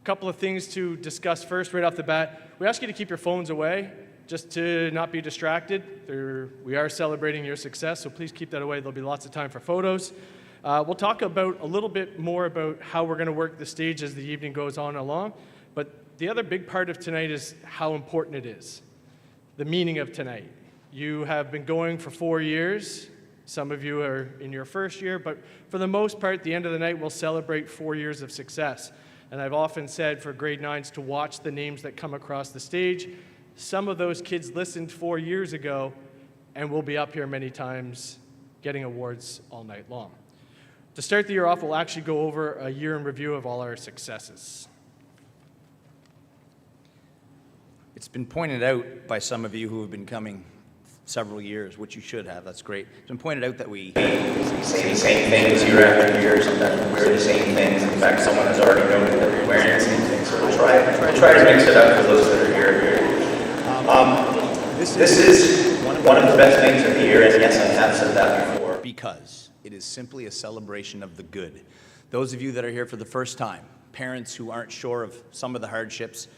A couple of things to discuss first right off the bat. We ask you to keep your phones away, just to not be distracted. We are celebrating your success, so please keep that away. There'll be lots of time for photos. We'll talk about a little bit more about how we're going to work the stage as the evening goes on along, but the other big part of tonight is how important it is, the meaning of tonight. You have been going for 4 years. Some of you are in your first year, but for the most part, the end of the night, we'll celebrate 4 years of success. And I've often said for grade 9s to watch the names that come across the stage. Some of those kids listened 4 years ago and will be up here many times getting awards all night long. To start the year off, we'll actually go over a year in review of all our successes. It's been pointed out by some of you who have been coming several years, which you should have, that's great. It's been pointed out that we say the same things year after year, sometimes we wear the same things. In fact, someone has already noted that we're wearing the same things, so we'll try to mix it up for those that are here. This is one of the best things of the year, and yes, I have said that before. Because it is simply a celebration of the good. Those of you that are here for the first time, parents who aren't sure of some of the hardships,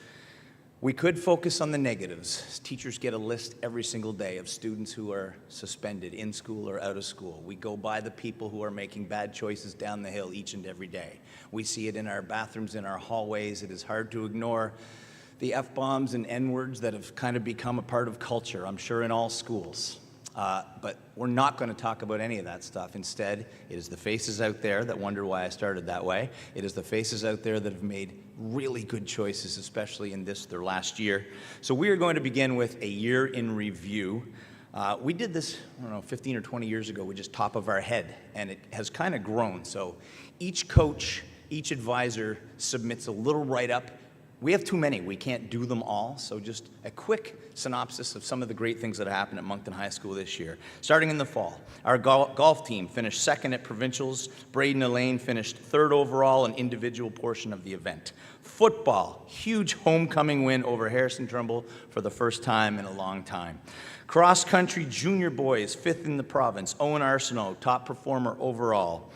we could focus on the negatives. Teachers get a list every single day of students who are suspended in school or out of school. We go by the people who are making bad choices down the hill each and every day. We see it in our bathrooms, in our hallways. It is hard to ignore the F-bombs and N-words that have kind of become a part of culture, I'm sure, in all schools. But we're not going to talk about any of that stuff. Instead, it is the faces out there that wonder why I started that way. It is the faces out there that have made really good choices, especially in their last year. So we are going to begin with a year in review. We did this, I don't know, 15 or 20 years ago with just top of our head, and it has kind of grown. So each coach, each advisor submits a little write-up. We have too many. We can't do them all, so just a quick synopsis of some of the great things that happened at Moncton High School this year. Starting in the fall, our golf team finished second at provincials. Braden Elaine finished third overall in individual portion of the event. Football, huge homecoming win over Harrison Trumbull for the first time in a long time. Cross country junior boys, fifth in the province. Owen Arsenault, top performer overall.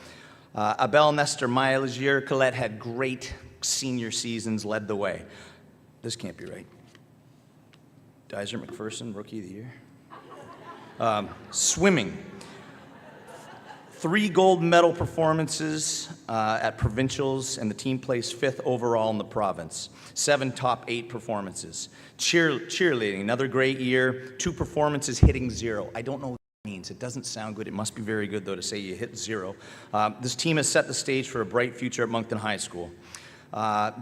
Abel Nestor, Maya Legier, Colette had great senior seasons, led the way. This can't be right. Dizer McPherson, Rookie of the Year. Swimming. 3 gold medal performances at provincials, and the team placed 5th overall in the province. 7 top 8 performances. Cheerleading, another great year. 2 performances hitting 0. I don't know what that means. It doesn't sound good. It must be very good, though, to say you hit 0. This team has set the stage for a bright future at Moncton High School.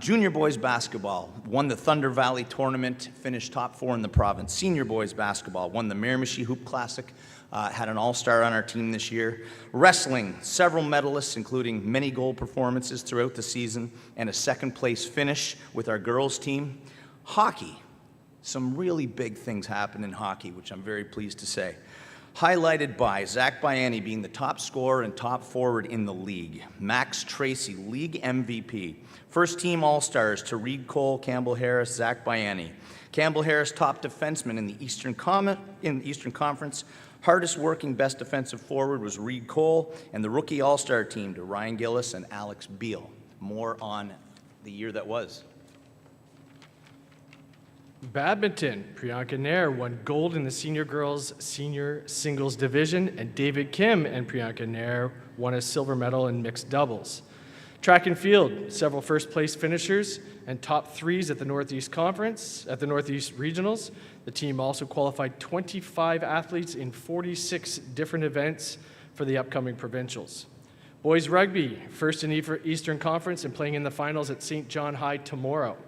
Junior boys basketball won the Thunder Valley tournament, finished top 4 in the province. Senior boys basketball won the Miramichi Hoop Classic, had an all-star on our team this year. Wrestling, several medalists, including many gold performances throughout the season, and a second-place finish with our girls' team. Hockey, some really big things happened in hockey, which I'm very pleased to say. Highlighted by Zach Biani being the top scorer and top forward in the league. Max Tracy, league MVP. First team All-Stars to Reed Cole, Campbell Harris, Zach Biani. Campbell Harris, top defenseman in the Eastern Conference. Hardest working best defensive forward was Reed Cole, and the rookie All-Star team to Ryan Gillis and Alex Beal. More on the year that was. Badminton, Priyanka Nair won gold in the senior girls senior singles division, and David Kim and Priyanka Nair won a silver medal in mixed doubles. Track and field, several first place finishers and top 3s at the Northeast Conference, at the Northeast Regionals. The team also qualified 25 athletes in 46 different events for the upcoming provincials. Boys rugby, first in Eastern Conference and playing in the finals at St. John High tomorrow.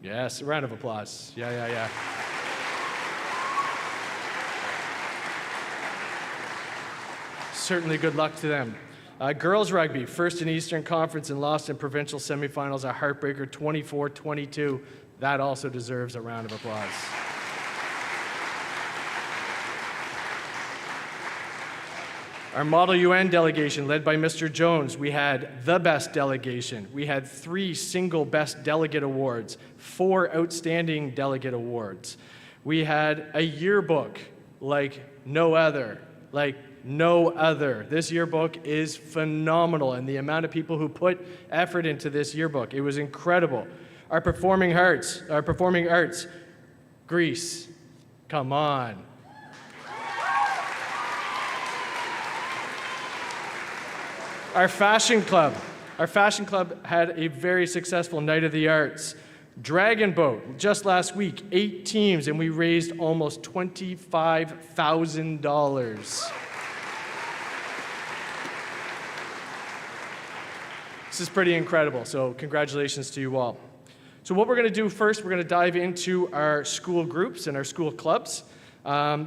Yes, a round of applause. Yeah. Certainly good luck to them. Girls rugby, first in Eastern Conference and lost in provincial semifinals, a heartbreaker 24-22. That also deserves a round of applause. Our Model UN delegation, led by Mr. Jones, we had the best delegation. We had 3 single best delegate awards, 4 outstanding delegate awards. We had a yearbook like no other. Like, no other. This yearbook is phenomenal, and the amount of people who put effort into this yearbook, it was incredible. Our performing arts, Greece, come on. Our fashion club had a very successful Night of the Arts. Dragon Boat, just last week, 8 teams, and we raised almost $25,000. This is pretty incredible, so congratulations to you all. So what we're going to do first, we're going to dive into our school groups and our school clubs.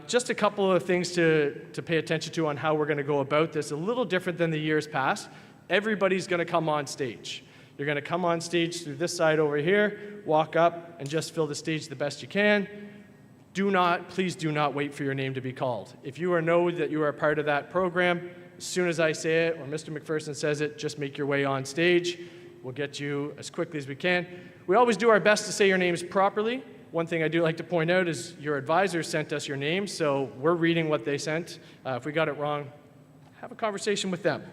Just a couple of things to pay attention to on how we're going to go about this. A little different than the years past. Everybody's going to come on stage. You're going to come on stage through this side over here, walk up, and just fill the stage the best you can. Please do not wait for your name to be called. If you know that you are a part of that program, as soon as I say it or Mr. McPherson says it, just make your way on stage. We'll get you as quickly as we can. We always do our best to say your names properly. One thing I do like to point out is your advisors sent us your names, so we're reading what they sent. If we got it wrong, have a conversation with them.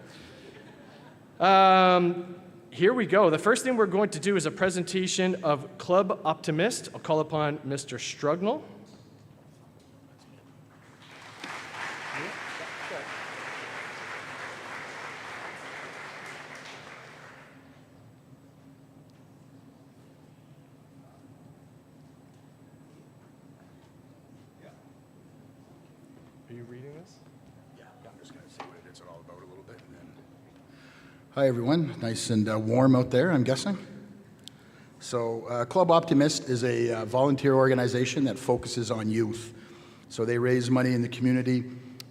Here we go. The first thing we're going to do is a presentation of Club Optimist. I'll call upon Mr. Strugnell. Are you reading this? Yeah, I'm just going to see what it's all about a little bit. And then... Hi, everyone. Nice and warm out there, I'm guessing. So Club Optimist is a volunteer organization that focuses on youth. So they raise money in the community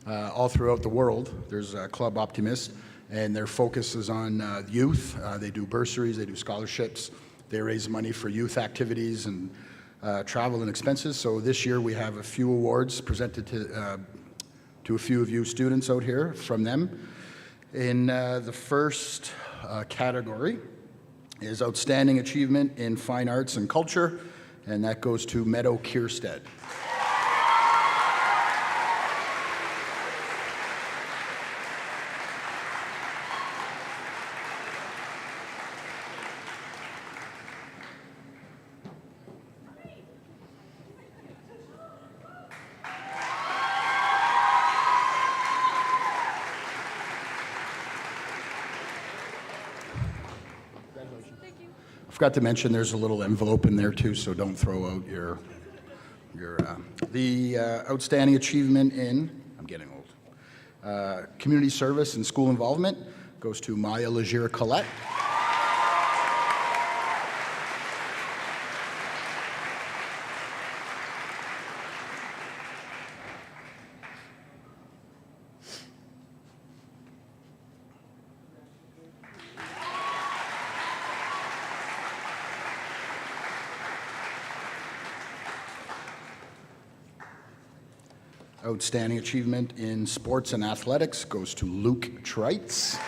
all throughout the world. There's Club Optimist, and their focus is on youth. They do bursaries, they do scholarships, they raise money for youth activities and travel and expenses. So this year we have a few awards presented to a few of you students out here from them. In the first category is Outstanding Achievement in Fine Arts and Culture, and that goes to Meadow Kierstead. I forgot to mention there's a little envelope in there too, so don't throw out the outstanding achievement in, I'm getting old, community service and school involvement goes to Maya Legere Collette. Outstanding achievement in sports and athletics goes to Luke Treitz.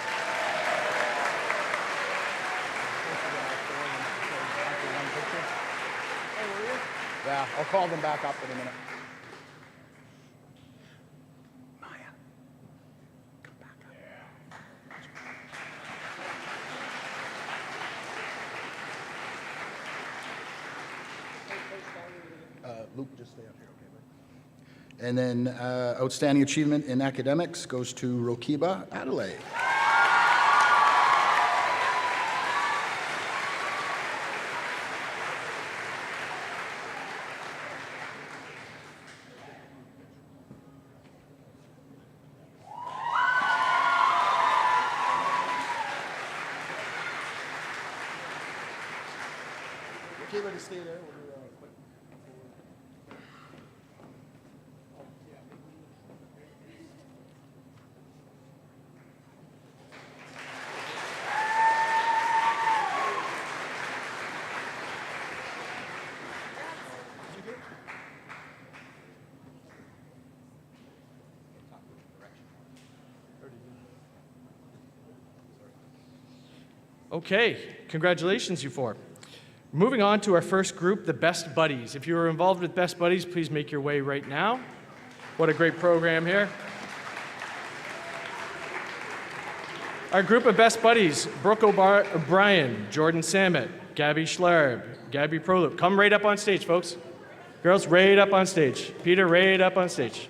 Yeah, I'll call them back up in a minute. Maya, come back up. Luke, just stay up here, okay? And then outstanding achievement in academics goes to Rokiba Adelaide. Rokiba, just stay there. Okay, congratulations, you four. Moving on to our first group, the Best Buddies. If you are involved with Best Buddies, please make your way right now. What a great program here. Our group of best buddies, Brooke O'Brien, Jordan Samet, Gabby Schlarb, Gabby Prolup. Come right up on stage, folks. Girls, right up on stage. Peter, right up on stage.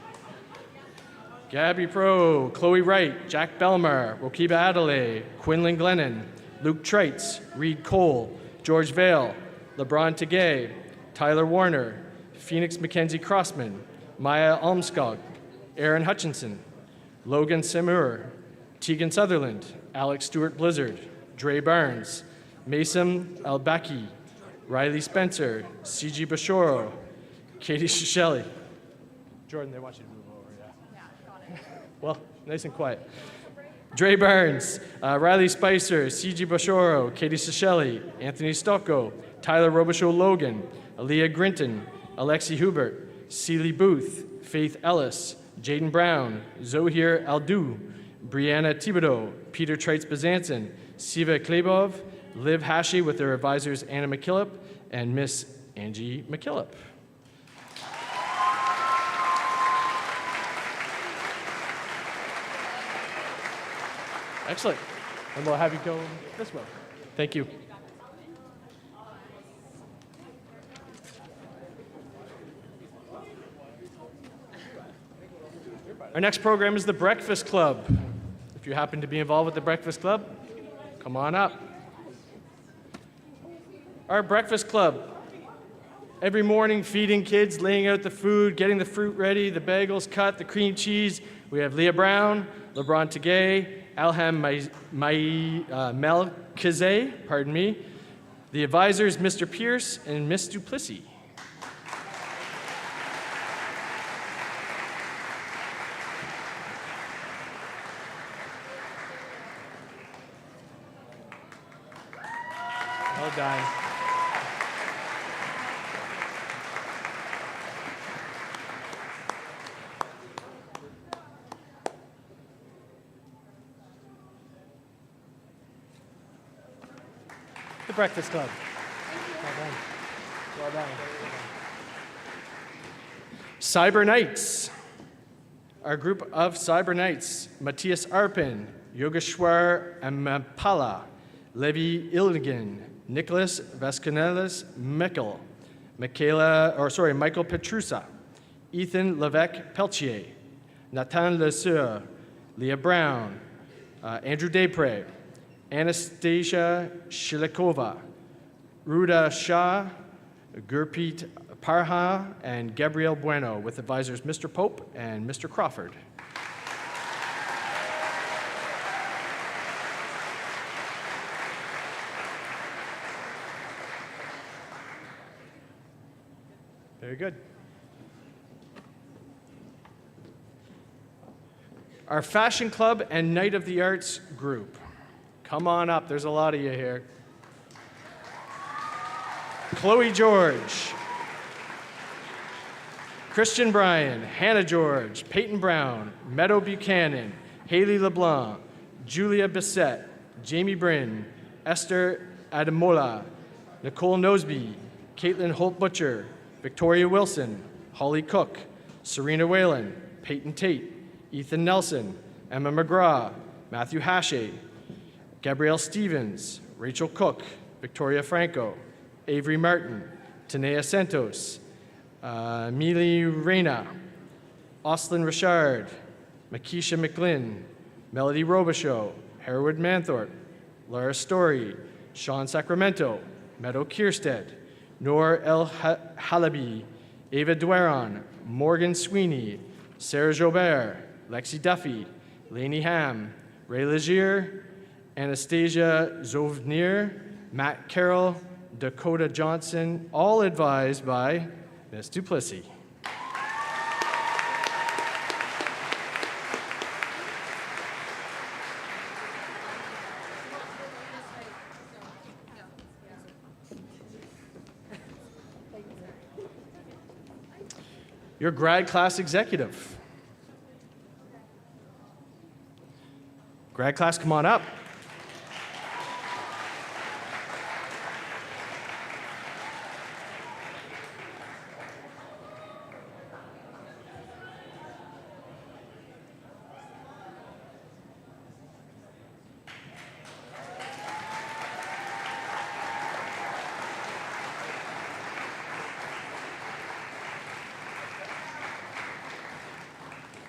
Gabby Pro, Chloe Wright, Jack Belmar, Rokiba Adelaide, Quinlan Glennon, Luke Treitz, Reed Cole, George Vale, LeBron Tegay, Tyler Warner, Phoenix Mackenzie Crossman, Maya Almskog, Aaron Hutchinson, Logan Semur, Tegan Sutherland, Alex Stewart Blizzard, Dre Barnes, Mason Albaki, Riley Spencer, CG Bashoro, Katie Shisheli. Jordan, they want you to move over, yeah. Well, nice and quiet. Dre Barnes, Riley Spicer, CG Bashoro, Katie Shisheli, Anthony Stocco, Tyler Robichaud Logan, Aaliyah Grinton, Alexi Hubert, Celie Booth, Faith Ellis, Jaden Brown, Zohir Aldu, Brianna Thibodeau, Peter Treitz Bazanson, Siva Klebov, Liv Hashi with their advisors Anna McKillop, and Miss Angie McKillop. Excellent. And we'll have you go this way. Thank you. Our next program is the Breakfast Club. If you happen to be involved with the Breakfast Club, come on up. Our Breakfast Club, every morning feeding kids, laying out the food, getting the fruit ready, the bagels cut, the cream cheese. We have Leah Brown, LeBron Tegay, Alham Melchizedek, pardon me. The advisors, Mr. Pierce and Miss Duplessis. Well done. The Breakfast Club. Well done. Well done. Cyber Knights. Our group of Cyber Knights, Matthias Arpin, Yogeshwar Amapala, Levi Illigan, Nicholas Vasconcelos Michael Petrusa, Ethan Levesque Peltier, Nathan Leseur, Leah Brown, Andrew Desprez, Anastasia Shilikova, Ruda Shah, Gurpreet Parha, and Gabrielle Bueno, with advisors Mr. Pope and Mr. Crawford. Very good. Our Fashion Club and Night of the Arts group. Come on up, there's a lot of you here. Chloe George, Christian Bryan, Hannah George, Peyton Brown, Meadow Buchanan, Haley LeBlanc, Julia Bissett, Jamie Bryn, Esther Adamola, Nicole Nosby, Caitlin Holt-Butcher, Victoria Wilson, Holly Cook, Serena Whalen, Peyton Tate, Ethan Nelson, Emma McGraw, Matthew Hache, Gabrielle Stevens, Rachel Cook, Victoria Franco, Avery Martin, Tanea Santos, Mili Reyna, Oslin Richard, Makisha McGlynn, Melody Robichaud, Herwood Manthorpe, Laura Story, Sean Sacramento, Meadow Kierstead, Noor El Halabi, Ava Dweron, Morgan Sweeney, Sarah Jobert, Lexi Duffy, Lainey Ham, Ray Legier, Anastasia Zovnir, Matt Carroll, Dakota Johnson, all advised by Ms. Duplessis. Your grad class executive. Grad class, come on up.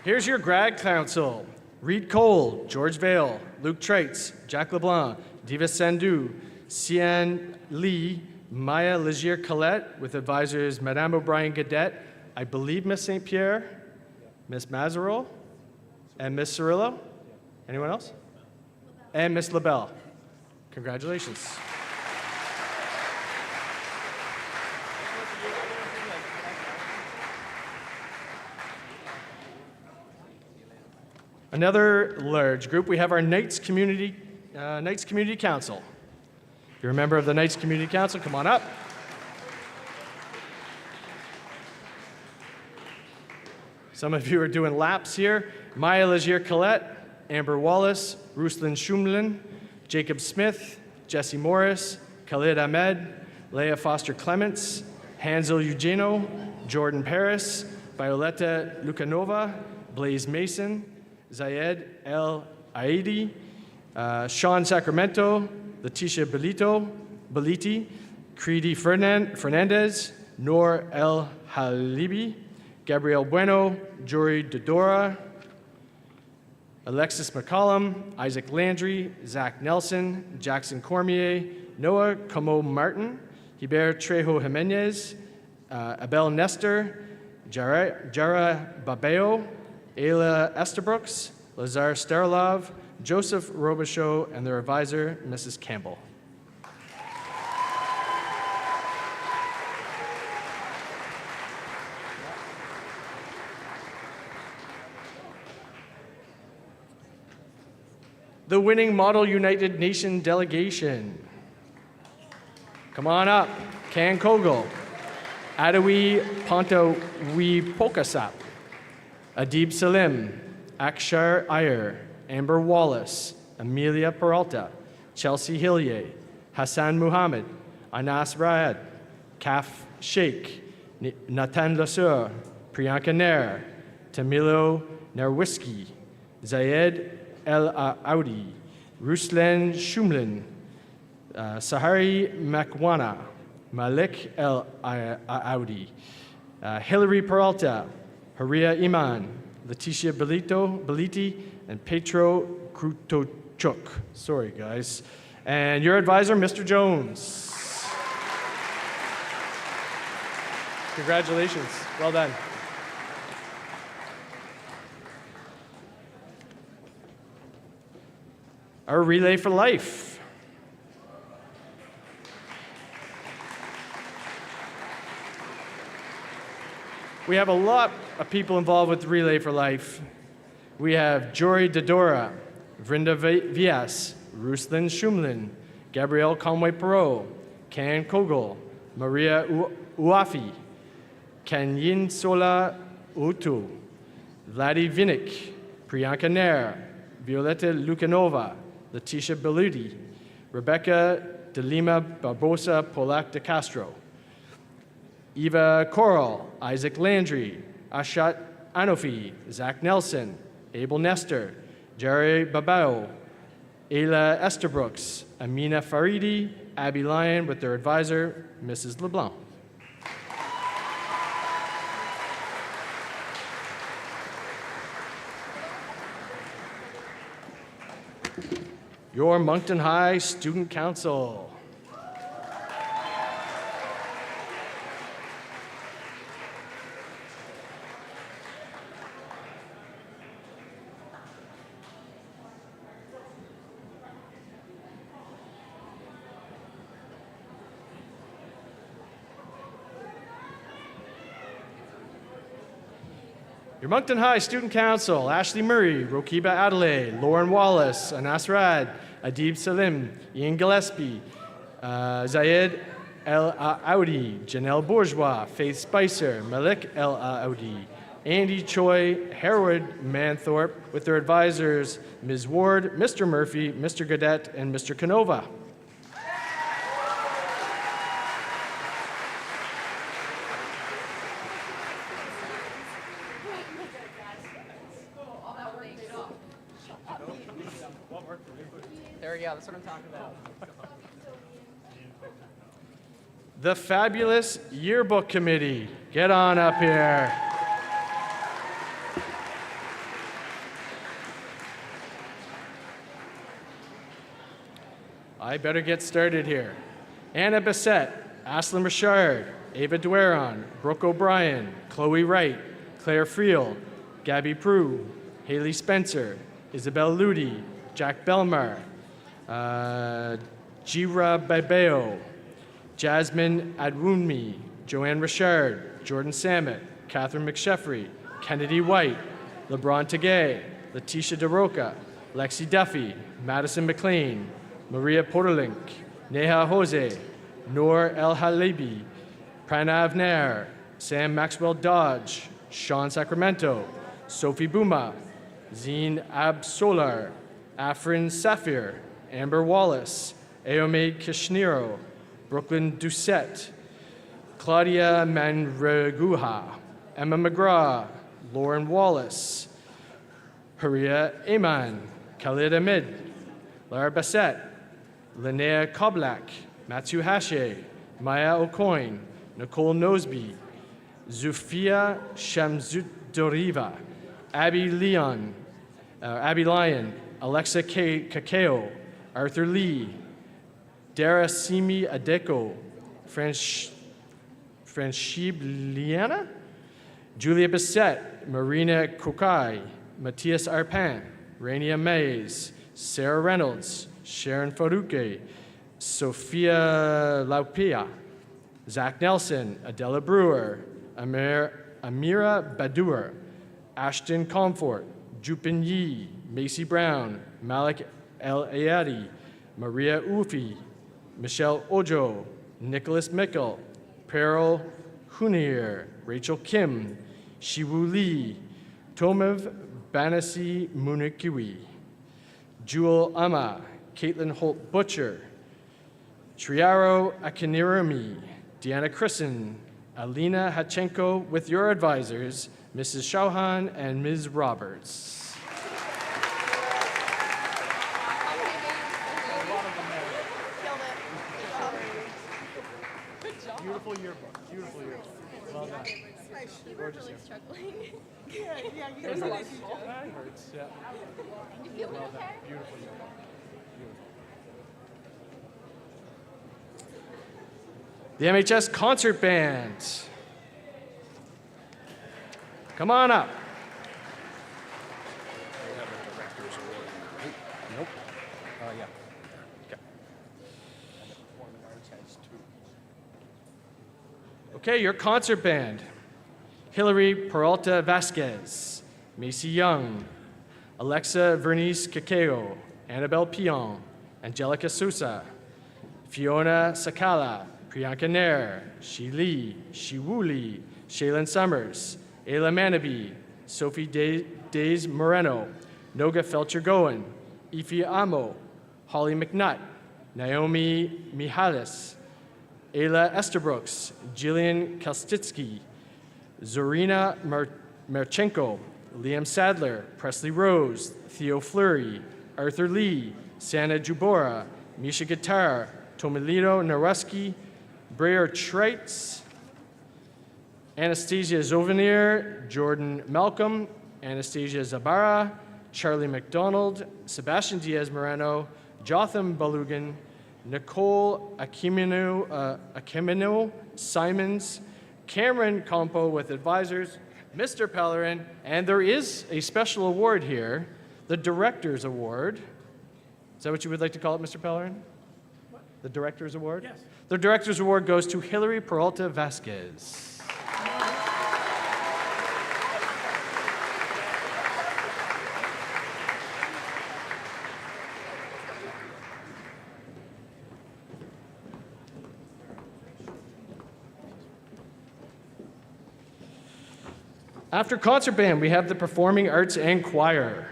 Here's your grad council. Reed Cole, George Vale, Luke Treitz, Jack LeBlanc, Diva Sandhu, Sian Lee, Maya Legier-Collette, with advisors Madame O'Brien Gadet, I believe Miss St. Pierre, Miss Mazarol, and Miss Cirillo. Anyone else? And Miss LaBelle. Congratulations. Another large group, we have our Knights Community Council. If you're a member of the Knights Community Council, come on up. Some of you are doing laps here. Maya Legier-Collette, Amber Wallace, Ruslan Shumlin, Jacob Smith, Jesse Morris, Khalid Ahmed, Leah Foster Clements, Hansel Eugenio, Jordan Paris, Violetta Lukanova, Blaze Mason, Zayed El Aidi, Sean Sacramento, Leticia Beliti, Creedy Fernandez, Noor El Halibi, Gabrielle Bueno, Jory Dodora, Alexis McCollum, Isaac Landry, Zach Nelson, Jackson Cormier, Noah Como Martin, Hubert Trejo Jimenez, Abel Nestor, Jara Babeo, Ayla Estabrooks, Lazar Sterilov, Joseph Robichaud, and their advisor, Mrs. Campbell. The winning Model United Nation delegation. Come on up. Can Kogel, Adawi Pontawi Pokasap, Adib Salim, Akshar Iyer, Amber Wallace, Amelia Peralta, Chelsea Hillier, Hassan Muhammad, Anas Raad, Kaf Sheikh, Nathan Lasseur, Priyanka Nair, Tamilo Narwiski, Zayed El Audi, Ruslan Shumlin, Sahari Makwana, Malik El Audi, Hillary Peralta, Haria Iman, Leticia Beliti, and Petro Krutochuk. Sorry, guys. And your advisor, Mr. Jones. Congratulations. Well done. Our Relay for Life. We have a lot of people involved with Relay for Life. We have Jory Dodora, Vrinda Vias, Ruslan Shumlin, Gabrielle Conway-Perot, Can Kogel, Maria Uafi, Kanyin Sola Utu, Vladi Vinik, Priyanka Nair, Violetta Lukanova, Leticia Beludi, Rebecca De Lima Barbosa Polak de Castro, Eva Coral, Isaac Landry, Ashat Anofi, Zach Nelson, Abel Nestor, Jerry Babao, Ayla Estabrooks, Amina Faridi, Abby Lyon, with their advisor, Mrs. LeBlanc. Your Moncton High Student Council. Your Moncton High Student Council, Ashley Murray, Rokiba Adelaide, Lauren Wallace, Anas Rad, Adib Salim, Ian Gillespie, Zayed El Audi, Janelle Bourgeois, Faith Spicer, Malik El Audi, Andy Choi, Harold Manthorpe, with their advisors, Ms. Ward, Mr. Murphy, Mr. Gadet, and Mr. Canova. There we go, that's what I'm talking about. The fabulous Yearbook Committee. Get on up here. I better get started here. Anna Bissett, Aslan Richard, Ava Dueron, Brooke O'Brien, Chloe Wright, Claire Friel, Gabby Prue, Haley Spencer, Isabel Ludi, Jack Belmar, Jira Babeo, Jasmine Adwunmi, Joanne Richard, Jordan Samet, Catherine McSheffrey, Kennedy White, LeBron Tagay, Letitia DeRoca, Lexi Duffy, Madison McLean, Maria Porterlink, Neha Jose, Noor El Halibi, Pranav Nair, Sam Maxwell Dodge, Sean Sacramento, Sophie Buma, Zine Absolar, Afrin Safir, Amber Wallace, Aome Kishniro, Brooklyn Doucette, Claudia Manreguha, Emma McGraw, Lauren Wallace, Haria Aman, Khalid Ahmed, Lara Bassett, Linnea Koblak, Matthew Hashe, Maya O'Coin, Nicole Nosby, Zufia Shamsudoriva, Abby Lyon, Alexa Kakeo, Arthur Lee, Dara Simi Adeko, Franchib Liana, Julia Bissett, Marina Kokai, Matthias Arpin, Rania Mays, Sarah Reynolds, Sharon Faruque, Sophia Laupia, Zach Nelson, Adela Brewer, Amira Badur, Ashton Comfort, Jupin Yi, Macy Brown, Malik El Ayadi, Maria Ufi, Michelle Ojo, Nicholas Mikkel, Peril Hunir, Rachel Kim, Shiwu Lee, Tomev Banasi Munikiwi, Jewel Ama, Caitlin Holt Butcher, Triaro Akinirami, Deanna Christen, Alina Hachenko with your advisors, Mrs. Chauhan and Ms. Roberts. Beautiful yearbook, beautiful yearbook. Well done. You were really struggling. That hurts, yeah. You feeling okay? Beautiful yearbook. The MHS Concert Band. Come on up. Nope. Yeah. Okay, your concert band. Hillary Peralta Vasquez, Macy Young, Alexa Vernice Kakeo, Annabelle Pion, Angelica Sousa, Fiona Sakala, Priyanka Nair, Shi Lee, Shiwu Lee, Shaylin Summers, Ayla Manabi, Sophie Days Moreno, Noga Felcher-Goen, Ify Amo, Holly McNutt, Naomi Mihalis, Ayla Esterbrooks, Jillian Kastitsky, Zorina Marchenko, Liam Sadler, Presley Rose, Theo Fleury, Arthur Lee, Santa Jubora, Misha Guitar, Tomilito Naruski, Breyer Treitz, Anastasia Zovanir, Jordan Malcolm, Anastasia Zabara, Charlie McDonald, Sebastian Diaz Moreno, Jotham Balugan, Nicole Akimino Simons, Cameron Compo with advisors, Mr. Pellerin, and there is a special award here, the Director's Award. Is that what you would like to call it, Mr. Pellerin? What? The Director's Award? Yes. The Director's Award goes to Hillary Peralta Vasquez. After concert band, we have the Performing Arts and Choir.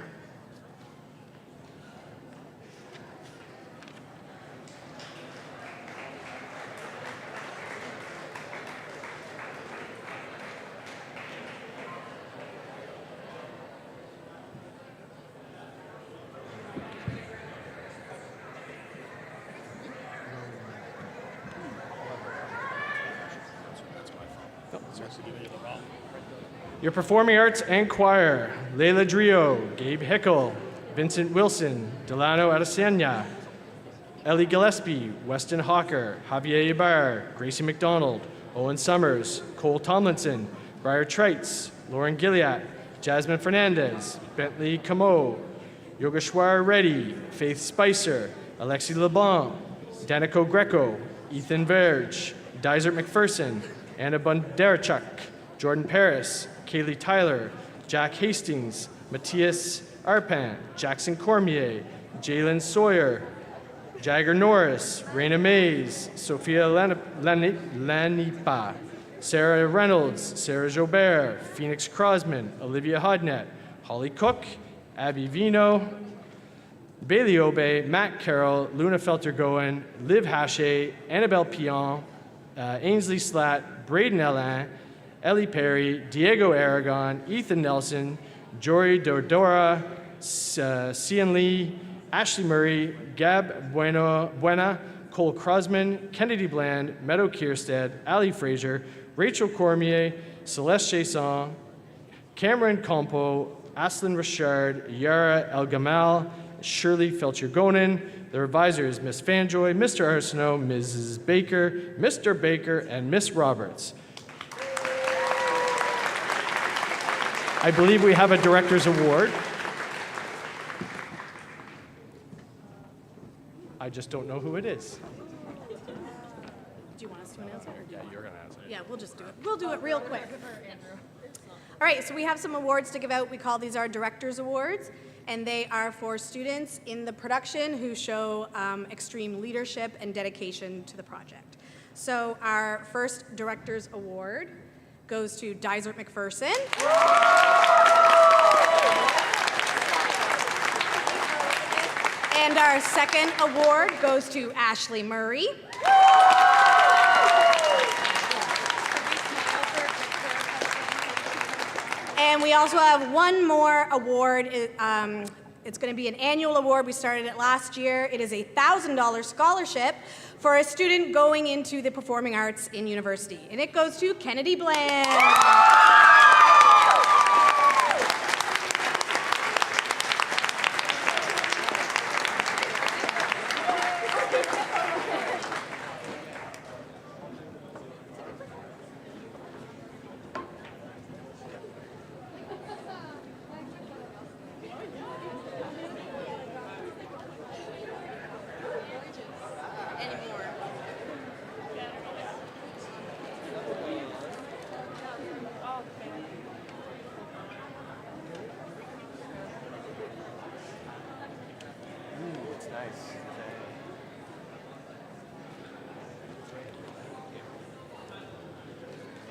Your Performing Arts and Choir, Leila Drio, Gabe Hickel, Vincent Wilson, Delano Adesanya, Ellie Gillespie, Weston Hawker, Javier Ibar, Gracie McDonald, Owen Summers, Cole Tomlinson, Briar Trites, Lauren Gilliat, Jasmine Fernandez, Bentley Camo, Yogeshwar Reddy, Faith Spicer, Alexi LeBlanc, Danico Greco, Ethan Verge, Dysert McPherson, Anna Bondarchuk, Jordan Paris, Kaylee Tyler, Jack Hastings, Matthias Arpan, Jackson Cormier, Jalen Sawyer, Jagger Norris, Raina Mays, Sophia Lanipa, Sarah Reynolds, Sarah Jobert, Phoenix Crosman, Olivia Hodnett, Holly Cook, Abby Vino, Bailey Obey, Matt Carroll, Luna Felter-Goen, Liv Hache, Annabelle Pion, Ainsley Slatt, Braden Alain, Ellie Perry, Diego Aragon, Ethan Nelson, Jory Dordora, Cian Lee, Ashley Murray, Gab Buena, Cole Crosman, Kennedy Bland, Meadow Kierstead, Ali Fraser, Rachel Cormier, Celeste Chasson, Cameron Compo, Aslan Richard, Yara El Gamal, Shirley Felcher-Gonen. The revisors, Miss Fanjoy, Mr. Arsenault, Mrs. Baker, Mr. Baker, and Miss Roberts. I believe we have a Director's Award. I just don't know who it is. Do you want us to announce it? Yeah, you're going to answer it. Yeah, we'll just do it. We'll do it real quick. All right, so we have some awards to give out. We call these our Director's Awards, and they are for students in the production who show extreme leadership and dedication to the project. So our first Director's Award goes to Dysert McPherson. And our second award goes to Ashley Murray. And we also have one more award. It's going to be an annual award. We started it last year. It is a $1,000 scholarship for a student going into the performing arts in university. And it goes to Kennedy Bland.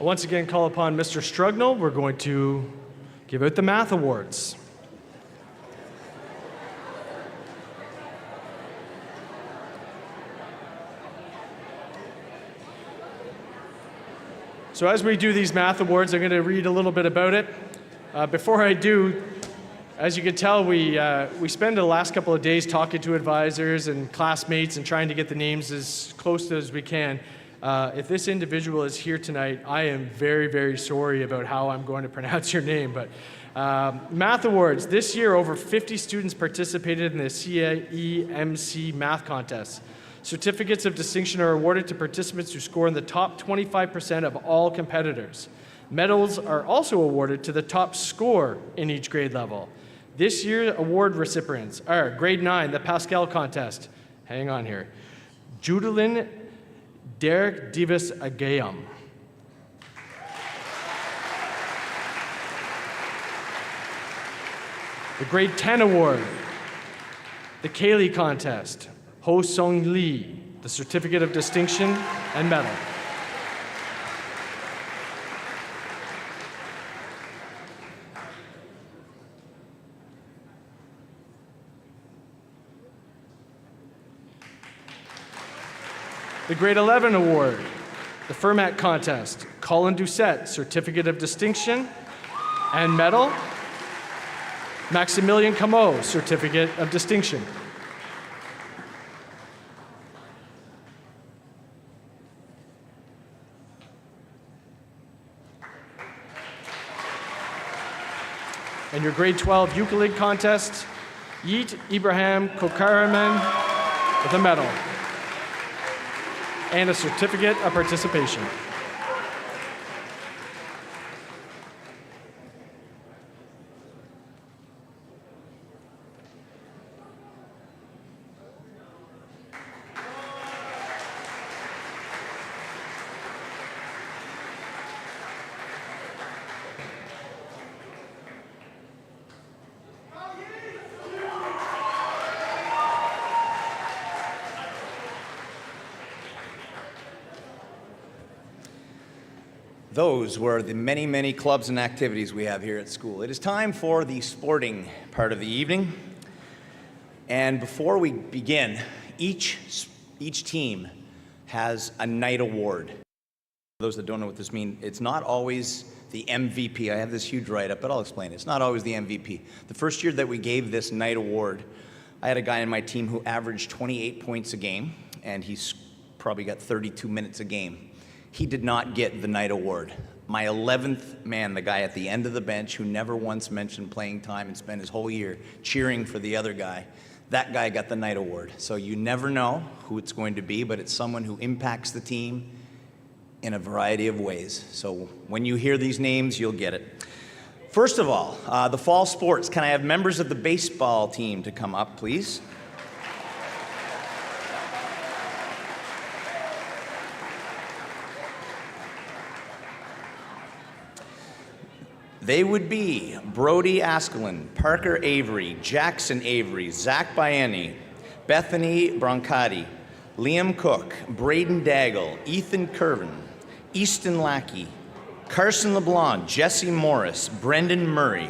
I'll once again call upon Mr. Strugnell. We're going to give out the Math Awards. So as we do these Math Awards, I'm going to read a little bit about it. Before I do, as you can tell, we spend the last couple of days talking to advisors and classmates and trying to get the names as close as we can. If this individual is here tonight, I am very, very sorry about how I'm going to pronounce your name. But Math Awards. This year, over 50 students participated in the CAEMC Math Contest. Certificates of distinction are awarded to participants who score in the top 25% of all competitors. Medals are also awarded to the top score in each grade level. This year's award recipients are grade 9, the Pascal Contest. Hang on here. Judalyn Derek Divas Agayam. The grade 10 award, the Kaylee Contest. Ho Sung Lee, the Certificate of Distinction and Medal. The grade 11 award, the Fermat Contest, Colin Doucette, Certificate of Distinction and Medal. Maximilian Camo, Certificate of Distinction. And your grade 12 Euclid Contest, Yeet Ibrahim Kokaraman with a medal. and a certificate of participation. Those were the many, many clubs and activities we have here at school. It is time for the sporting part of the evening. And before we begin, each team has a night award. For those that don't know what this means, it's not always the MVP. I have this huge write-up, but I'll explain it. It's not always the MVP. The first year that we gave this night award, I had a guy in my team who averaged 28 points a game, and he's probably got 32 minutes a game. He did not get the night award. My 11th man, the guy at the end of the bench who never once mentioned playing time and spent his whole year cheering for the other guy, that guy got the night award. So you never know who it's going to be, but it's someone who impacts the team in a variety of ways. So when you hear these names, you'll get it. First of all, the fall sports. Can I have members of the baseball team to come up, please? They would be Brody Askelin, Parker Avery, Jackson Avery, Zach Bieni, Bethany Broncati, Liam Cook, Braden Daggle, Ethan Curvin, Easton Lackey, Carson LeBlanc, Jesse Morris, Brendan Murray,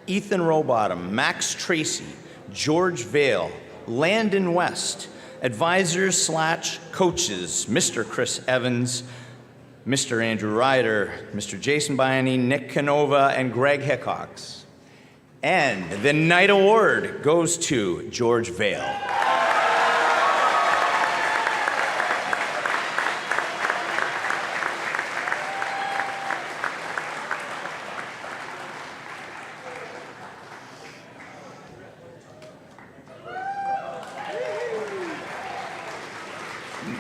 Ethan Rowbottom, Max Tracy, George Vale, Landon West, advisors/coaches, Mr. Chris Evans, Mr. Andrew Ryder, Mr. Jason Biani, Nick Canova, and Greg Hickox. And the night award goes to George Vale.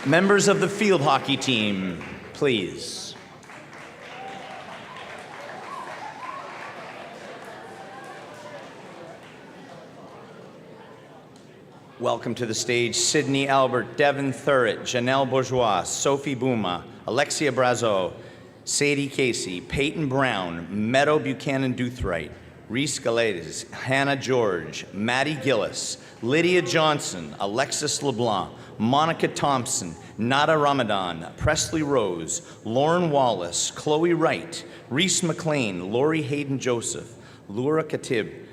Members of the field hockey team, please. Welcome to the stage Sydney Albert, Devin Thurrett, Janelle Bourgeois, Sophie Bouma, Alexia Brazo, Sadie Casey, Peyton Brown, Meadow Buchanan Doothright, Reese Galedes, Hannah George, Maddie Gillis, Lydia Johnson, Alexis LeBlanc, Monica Thompson, Nada Ramadan, Presley Rose, Lauren Wallace, Chloe Wright, Reese McLean, Lori Hayden Joseph, Laura Katib,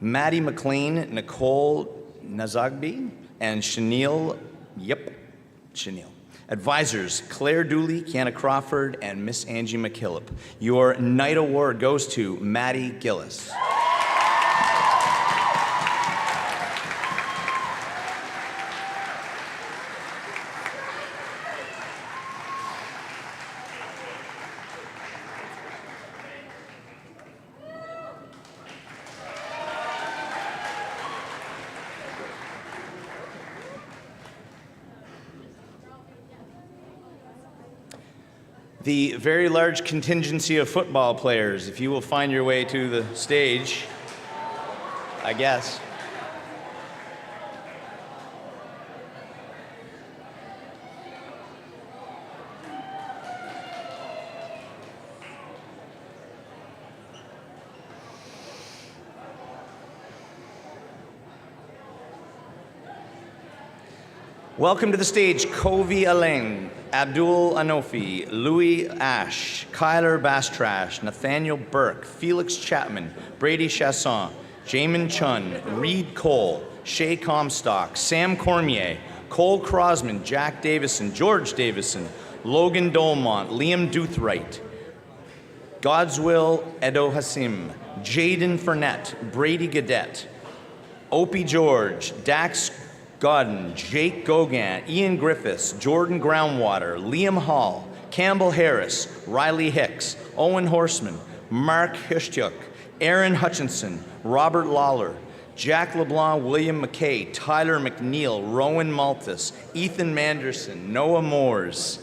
Maddie McLean, Nicole Nazagbi, and Chanel. Advisors, Claire Dooley, Kiana Crawford, and Miss Angie McKillop. Your night award goes to Maddie Gillis. The very large contingency of football players, if you will find your way to the stage, I guess. Welcome to the stage, Kovi Aleng, Abdul Anofi, Louis Ash, Kyler Bastrash, Nathaniel Burke, Felix Chapman, Brady Chasson, Jamin Chun, Reed Cole, Shay Comstock, Sam Cormier, Cole Crosman, Jack Davison, George Davison, Logan Dolmont, Liam Doothright, Godswill Edo Hassim, Jaden Furnett, Brady Gadet, Opie George, Dax Godden, Jake Gauguin, Ian Griffiths, Jordan Groundwater, Liam Hall, Campbell Harris, Riley Hicks, Owen Horseman, Mark Hishtuk, Aaron Hutchinson, Robert Lawler, Jack LeBlanc, William McKay, Tyler McNeil, Rowan Maltus, Ethan Manderson, Noah Moores,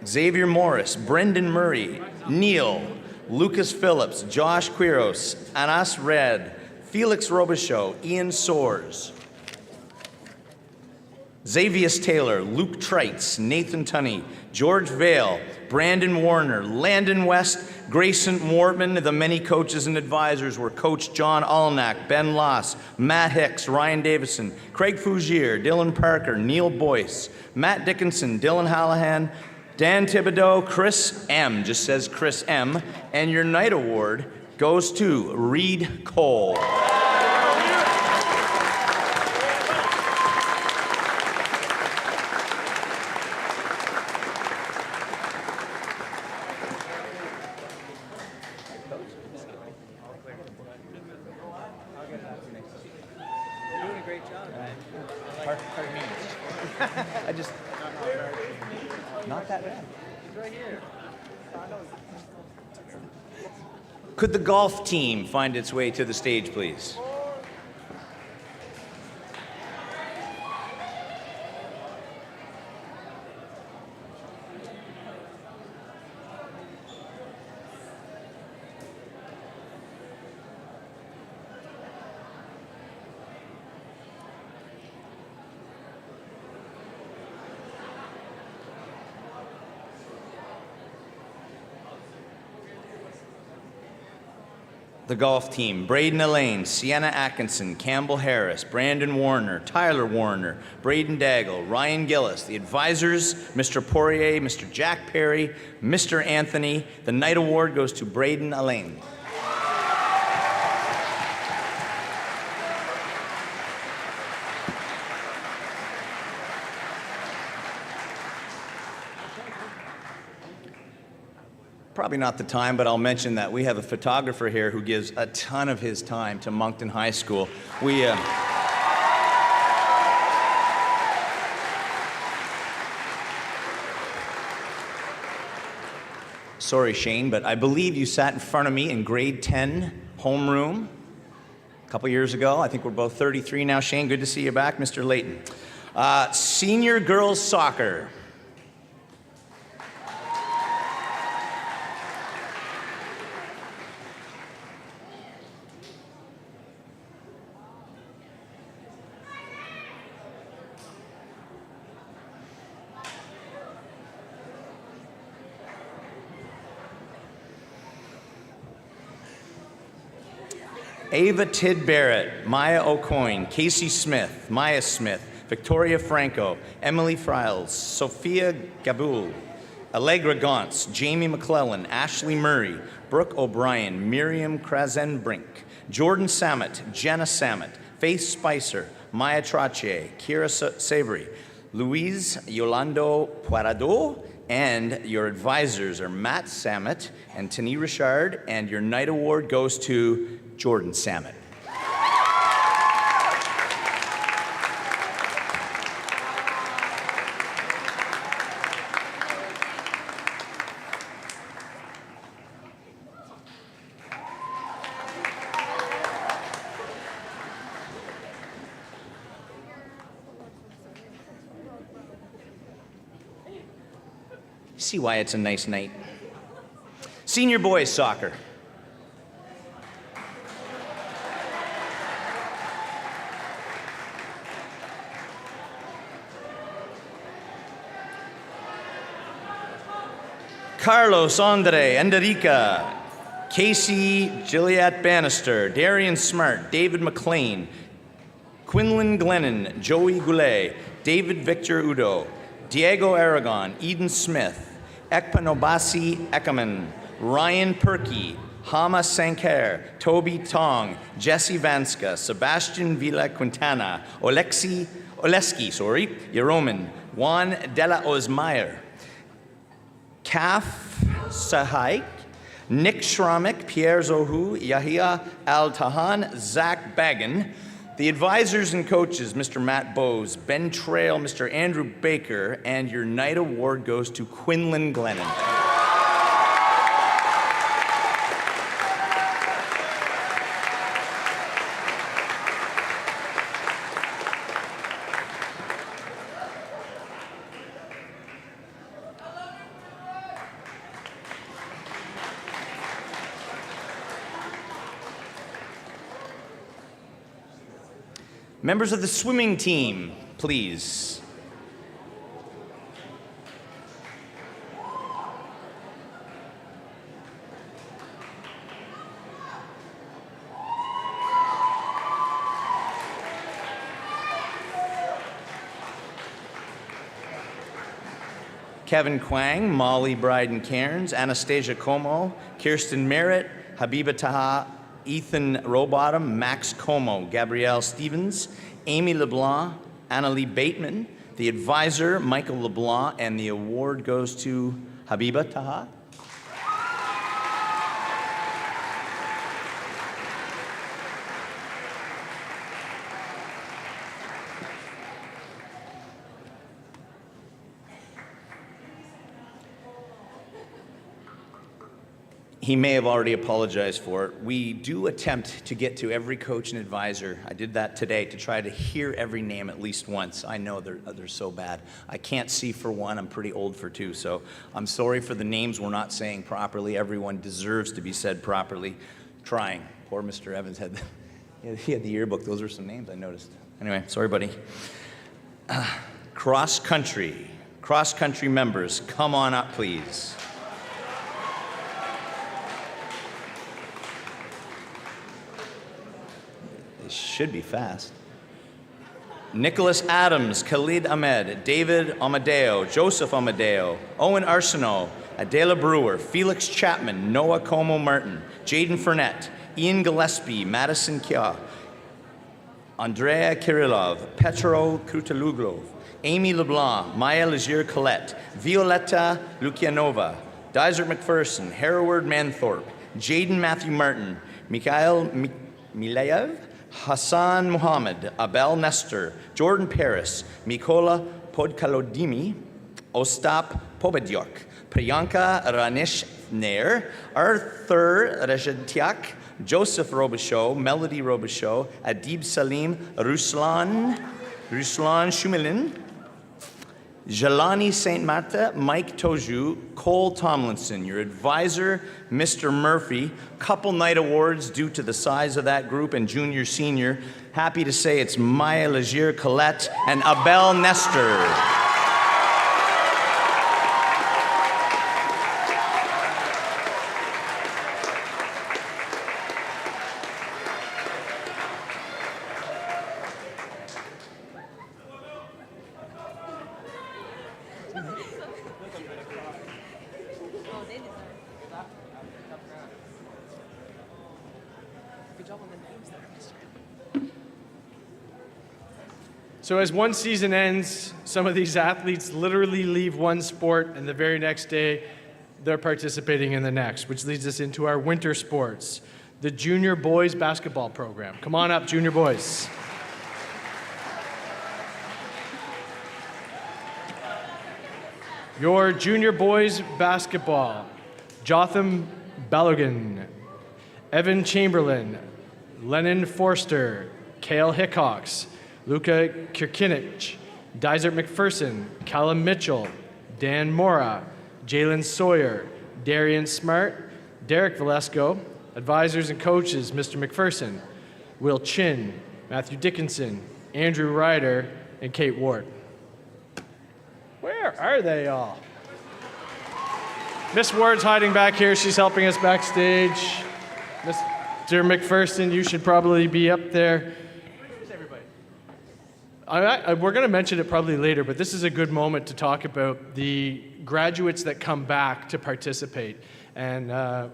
Xavier Morris, Brendan Murray, Neil, Lucas Phillips, Josh Quiros, Anas Red, Felix Robichaud, Ian Soares, Xavius Taylor, Luke Treitz, Nathan Tunney, George Vale, Brandon Warner, Landon West, Grayson Mortman. The many coaches and advisors were Coach John Alnack, Ben Loss, Matt Hicks, Ryan Davison, Craig Fougier, Dylan Parker, Neil Boyce, Matt Dickinson, Dylan Hallahan, Dan Thibodeau, Chris M, just says Chris M, and your night award goes to Reed Cole. I just, not that bad. Could the golf team find its way to the stage, please? The golf team: Braden Elaine, Sienna Atkinson, Campbell Harris, Brandon Warner, Tyler Warner, Braden Daggle, Ryan Gillis. The advisors: Mr. Poirier, Mr. Jack Perry, Mr. Anthony. The night award goes to Braden Elaine. Probably not the time, but I'll mention that we have a photographer here who gives a ton of his time to Moncton High School. Sorry, Shane, but I believe you sat in front of me in grade 10 homeroom a couple years ago. I think we're both 33 now. Shane, good to see you back. Mr. Layton. Senior girls soccer. Ava Tid Barrett, Maya O'Coin, Casey Smith, Maya Smith, Victoria Franco, Emily Friles, Sophia Gabul, Allegra Gauntz, Jamie McClellan, Ashley Murray, Brooke O'Brien, Miriam Krasenbrink, Jordan Samet, Jenna Samet, Faith Spicer, Maya Trache, Kira Savory, Louise Yolando Puerado, and your advisors are Matt Samet and Tani Richard, and your night award goes to Jordan Samet. See why it's a nice night. Senior boys soccer. Carlos Andre Enderica, Casey Juliet Bannister, Darian Smart, David McLean, Quinlan Glennon, Joey Goulet, David Victor Udo, Diego Aragon, Eden Smith, Ekpanobasi Ekaman, Ryan Perky, Hama Sankar, Toby Tong, Jesse Vanska, Sebastian Villa Quintana, Oleski, Yeroman, Juan Della Osmeyer, Kaf Sahaik, Nick Shramik, Pierre Zohu, Yahia Al-Tahan, Zach Bagan. The advisors and coaches, Mr. Matt Bowes, Ben Trail, Mr. Andrew Baker, and your night award goes to Quinlan Glennon. Members of the swimming team, please. Kevin Quang, Molly Bryden Cairns, Anastasia Como, Kirsten Merritt, Habiba Taha, Ethan Rowbottom, Max Como, Gabrielle Stevens, Amy LeBlanc, Annalie Bateman, the advisor, Michael LeBlanc, and the award goes to Habiba Taha. He may have already apologized for it. We do attempt to get to every coach and advisor. I did that today to try to hear every name at least once. I know they're so bad. I can't see for one. I'm pretty old for two. So I'm sorry for the names we're not saying properly. Everyone deserves to be said properly. Trying. Poor Mr. Evans he had the yearbook. Those were some names I noticed. Anyway, sorry, buddy. Cross country members, come on up, please. Should be fast. Nicholas Adams, Khalid Ahmed, David Amadeo, Joseph Amadeo, Owen Arsenault, Adela Brewer, Felix Chapman, Noah Como Martin, Jaden Furnett, Ian Gillespie, Madison Kya, Andrea Kirillov, Petro Krutaluglov, Amy LeBlanc, Maya Legier Collette, Violetta Lukianova, Dysert McPherson, Hereward Manthorpe, Jaden Matthew Martin, Mikhail Milayev, Hassan Muhammad, Abel Nestor, Jordan Paris, Mikola Podkalodimi, Ostap Pobediok, Priyanka Ranish Nair, Arthur Rajatiak, Joseph Robichaud, Melody Robichaud, Adib Salim, Ruslan Shumilin, Jelani St. Marta, Mike Toju, Cole Tomlinson, your advisor, Mr. Murphy. Couple night awards due to the size of that group and junior, senior. Happy to say it's Maya Legier Collette and Abel Nestor. So as one season ends, some of these athletes literally leave one sport and the very next day they're participating in the next, which leads us into our winter sports, the junior boys basketball program. Come on up, junior boys. Your junior boys basketball, Jotham Balogan, Evan Chamberlain, Lennon Forster, Cale Hickox, Luca Kirkinich, Dysert McPherson, Callum Mitchell, Dan Mora, Jalen Sawyer, Darian Smart, Derek Valesco, advisors and coaches, Mr. McPherson, Will Chin, Matthew Dickinson, Andrew Ryder, and Kate Ward. Where are they all? Miss Ward's hiding back here. She's helping us backstage. Mr. McPherson, you should probably be up there. Where's everybody? We're going to mention it probably later, but this is a good moment to talk about the graduates that come back to participate. And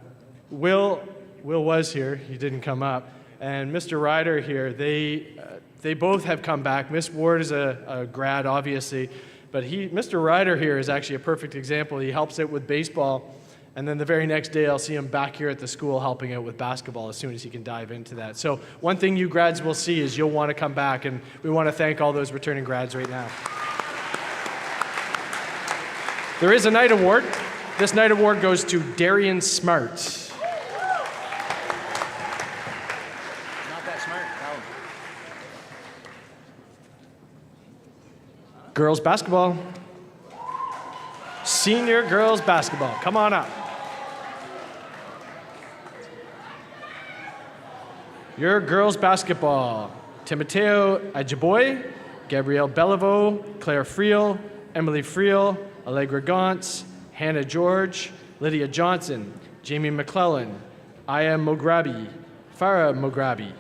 Will was here. He didn't come up. And Mr. Ryder here, they both have come back. Miss Ward is a grad, obviously. But Mr. Ryder here is actually a perfect example. He helps out with baseball, and then the very next day I'll see him back here at the school helping out with basketball as soon as he can dive into that. So one thing you grads will see is you'll want to come back, and we want to thank all those returning grads right now. There is a night award. This night award goes to Darian Smart. Not that smart, no. Girls basketball. Senior girls basketball. Come on up. Your girls basketball. Timoteo Ajiboy, Gabrielle Beliveau, Claire Friel, Emily Friel, Allegra Gauntz, Hannah George, Lydia Johnson, Jamie McClellan, Aya Mograbi, Farah Mograbi,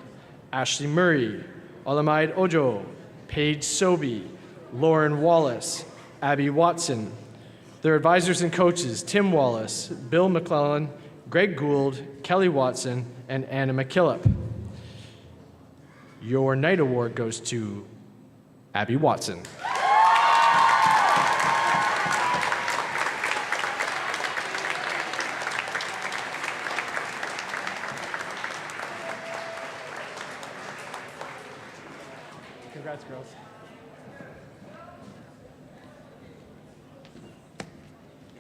Ashley Murray, Olamide Ojo, Paige Sobey, Lauren Wallace, Abby Watson. Their advisors and coaches, Tim Wallace, Bill McClellan, Greg Gould, Kelly Watson, and Anna McKillop. Your night award goes to Abby Watson. Congrats, girls.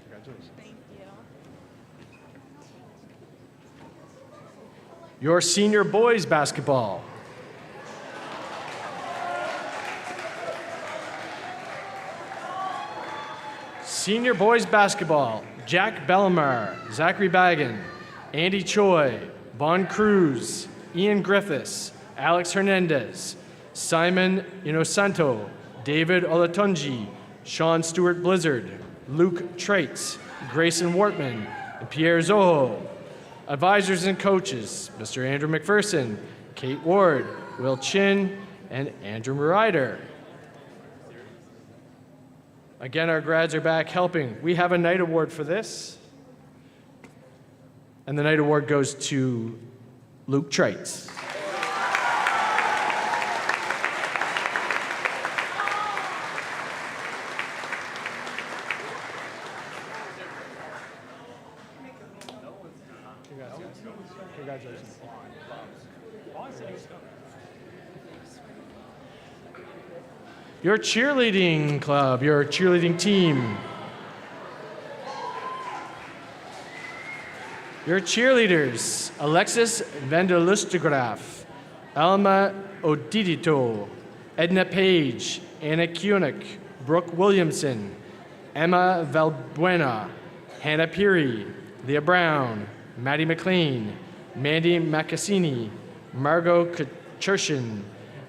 Congratulations. Thank you. Your senior boys basketball. Senior boys basketball, Jack Bellamar, Zachary Baggin, Andy Choi, Bon Cruz, Ian Griffiths, Alex Hernandez, Simon Inosanto, David Olatunji, Sean Stewart Blizzard, Luke Traits, Grayson Wortman, and Pierre Zoho. Advisors and coaches, Mr. Andrew McPherson, Kate Ward, Will Chin, and Andrew Ryder. Again, our grads are back helping. We have a night award for this. And the night award goes to Luke Traits. Congratulations. Your cheerleading club, your cheerleading team. Your cheerleaders, Alexis Vanderlustegraaf, Alma Odidito, Edna Page, Anna Kunik, Brooke Williamson, Emma Valbuena, Hannah Peary, Leah Brown, Maddie McLean, Mandy Macassini, Margot Kachershin,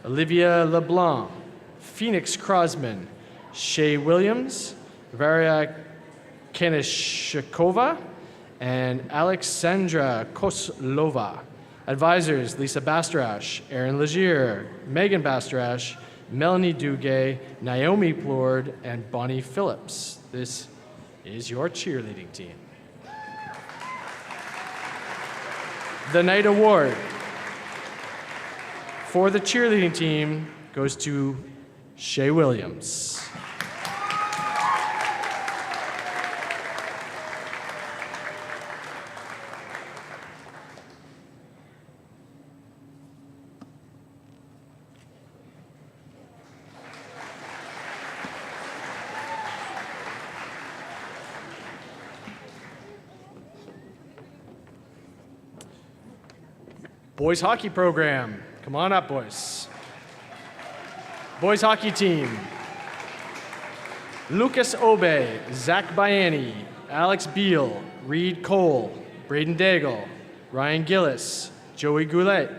Olivia LeBlanc, Phoenix Crosman, Shay Williams, Varia Kanishikova, and Alexandra Koslova. Advisors, Lisa Bastarash, Erin Legier, Megan Bastarash, Melanie Duguay, Naomi Plord, and Bonnie Phillips. This is your cheerleading team. The night award for the cheerleading team goes to Shay Williams. Boys hockey program. Come on up, boys. Boys hockey team. Lucas Obe, Zach Biani, Alex Beal, Reed Cole, Braden Daigle, Ryan Gillis, Joey Goulet,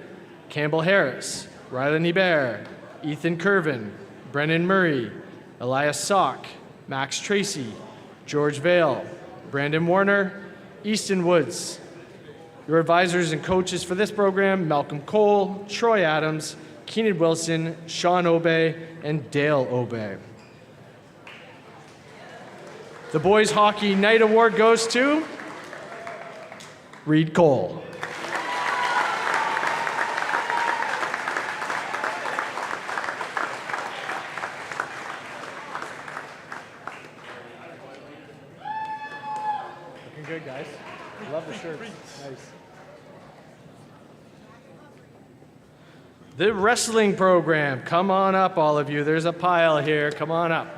Campbell Harris, Riley Bear, Ethan Curvin, Brennan Murray, Elias Sock, Max Tracy, George Vale, Brandon Warner, Easton Woods. Your advisors and coaches for this program, Malcolm Cole, Troy Adams, Keenan Wilson, Sean Obe, and Dale Obe. The Boys Hockey Night Award goes to Reed Cole. Looking good, guys. Love the shirts. Nice. The wrestling program. Come on up, all of you. There's a pile here. Come on up.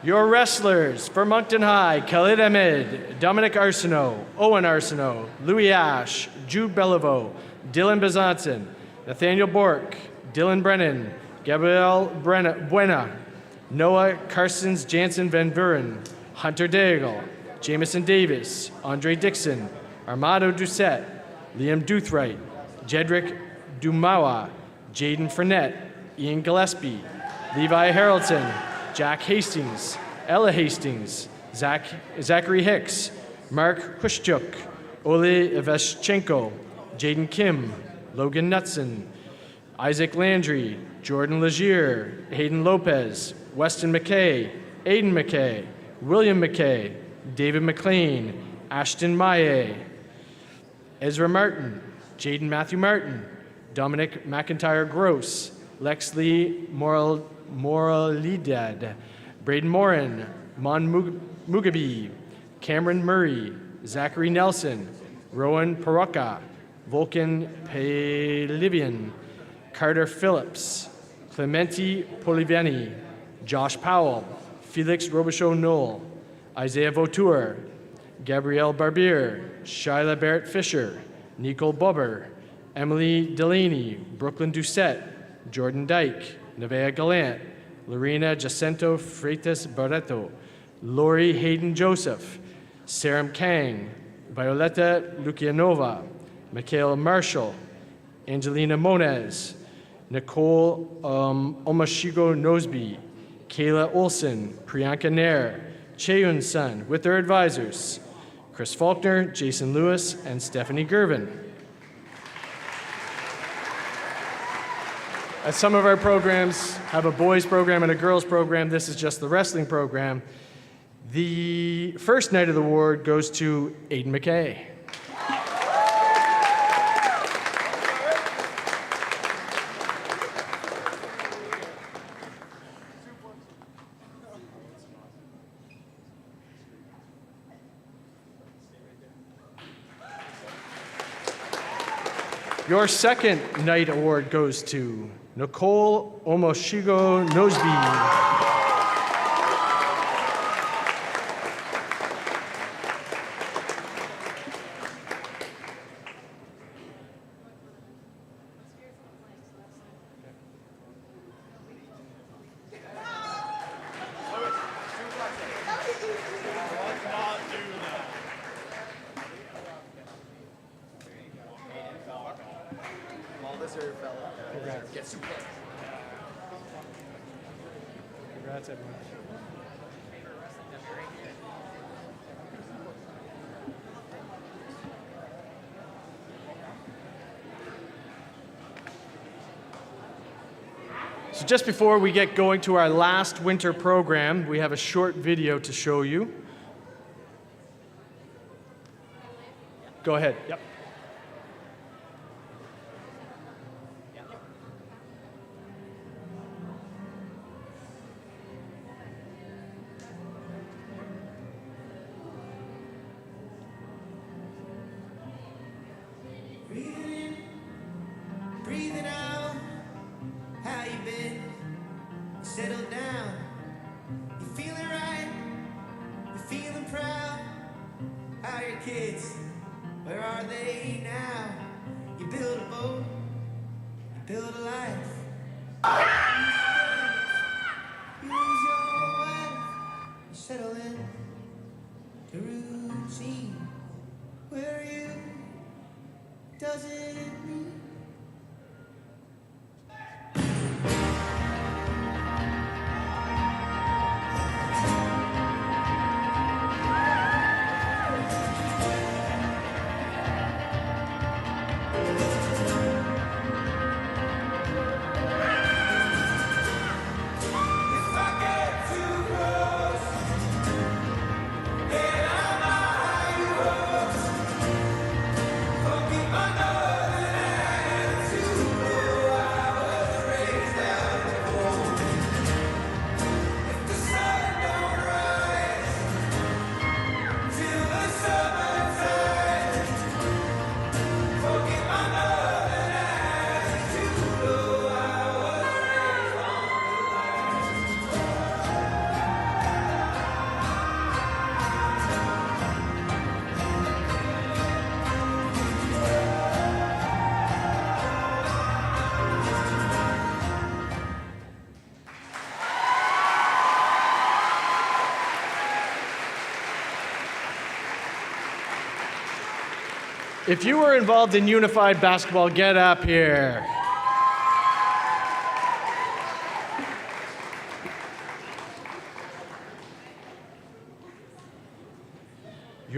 Your wrestlers for Moncton High, Khalid Ahmed, Dominic Arsenault, Owen Arsenault, Louis Ash, Jude Beliveau, Dylan Bezanson, Nathaniel Bork, Dylan Brennan, Gabrielle Buena, Noah Carstens Jansen Van Vuren, Hunter Daigle, Jamison Davis, Andre Dixon, Armando Doucette, Liam Duthright, Jedrick Dumawa, Jaden Frenette, Ian Gillespie, Levi Harrelson, Jack Hastings, Ella Hastings, Zachary Hicks, Mark Hushchuk, Ole Ivashchenko, Jaden Kim, Logan Knutson, Isaac Landry, Jordan Legier, Hayden Lopez, Weston McKay, Aiden McKay, William McKay, David McLean, Ashton Maye, Ezra Martin, Jaden Matthew Martin, Dominic McIntyre Gross, Lex Lee Moralidad, Braden Morin, Mon Mugabe, Cameron Murray, Zachary Nelson, Rowan Paroka, Vulcan Pelivian, Carter Phillips, Clementi Poliveni, Josh Powell, Felix Robichaud-Knoll, Isaiah Vautour, Gabrielle Barbier, Shyla Barrett Fisher, Nicole Bubber, Emily Delaney, Brooklyn Doucette, Jordan Dyke, Nevaeh Gallant, Lorena Jacinto Freitas Barreto, Lori Hayden Joseph, Saram Kang, Violetta Lukianova, Mikhail Marshall, Angelina Moniz, Nicole Omashigo Nosby, Kayla Olson, Priyanka Nair, Cheyun Sun, with their advisors, Chris Faulkner, Jason Lewis, and Stephanie Gervin. As some of our programs have a boys program and a girls program, this is just the wrestling program. The first night of the award goes to Aiden McKay. Your second night award goes to Nicole Omoshigo Nosby. Congrats, everyone. So just before we get going to our last winter program, we have a short video to show you. Go ahead. Yep. Breathing out, how you been? Settle down. You feeling right? You feeling proud? How are your kids? Where are they now? You build a boat, you build a life. You lose your wife, you settle in the routine. Where are you? Does it mean? If you were involved in unified basketball, get up here.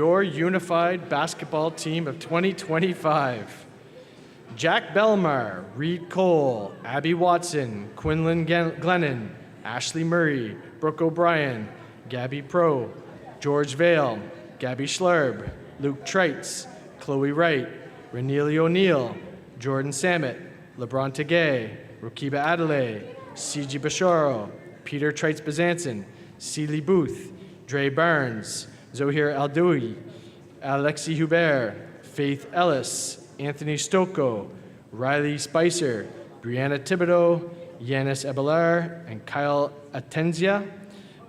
your unified basketball team of 2025. Jack Belmar, Reed Cole, Abby Watson, Quinlan Glennon, Ashley Murray, Brooke O'Brien, Gabby Pro, George Vale, Gabby Schlarb, Luke Treitz, Chloe Wright, Renelia O'Neill, Jordan Samet, LeBron Tegay, Rukiba Adelaide, C.G. Basharo, Peter Treitz Bazanson, Celie Booth, Dre Barnes, Zohir Aldoui, Alexi Hubert, Faith Ellis, Anthony Stocco, Riley Spicer, Brianna Thibodeau, Yanis Ebelar, and Kyle Atenzia.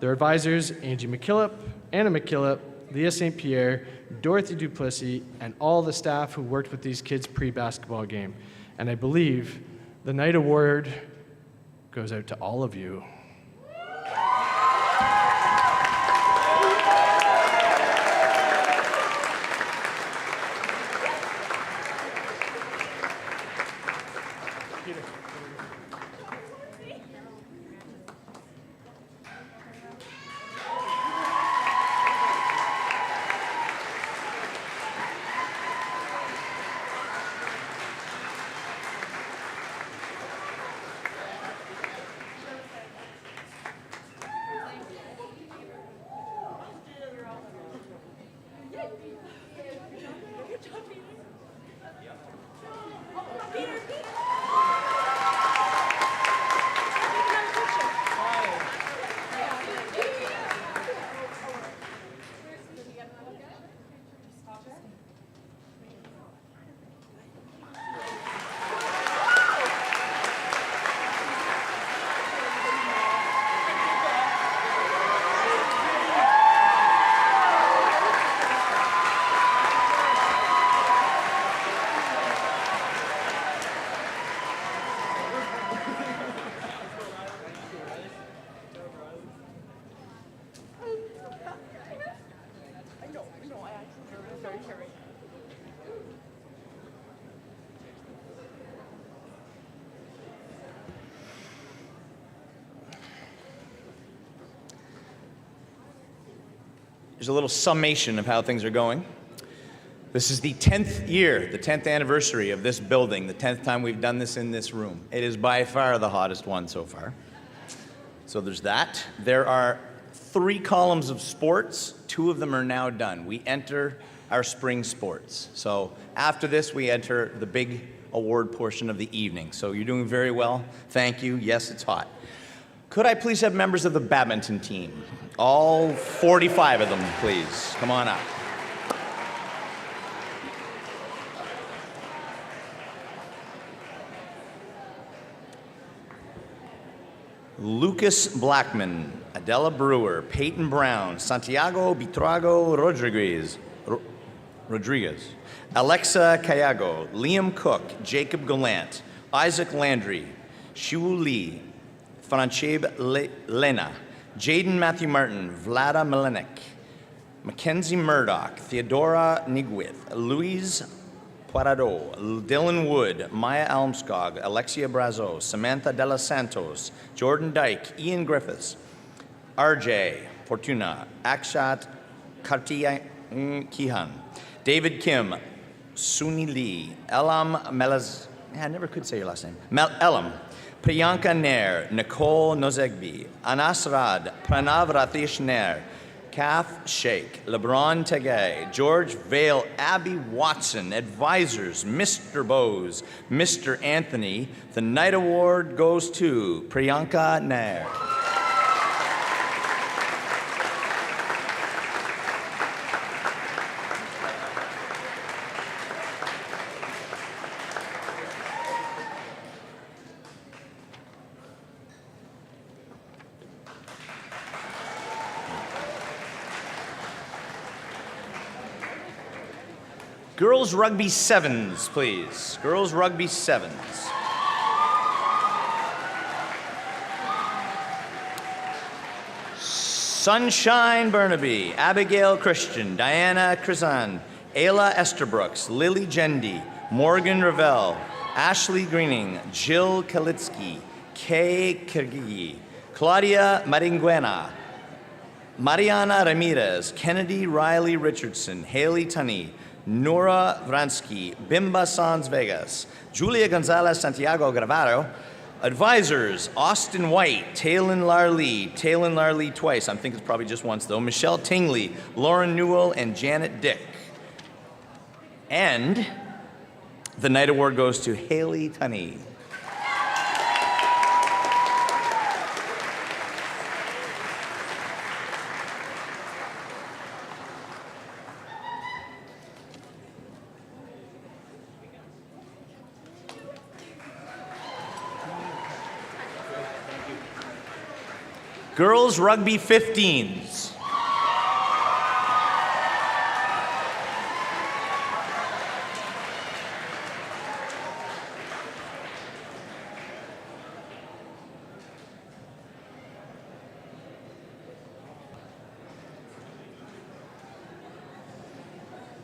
Their advisors, Angie McKillop, Anna McKillop, Leah St. Pierre, Dorothy Duplessis, and all the staff who worked with these kids pre-basketball game. And I believe the night award goes out to all of you. Here's a little summation of how things are going. This is the 10th year, the 10th anniversary of this building, the 10th time we've done this in this room. It is by far the hottest one so far. So there's that. There are 3 columns of sports. 2 of them are now done. We enter our spring sports. So after this, we enter the big award portion of the evening. So you're doing very well. Thank you. Yes, it's hot. Could I please have members of the badminton team? All 45 of them, please. Come on up. Lucas Blackman, Adela Brewer, Peyton Brown, Santiago Bitrago Rodriguez, Alexa Cayago, Liam Cook, Jacob Gallant, Isaac Landry, Shu Lee, Francheb Lena, Jaden Matthew Martin, Vlada Melenik, Mackenzie Murdoch, Theodora Nigwith, Louise Parado, Dylan Wood, Maya Almskog, Alexia Brazo, Samantha De Los Santos, Jordan Dyke, Ian Griffiths, RJ Fortuna, Akshat Kartiya Kihan, David Kim, Suni Lee, Elam Melaz, I never could say your last name, Elam, Priyanka Nair, Nicole Nozegbi, Anas Rad, Pranav Ratish Nair, Kaf Sheikh, LeBron Tegay, George Vale, Abby Watson, advisors, Mr. Bose, Mr. Anthony. The night award goes to Priyanka Nair. Girls Rugby Sevens, please. Girls Rugby Sevens. Sunshine Burnaby, Abigail Christian, Diana Krizan, Ayla Esterbrooks, Lily Gendy, Morgan Ravel, Ashley Greening, Jill Kalitsky, Kay Kirgigi, Claudia Maringuena, Mariana Ramirez, Kennedy Riley Richardson, Haley Tunney, Nora Vransky, Bimba Sanz Vegas, Julia Gonzalez Santiago Gravado. Advisors, Austin White, Taylin Larlee twice, I think it's probably just once though, Michelle Tingley, Lauren Newell, and Janet Dick. And the night award goes to Haley Tunney. Girls Rugby 15s.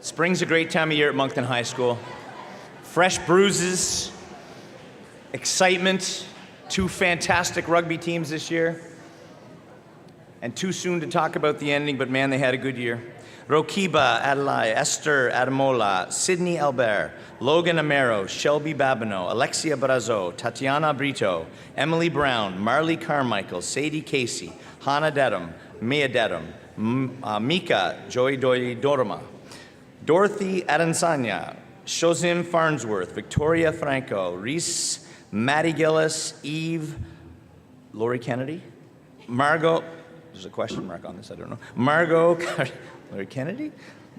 Spring's a great time of year at Moncton High School. Fresh bruises, excitement, 2 fantastic rugby teams this year. And too soon to talk about the ending, but man, they had a good year. Rokiba Adelaide, Esther Adamola, Sydney Albert, Logan Amaro, Shelby Babineau, Alexia Brazo, Tatiana Brito, Emily Brown, Marley Carmichael, Sadie Casey, Hannah Dedham, Mia Dedham, Mika Joy Dorama, Dorothy Adansanya, Shozim Farnsworth, Victoria Franco, Reese, Maddie Gillis, Eve, Lori Kennedy, Margot, there's a question mark on this, I don't know. Margot, Lori Kennedy?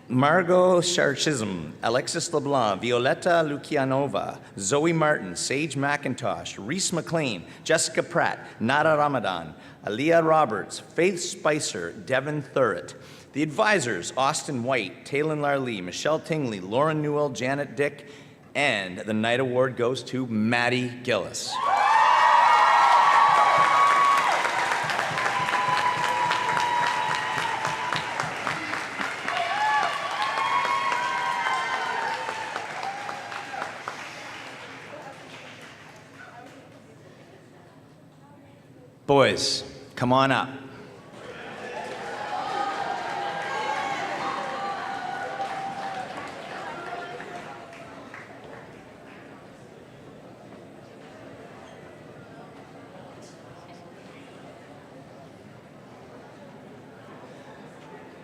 Margot Sharchism, Alexis LeBlanc, Violetta Lukianova, Zoe Martin, Sage McIntosh, Reese McLean, Jessica Pratt, Nada Ramadan, Aaliyah Roberts, Faith Spicer, Devin Thurrett. The advisors, Austin White, Taylin Larlee, Michelle Tingley, Lauren Newell, Janet Dick, and the night award goes to Maddie Gillis. Boys, come on up.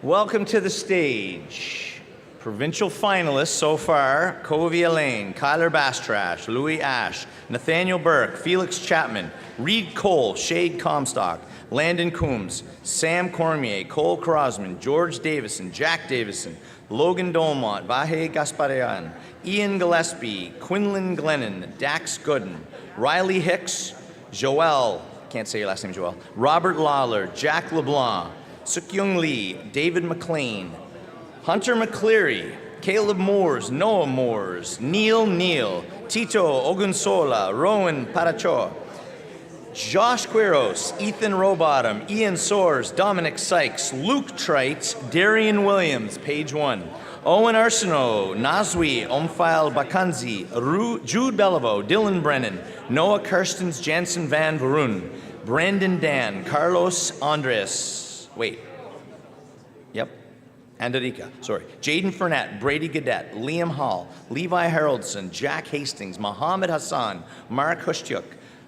Welcome to the stage. Provincial finalists so far, Covey Elaine, Kyler Bastrash, Louis Ash, Nathaniel Burke, Felix Chapman, Reed Cole, Shade Comstock, Landon Coombs, Sam Cormier, Cole Crosman, George Davison, Jack Davison, Logan Dolmont, Vahe Gasparian, Ian Gillespie, Quinlan Glennon, Dax Gooden, Riley Hicks, Joel, can't say your last name, Joel, Robert Lawler, Jack LeBlanc, Sukyung Lee, David McLean, Hunter McCleary, Caleb Moores, Noah Moores, Neil, Tito Ogunsola, Rowan Paracho, Josh Quiros, Ethan Rowbottom, Ian Soares, Dominic Sykes, Luke Trite, Darian Williams, page 1, Owen Arsenault, Nazwi Omphile Bakanzi, Jude Beliveau, Dylan Brennan, Noah Kirstens, Jansen Van Varun, Brandon Dan, Carlos Andres, Andarica, Jaden Furnett, Brady Gadet, Liam Hall, Levi Haroldson, Jack Hastings, Mohammed Hassan, Mark Hushtyuk,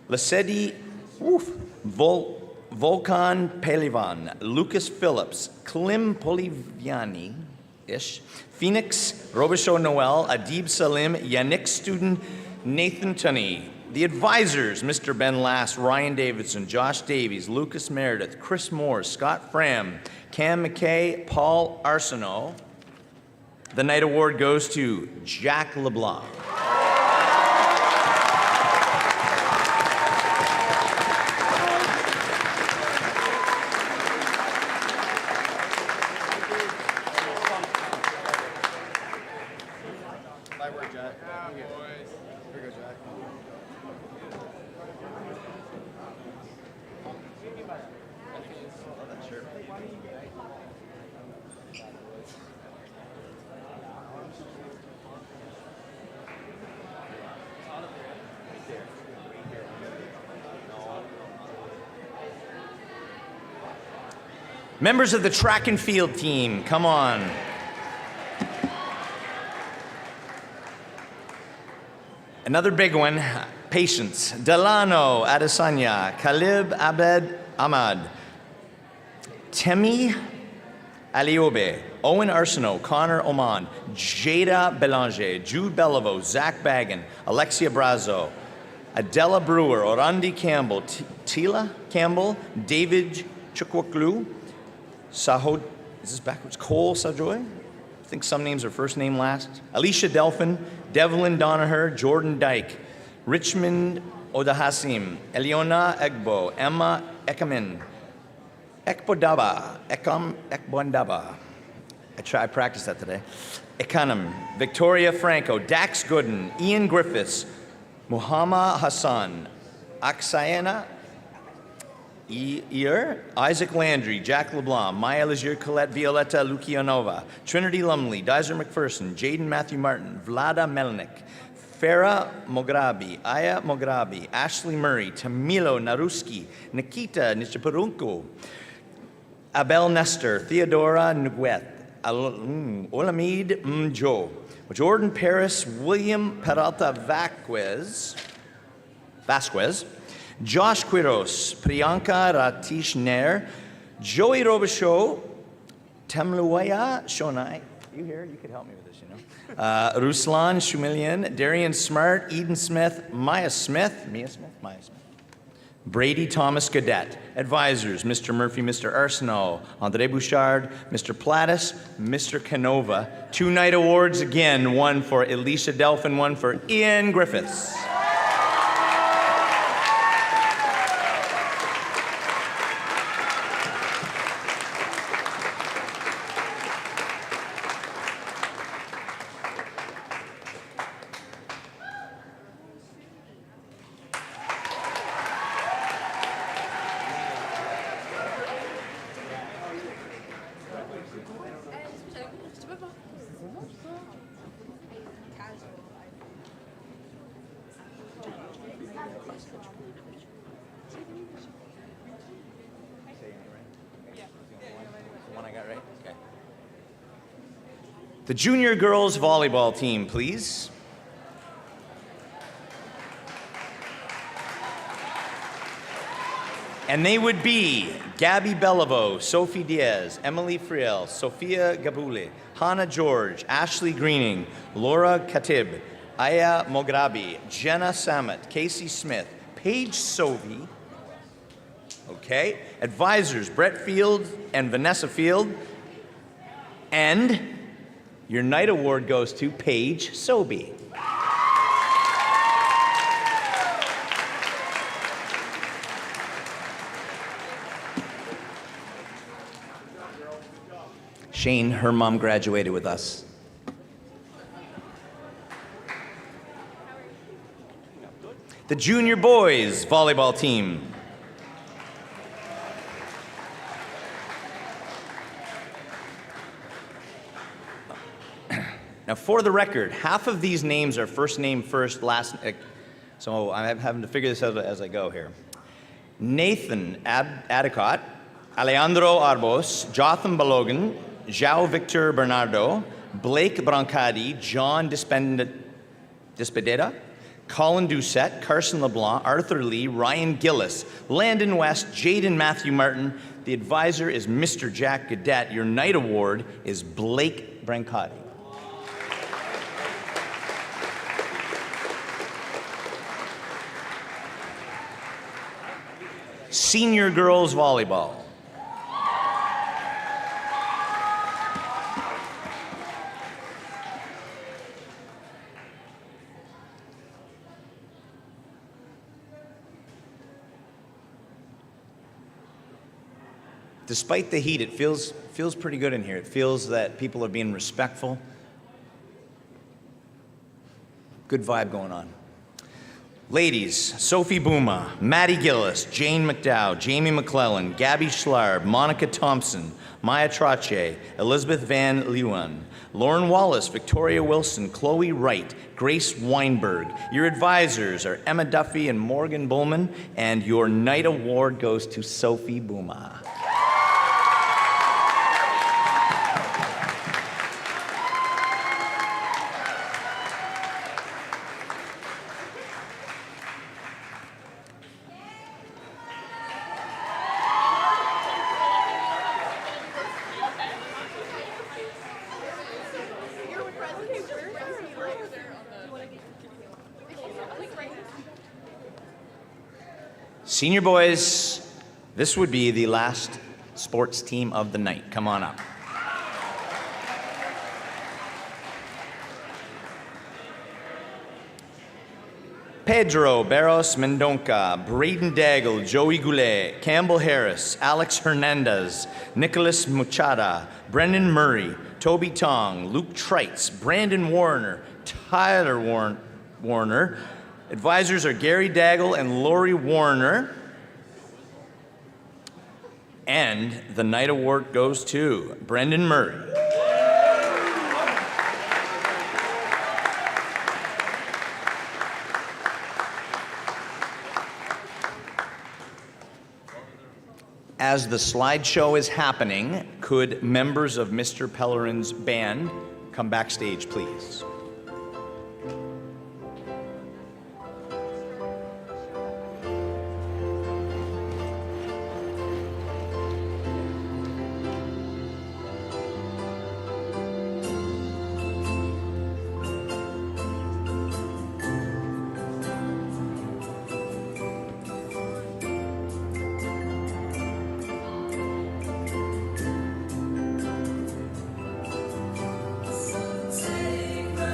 Lasedi Volkan Pelivan, Lucas Phillips, Klim Poliviani-ish, Phoenix, Robichaud Noel, Adib Salim, Yannick Student, Nathan Tunney. The advisors, Mr. Ben Lass, Ryan Davidson, Josh Davies, Lucas Meredith, Chris Moore, Scott Fram, Cam McKay, Paul Arsenault. The night award goes to Jack LeBlanc. Members of the track and field team, come on. Another big one, patience. Delano Adesanya, Khalib Abed Ahmad, Temi Aliobe, Owen Arsenault, Connor Oman, Jada Belanger, Jude Beliveau, Zach Baggin, Alexia Brazo, Adela Brewer, Orandi Campbell, Tila Campbell, David Chukwuklu, Sahod, is this backwards? Cole Sajoy? I think some names are first name last. Alicia Delphin, Devlin Donaher, Jordan Dyke, Richmond Odahasim, Eliona Egbo, Emma Ekamin, Ekbondaba. I practiced that today. Ekanam, Victoria Franco, Dax Gooden, Ian Griffiths, Muhammad Hassan, Aksayana Isaac Landry, Jack LeBlanc, Maya Legier, Colette Violetta Lukianova, Trinity Lumley, Dizer McPherson, Jaden Matthew Martin, Vlada Melnick, Farah Mograbi, Aya Mograbi, Ashley Murray, Tamilo Naruski, Nikita Nichapurunko, Abel Nestor, Theodora Ngueth, Olamide Mjo, Jordan Paris, William Peralta Vasquez, Josh Quiros, Priyanka Ratish Nair, Joey Robichaud, Temluaya Shonai. You here? You could help me with this, you know. Ruslan Shumilian, Darian Smart, Eden Smith, Maya Smith, Brady Thomas Gadet. Advisors, Mr. Murphy, Mr. Arsenault, Andre Bouchard, Mr. Plattis, Mr. Canova. 2 night awards again, one for Alicia Delphin, one for Ian Griffiths. The junior girls volleyball team, please. And they would be Gabby Beliveau, Sophie Diaz, Emily Friel, Sophia Gabule, Hannah George, Ashley Greening, Laura Khatib, Aya Mograbi, Jenna Samet, Casey Smith, Paige Sovey. Okay. Advisors, Brett Field and Vanessa Field. And your night award goes to Paige Sobey. Shane, her mom graduated with us. The junior boys volleyball team. Now, for the record, half of these names are first name first, last. So I'm having to figure this out as I go here. Nathan Adicott, Alejandro Arbos, Jotham Balogan, João Victor Bernardo, Blake Brancati, John Despededa, Colin Doucette, Carson LeBlanc, Arthur Lee, Ryan Gillis, Landon West, Jaden Matthew Martin. The advisor is Mr. Jack Gadet. Your night award is Blake Brancati. Senior girls volleyball. Despite the heat, it feels pretty good in here. It feels that people are being respectful. Good vibe going on. Ladies, Sophie Bouma, Maddie Gillis, Jane McDowell, Jamie McClellan, Gabby Schlarb, Monica Thompson, Maya Trache, Elizabeth Van Leeuwen, Lauren Wallace, Victoria Wilson, Chloe Wright, Grace Weinberg. Your advisors are Emma Duffy and Morgan Bullman, and your night award goes to Sophie Bouma. Senior boys, this would be the last sports team of the night. Come on up. Pedro Barros Mendonca, Braden Daigle, Joey Goulet, Campbell Harris, Alex Hernandez, Nicholas Muchada, Brendan Murray, Toby Tong, Luke Treitz, Brandon Warner, Tyler Warner. Advisors are Gary Daigle and Lori Warner. And the night award goes to Brendan Murray. As the slideshow is happening, could members of Mr. Pellerin's band come backstage, please? Take the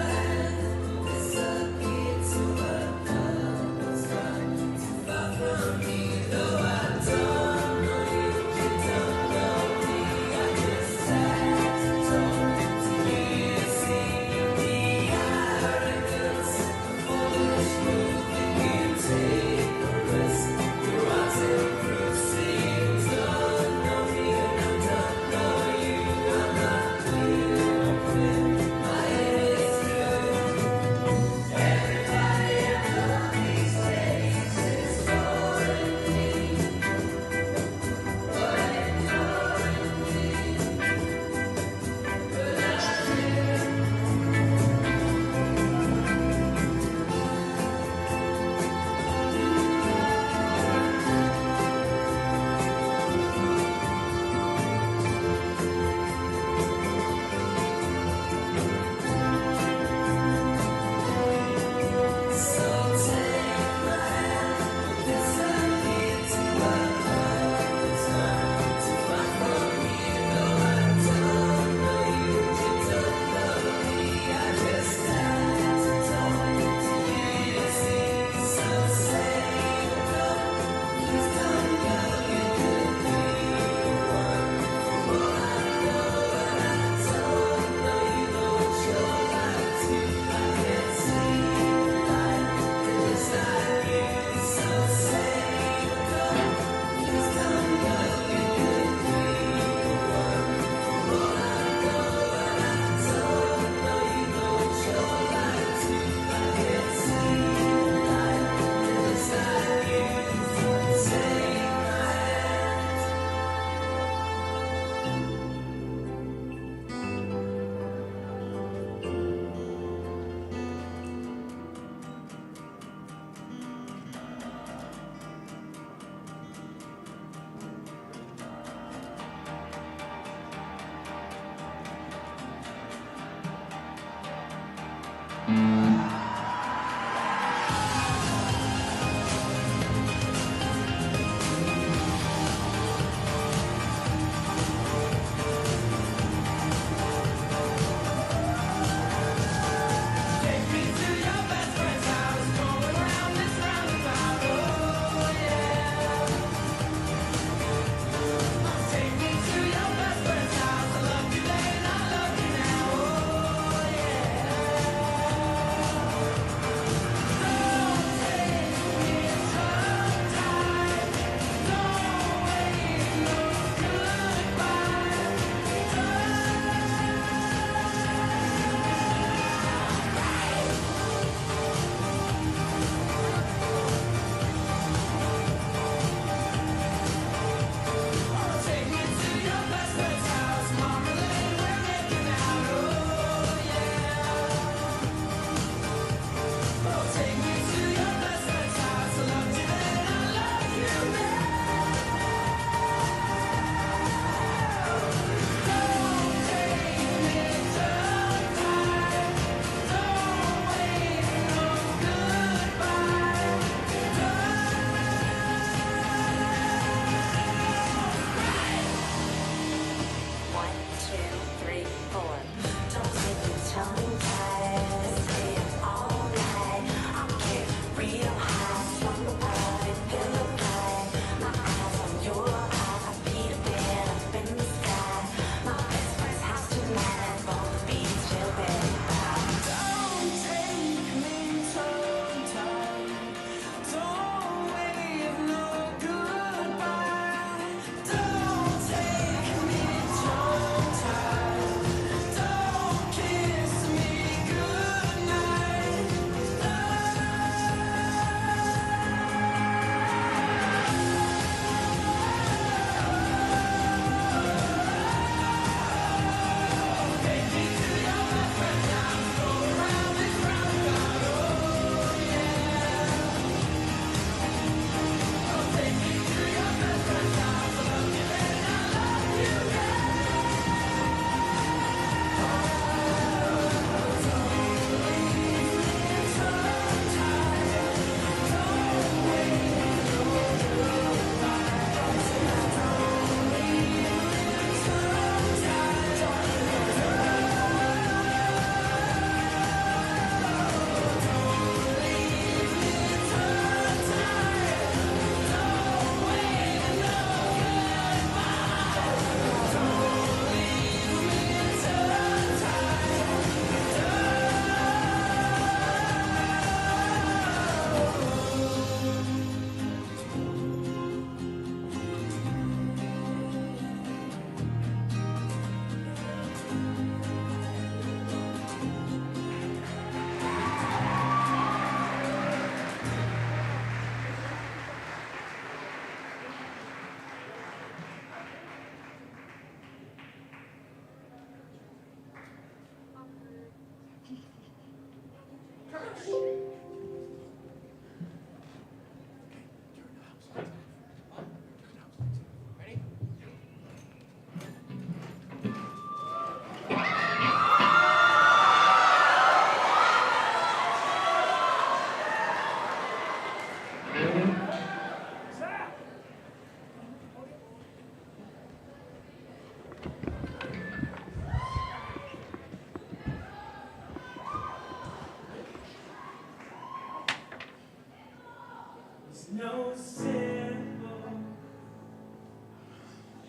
No simple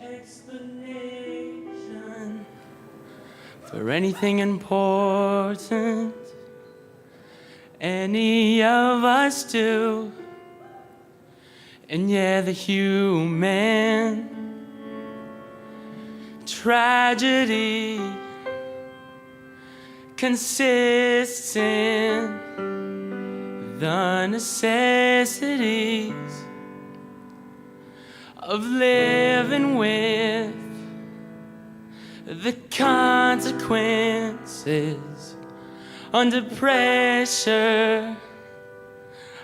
explanation for anything important any of us do. And yeah, the human tragedy consists in the necessities of living with the consequences under pressure,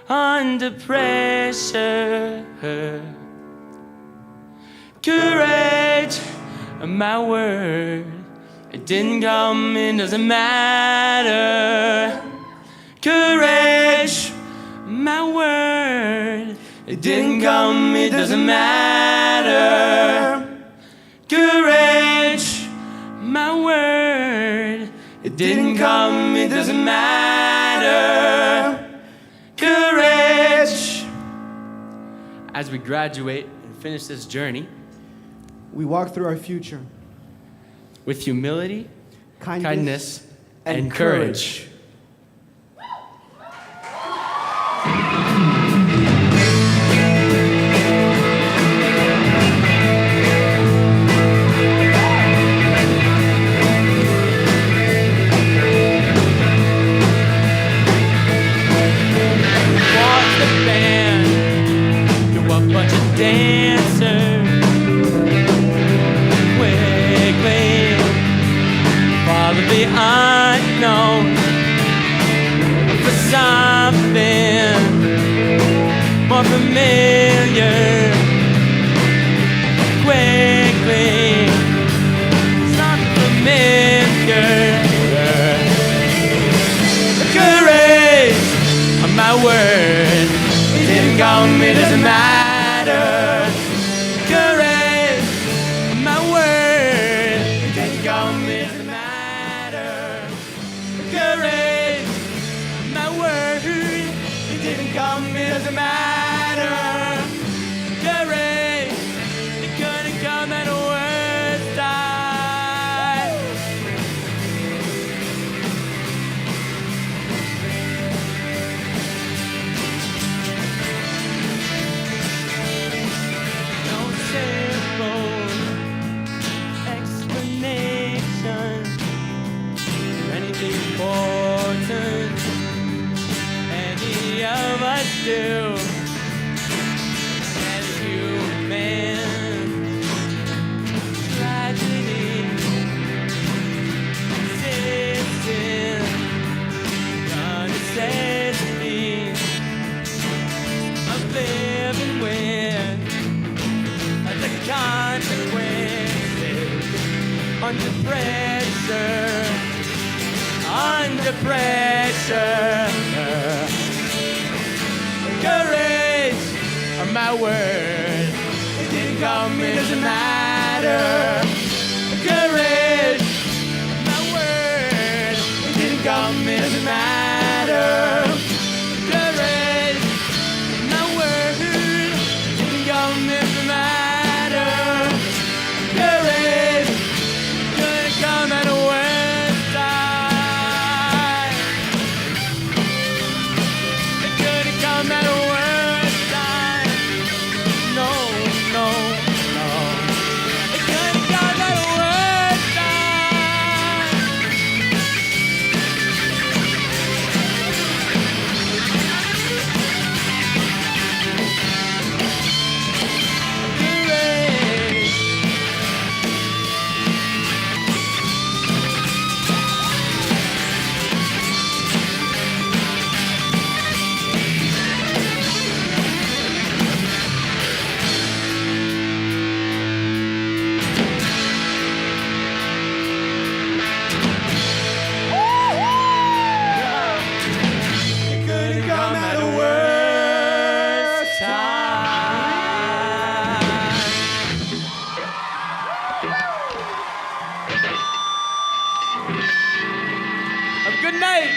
under pressure. Courage, my word, it didn't come, it doesn't matter. Courage, my word, it didn't come, it doesn't matter. Courage, my word, it didn't come, it doesn't matter. Courage. As we graduate and finish this journey, we walk through our future with humility, kindness and courage. Unknown for something more familiar. Quickly, something familiar. Courage, my word, it didn't come, it doesn't matter. Courage, my word, it didn't come, it doesn't matter. Courage, my word, it didn't come, it doesn't matter. Courage, it couldn't come at a worse time. No simple explanation for anything important any of us do. As human tragedy exists in the necessities of living with the consequences under pressure, under pressure. Courage, my word, it didn't come, it doesn't matter. Courage, my word, it didn't come, it doesn't matter. Courage, my word, it didn't come, it doesn't matter. Courage, couldn't come at a worse time. It couldn't come at a worse time. No, no, no. It couldn't come at a worse time. Good night.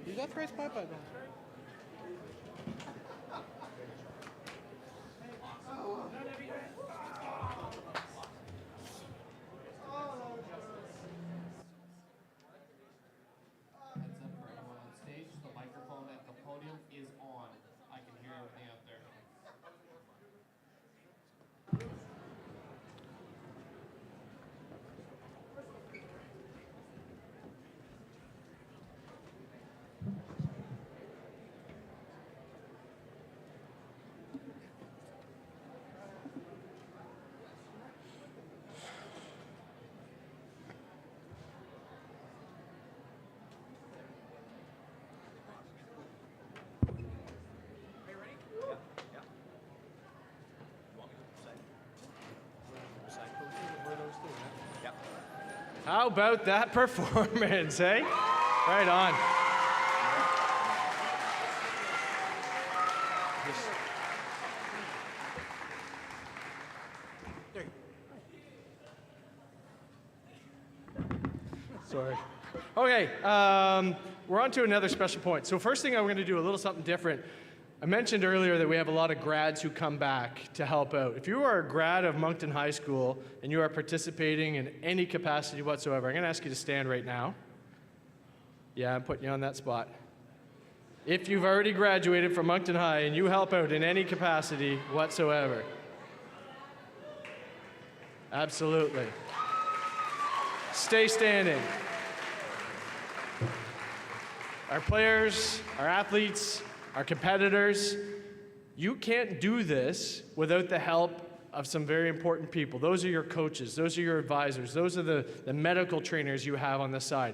You got first bye bye. How about that performance, eh? Right on. Sorry. Okay, we're on to another special point. So first thing I'm going to do a little something different. I mentioned earlier that we have a lot of grads who come back to help out. If you are a grad of Moncton High School and you are participating in any capacity whatsoever, I'm going to ask you to stand right now. Yeah, I'm putting you on that spot. If you've already graduated from Moncton High and you help out in any capacity whatsoever. Absolutely. Stay standing. Our players, our athletes, our competitors, you can't do this without the help of some very important people. Those are your coaches, those are your advisors, those are the medical trainers you have on the side.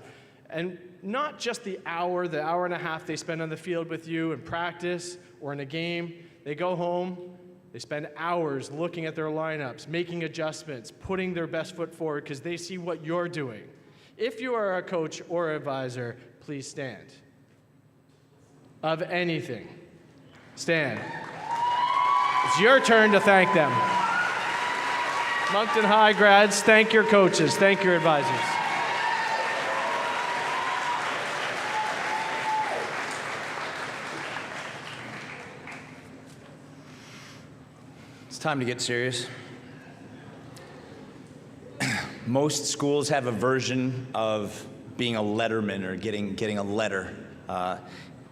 And not just the hour and a half they spend on the field with you in practice or in a game. They go home, they spend hours looking at their lineups, making adjustments, putting their best foot forward because they see what you're doing. If you are a coach or advisor, please stand. Of anything. Stand. It's your turn to thank them. Moncton High grads, thank your coaches, thank your advisors. It's time to get serious. Most schools have a version of being a letterman or getting a letter.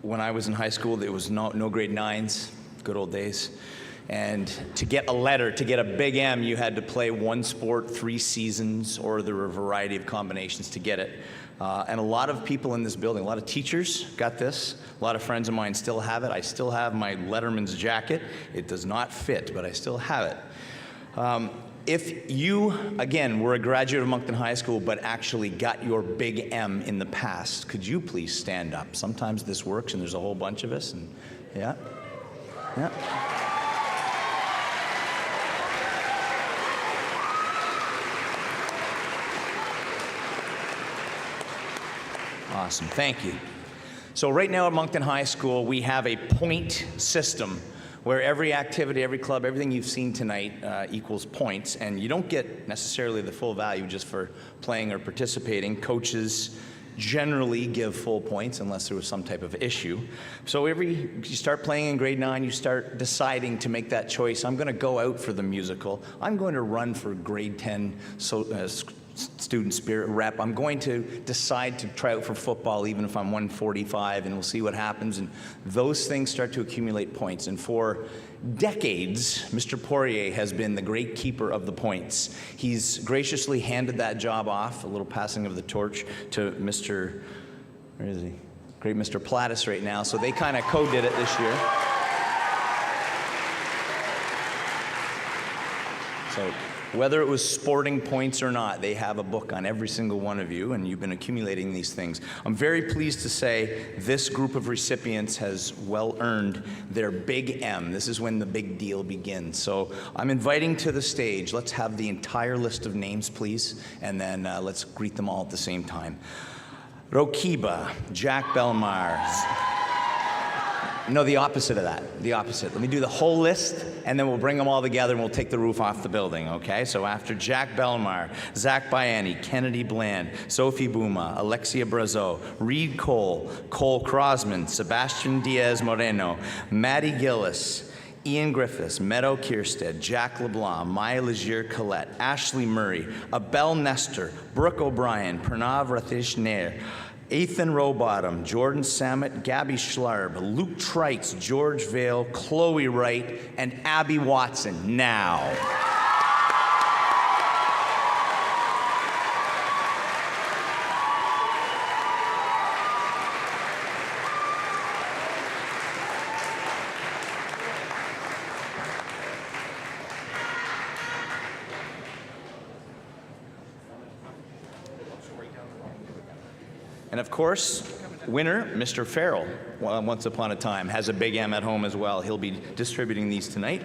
When I was in high school, there was no grade 9s, good old days. And to get a letter, to get a big M, you had to play one sport 3 seasons, or there were a variety of combinations to get it. And a lot of people in this building, a lot of teachers got this. A lot of friends of mine still have it. I still have my letterman's jacket. It does not fit, but I still have it. If you, again, were a graduate of Moncton High School but actually got your big M in the past, could you please stand up? Sometimes this works and there's a whole bunch of us. And yeah. Awesome, thank you. So right now at Moncton High School, we have a point system where every activity, every club, everything you've seen tonight equals points, and you don't get necessarily the full value just for playing or participating. Coaches generally give full points unless there was some type of issue. So you start playing in grade 9, you start deciding to make that choice. I'm going to go out for the musical. I'm going to run for grade 10 student spirit rep. I'm going to decide to try out for football even if I'm 145, and we'll see what happens. And those things start to accumulate points. And for decades, Mr. Poirier has been the great keeper of the points. He's graciously handed that job off, a little passing of the torch, to Mr. Where is he? Great Mr. Plattis right now. So they kind of co-did it this year. So whether it was sporting points or not, they have a book on every single one of you, and you've been accumulating these things. I'm very pleased to say this group of recipients has well earned their big M. This is when the big deal begins. So I'm inviting to the stage, let's have the entire list of names, please, and then let's greet them all at the same time. Rokiba, Jack Belmar. No, the opposite of that. The opposite. Let me do the whole list, and then we'll bring them all together, and we'll take the roof off the building, okay? So after Jack Belmar, Zach Biani, Kennedy Bland, Sophie Buma, Alexia Brazeau, Reed Cole, Cole Crosman, Sebastian Diaz Moreno, Maddie Gillis, Ian Griffiths, Meadow Kierstead, Jack LeBlanc, Maya Legier Collette, Ashley Murray, Abel Nestor, Brooke O'Brien, Pranav Ratish Nair, Ethan Rowbottom, Jordan Samet, Gabby Schlarb, Luke Trites, George Vale, Chloe Wright, and Abby Watson. Now. And of course, winner, Mr. Farrell, once upon a time, has a big M at home as well. He'll be distributing these tonight.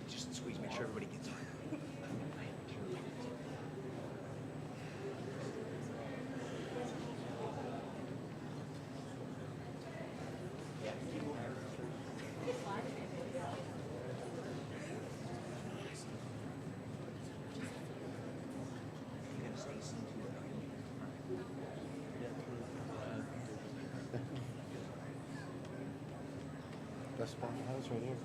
Just squeeze, make sure everybody gets on. Best spot in the house right here.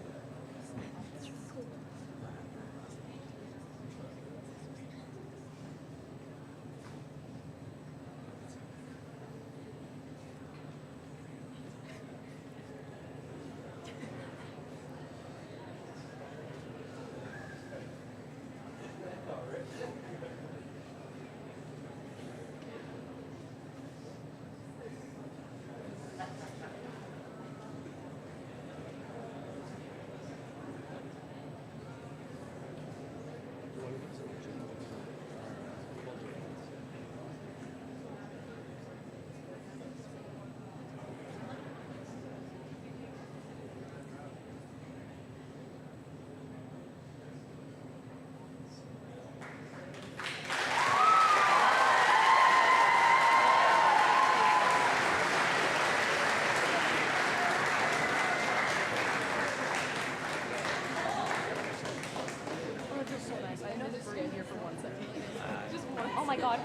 Oh my god.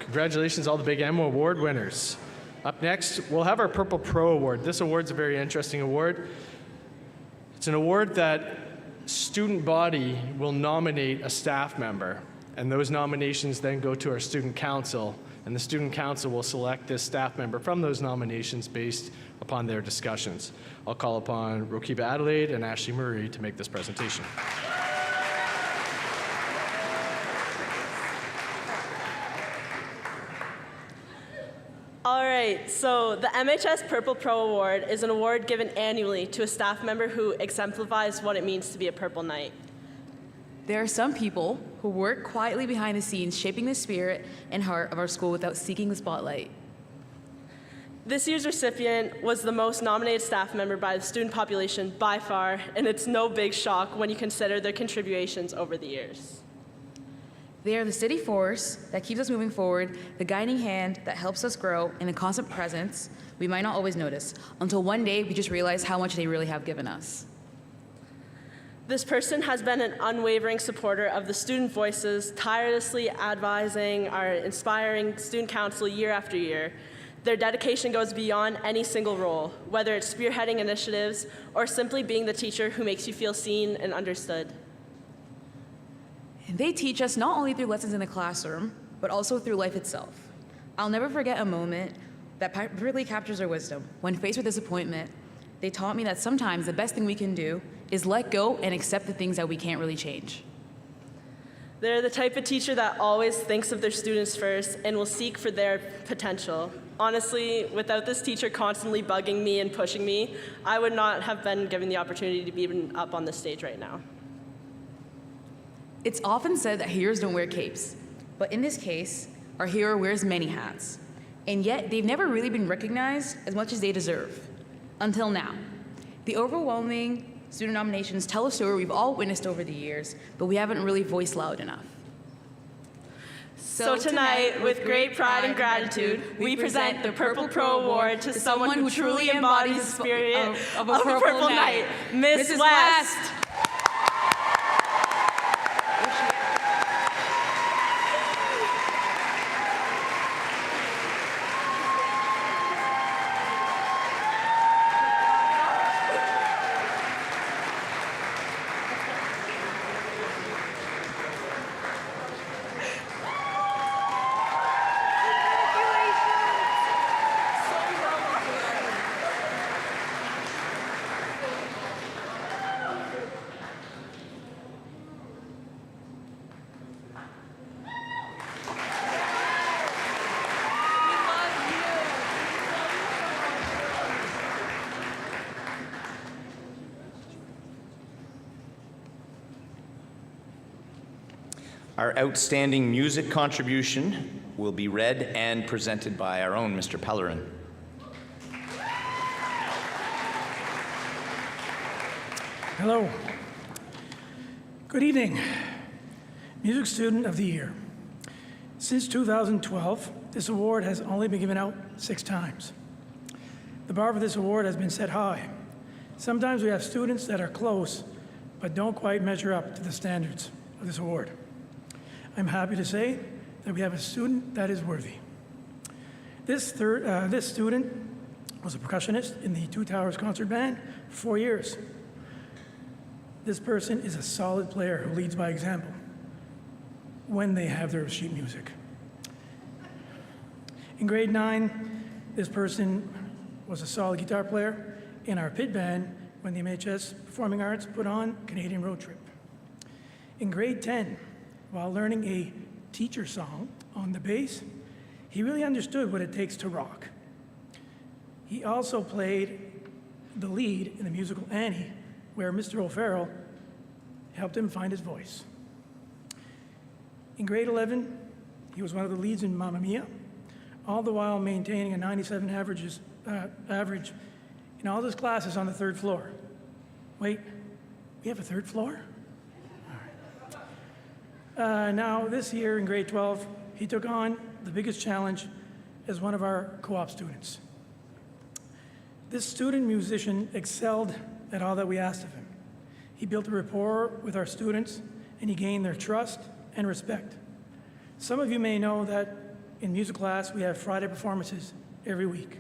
Congratulations, all the Big M Award winners. Up next, we'll have our Purple Pro Award. This award's a very interesting award. It's an award that student body will nominate a staff member, and those nominations then go to our student council, and the student council will select this staff member from those nominations based upon their discussions. I'll call upon Rokiba Adelaide and Ashley Murray to make this presentation. All right, so the MHS Purple Pro Award is an award given annually to a staff member who exemplifies what it means to be a Purple Knight. There are some people who work quietly behind the scenes, shaping the spirit and heart of our school without seeking the spotlight. This year's recipient was the most nominated staff member by the student population by far, and it's no big shock when you consider their contributions over the years. They are the steady force that keeps us moving forward, the guiding hand that helps us grow, and the constant presence we might not always notice, until one day we just realize how much they really have given us. This person has been an unwavering supporter of the student voices, tirelessly advising our inspiring student council year after year. Their dedication goes beyond any single role, whether it's spearheading initiatives or simply being the teacher who makes you feel seen and understood. And they teach us not only through lessons in the classroom, but also through life itself. I'll never forget a moment that perfectly captures their wisdom. When faced with disappointment, they taught me that sometimes the best thing we can do is let go and accept the things that we can't really change. They're the type of teacher that always thinks of their students first and will seek for their potential. Honestly, without this teacher constantly bugging me and pushing me, I would not have been given the opportunity to be even up on this stage right now. It's often said that heroes don't wear capes, but in this case, our hero wears many hats. And yet, they've never really been recognized as much as they deserve. Until now. The overwhelming student nominations tell a story we've all witnessed over the years, but we haven't really voiced loud enough. So tonight, with great pride and gratitude, we present the Purple Pro Award to someone who truly embodies the spirit of a Purple Knight, Miss West. Our outstanding music contribution will be read and presented by our own Mr. Pellerin. Hello. Good evening. Music Student of the Year. Since 2012, this award has only been given out 6 times. The bar for this award has been set high. Sometimes we have students that are close, but don't quite measure up to the standards of this award. I'm happy to say that we have a student that is worthy. This student was a percussionist in the Two Towers Concert Band for 4 years. This person is a solid player who leads by example when they have their sheet music. In grade 9, this person was a solid guitar player in our pit band when the MHS Performing Arts put on Canadian Road Trip. In grade 10, while learning a teacher song on the bass, he really understood what it takes to rock. He also played the lead in the musical Annie, where Mr. O'Farrell helped him find his voice. In grade 11, he was one of the leads in Mamma Mia, all the while maintaining a 97 average in all his classes on the 3rd floor. Wait, we have a 3rd floor? Now, this year in grade 12, he took on the biggest challenge as one of our co-op students. This student musician excelled at all that we asked of him. He built a rapport with our students, and he gained their trust and respect. Some of you may know that in music class, we have Friday performances every week.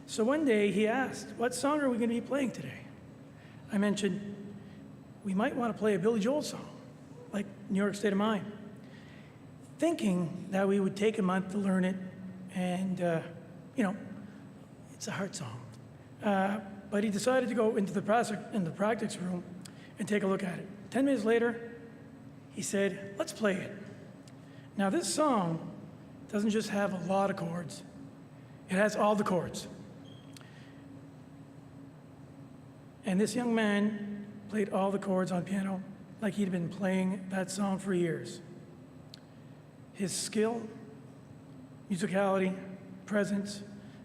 So one day he asked, what song are we going to be playing today? I mentioned, we might want to play a Billy Joel song, like New York State of Mind, thinking that we would take a month to learn it, and, it's a hard song. But he decided to go into the practice room and take a look at it. 10 minutes later, he said, let's play it. Now, this song doesn't just have a lot of chords. It has all the chords. And this young man played all the chords on piano like he'd been playing that song for years. His skill, musicality, presence,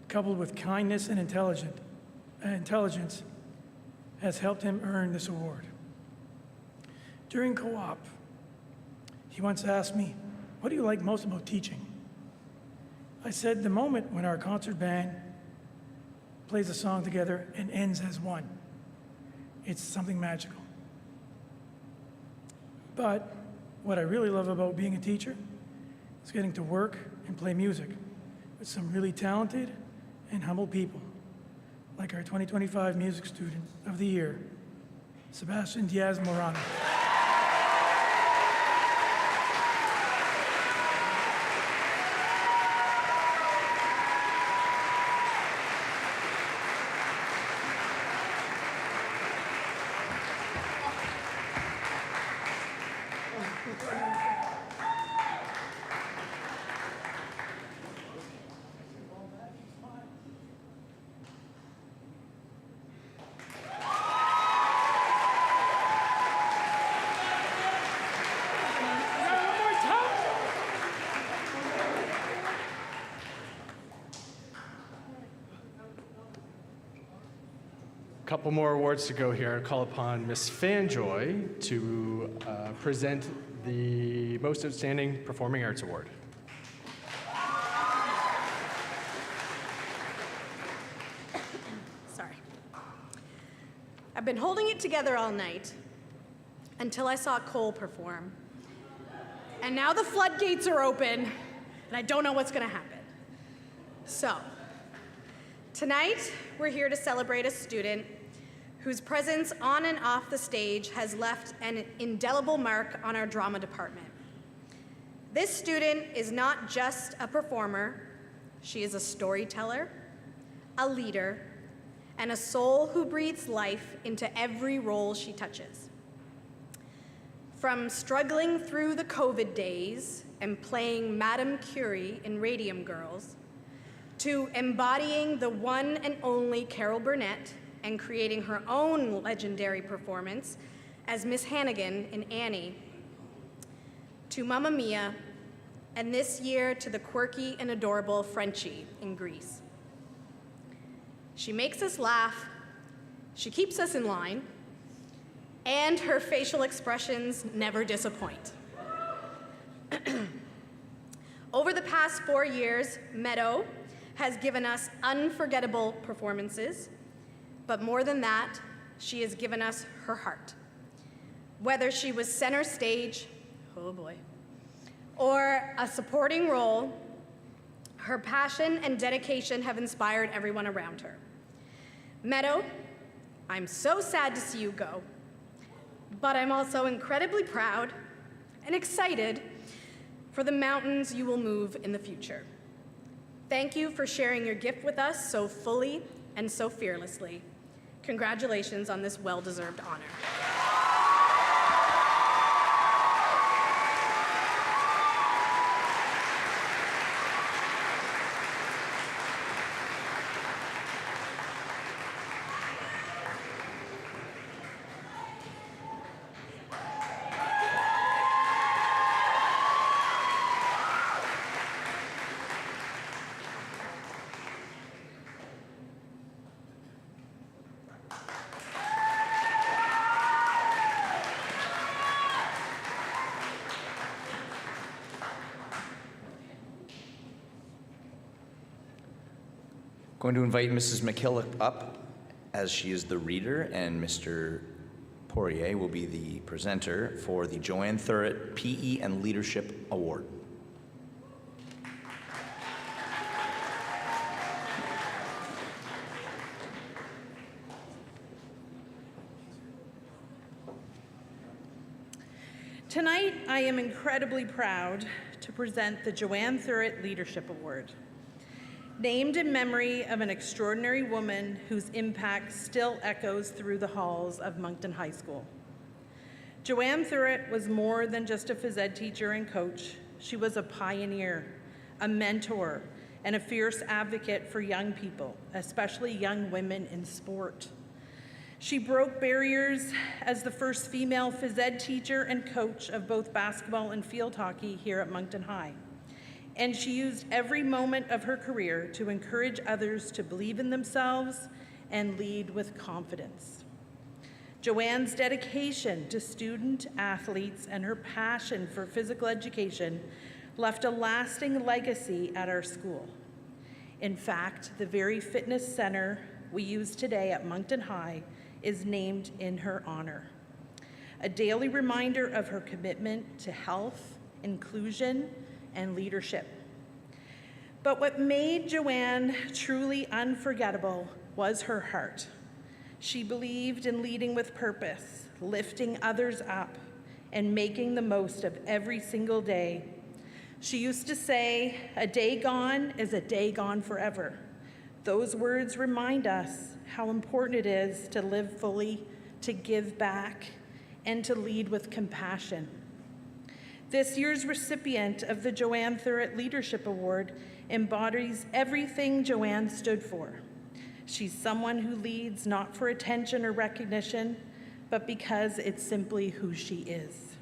coupled with kindness and intelligence, has helped him earn this award. During co-op, he once asked me, what do you like most about teaching? I said, the moment when our concert band plays a song together and ends as one. It's something magical. But what I really love about being a teacher is getting to work and play music with some really talented and humble people, like our 2025 Music Student of the Year, Sebastian Diaz Morano. couple more awards to go here. I'll call upon Miss Fanjoy to present the Most Outstanding Performing Arts Award. Sorry. I've been holding it together all night until I saw Cole perform. And now the floodgates are open, and I don't know what's going to happen. So, tonight we're here to celebrate a student whose presence on and off the stage has left an indelible mark on our drama department. This student is not just a performer, she is a storyteller, a leader, and a soul who breathes life into every role she touches. From struggling through the COVID days and playing Madame Curie in Radium Girls, to embodying the one and only Carol Burnett and creating her own legendary performance as Miss Hannigan in Annie, to Mamma Mia, and this year to the quirky and adorable Frenchie in Grease. She makes us laugh, she keeps us in line, and her facial expressions never disappoint. Over the past 4 years, Meadow has given us unforgettable performances, but more than that, she has given us her heart. Whether she was center stage, oh boy, or a supporting role, her passion and dedication have inspired everyone around her. Meadow, I'm so sad to see you go, but I'm also incredibly proud and excited for the mountains you will move in the future. Thank you for sharing your gift with us so fully and so fearlessly. Congratulations on this well-deserved honor. Going to invite Mrs. McKillop up as she is the reader, and Mr. Poirier will be the presenter for the Joanne Thurrett PE and Leadership Award. Tonight, I am incredibly proud to present the Joanne Thurrett Leadership Award. Named in memory of an extraordinary woman whose impact still echoes through the halls of Moncton High School. Joanne Thurrett was more than just a phys ed teacher and coach. She was a pioneer, a mentor, and a fierce advocate for young people, especially young women in sport. She broke barriers as the first female phys ed teacher and coach of both basketball and field hockey here at Moncton High. And she used every moment of her career to encourage others to believe in themselves and lead with confidence. Joanne's dedication to student athletes and her passion for physical education left a lasting legacy at our school. In fact, the very fitness center we use today at Moncton High is named in her honor. A daily reminder of her commitment to health, inclusion, and leadership. But what made Joanne truly unforgettable was her heart. She believed in leading with purpose, lifting others up, and making the most of every single day. She used to say, "A day gone is a day gone forever." Those words remind us how important it is to live fully, to give back, and to lead with compassion. This year's recipient of the Joanne Thurrett Leadership Award embodies everything Joanne stood for. She's someone who leads not for attention or recognition, but because it's simply who she is.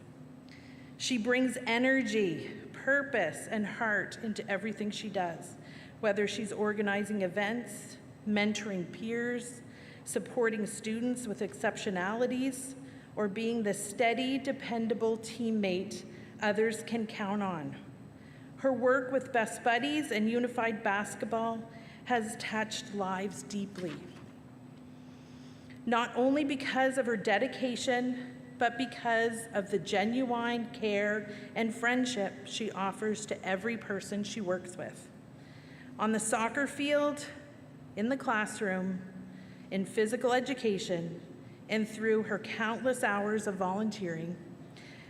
She brings energy, purpose, and heart into everything she does, whether she's organizing events, mentoring peers, supporting students with exceptionalities, or being the steady, dependable teammate others can count on. Her work with Best Buddies and Unified Basketball has touched lives deeply, not only because of her dedication, but because of the genuine care and friendship she offers to every person she works with. On the soccer field, in the classroom, in physical education, and through her countless hours of volunteering,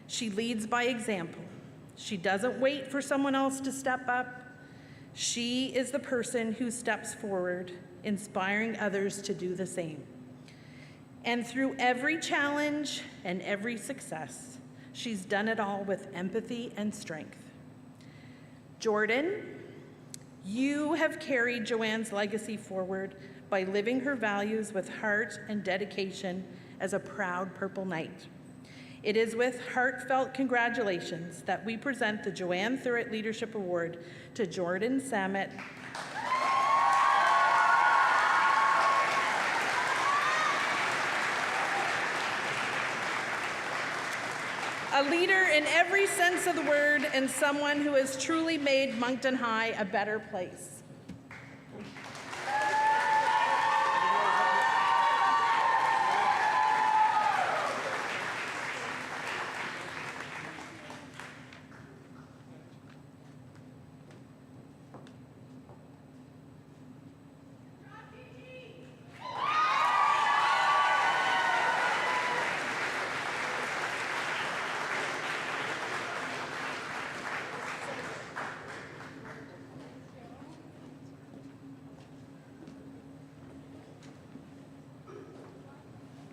she leads by example. She doesn't wait for someone else to step up. She is the person who steps forward, inspiring others to do the same. And through every challenge and every success, she's done it all with empathy and strength. Jordan, you have carried Joanne's legacy forward by living her values with heart and dedication as a proud Purple Knight. It is with heartfelt congratulations that we present the Joanne Thurett Leadership Award to Jordan Samet. A leader in every sense of the word and someone who has truly made Moncton High a better place.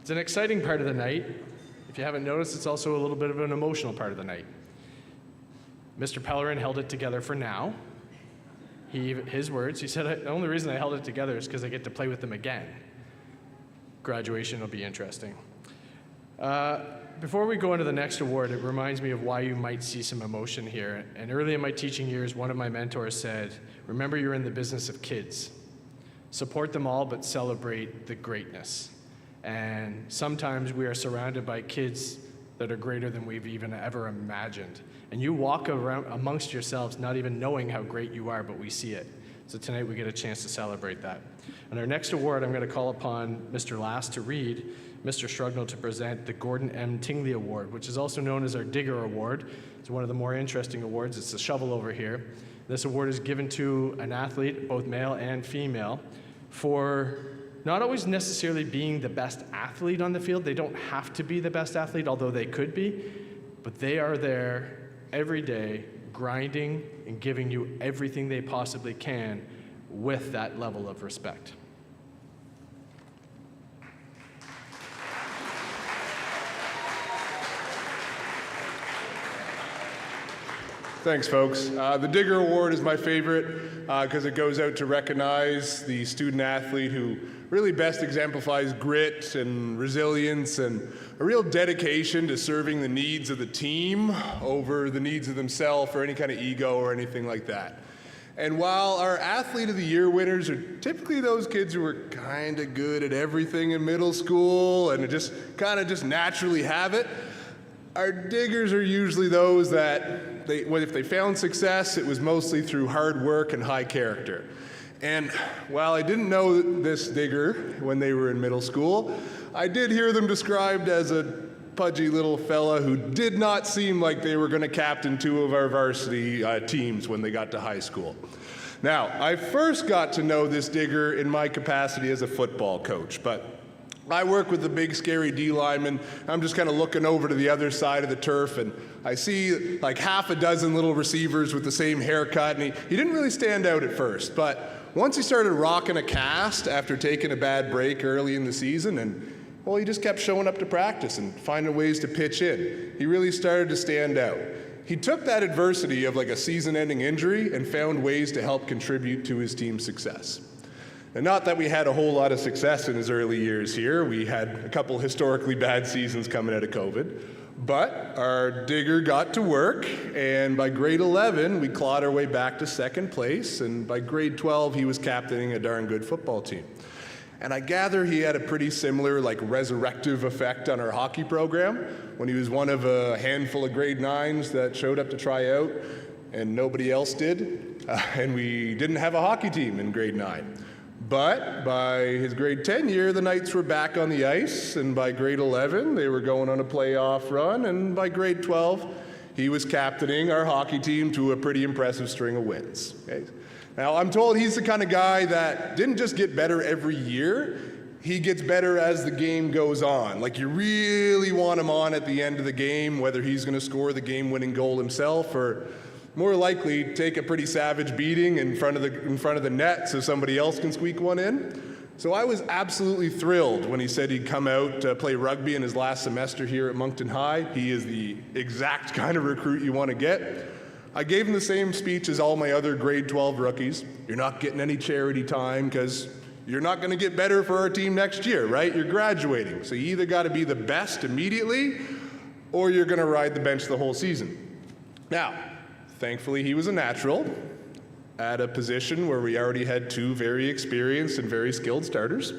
It's an exciting part of the night. If you haven't noticed, it's also a little bit of an emotional part of the night. Mr. Pellerin held it together for now. His words, he said, the only reason I held it together is because I get to play with them again. Graduation will be interesting. Before we go into the next award, it reminds me of why you might see some emotion here. And early in my teaching years, one of my mentors said, remember you're in the business of kids. Support them all, but celebrate the greatness. And sometimes we are surrounded by kids that are greater than we've even ever imagined. And you walk around amongst yourselves not even knowing how great you are, but we see it. So tonight we get a chance to celebrate that. And our next award, I'm going to call upon Mr. Last to read, Mr. Strugnell to present the Gordon M. Tingley Award, which is also known as our Digger Award. It's one of the more interesting awards. It's the shovel over here. This award is given to an athlete, both male and female, for not always necessarily being the best athlete on the field. They don't have to be the best athlete, although they could be, but they are there every day grinding and giving you everything they possibly can with that level of respect. Thanks, folks. The Digger Award is my favorite because it goes out to recognize the student athlete who really best exemplifies grit and resilience and a real dedication to serving the needs of the team over the needs of themselves or any kind of ego or anything like that. And while our Athlete of the Year winners are typically those kids who are kind of good at everything in middle school and just kind of naturally have it, our diggers are usually those that if they found success, it was mostly through hard work and high character. And while I didn't know this digger when they were in middle school, I did hear them described as a pudgy little fella who did not seem like they were going to captain two of our varsity teams when they got to high school. Now, I first got to know this digger in my capacity as a football coach, but I work with the big scary D lineman. I'm just kind of looking over to the other side of the turf, and I see like half a dozen little receivers with the same haircut, and he didn't really stand out at first, but once he started rocking a cast after taking a bad break early in the season, and well, he just kept showing up to practice and finding ways to pitch in. He really started to stand out. He took that adversity of like a season-ending injury and found ways to help contribute to his team's success. And not that we had a whole lot of success in his early years here. We had a couple historically bad seasons coming out of COVID. But our digger got to work, and by grade 11, we clawed our way back to second place, and by grade 12, he was captaining a darn good football team. And I gather he had a pretty similar, like, resurrective effect on our hockey program when he was one of a handful of grade 9s that showed up to try out and nobody else did. And we didn't have a hockey team in grade 9. But by his grade 10 year, the Knights were back on the ice, and by grade 11, they were going on a playoff run, and by grade 12, he was captaining our hockey team to a pretty impressive string of wins. Okay? Now, I'm told he's the kind of guy that didn't just get better every year, he gets better as the game goes on. Like, you really want him on at the end of the game, whether he's going to score the game-winning goal himself or more likely take a pretty savage beating in front of the net so somebody else can squeak one in. So I was absolutely thrilled when he said he'd come out to play rugby in his last semester here at Moncton High. He is the exact kind of recruit you want to get. I gave him the same speech as all my other grade 12 rookies. You're not getting any charity time because you're not going to get better for our team next year, right? You're graduating. So you either got to be the best immediately or you're going to ride the bench the whole season. Now, thankfully, he was a natural at a position where we already had 2 very experienced and very skilled starters.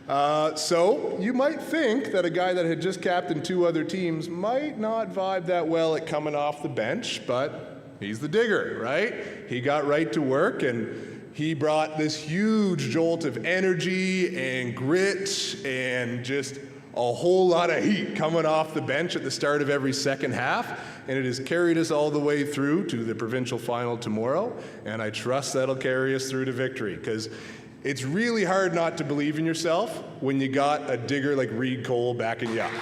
So you might think that a guy that had just captained 2 other teams might not vibe that well at coming off the bench, but he's the digger, right? He got right to work, and he brought this huge jolt of energy and grit and just a whole lot of heat coming off the bench at the start of every second half, and it has carried us all the way through to the provincial final tomorrow, and I trust that'll carry us through to victory, because it's really hard not to believe in yourself when you got a digger like Reed Cole backing you up.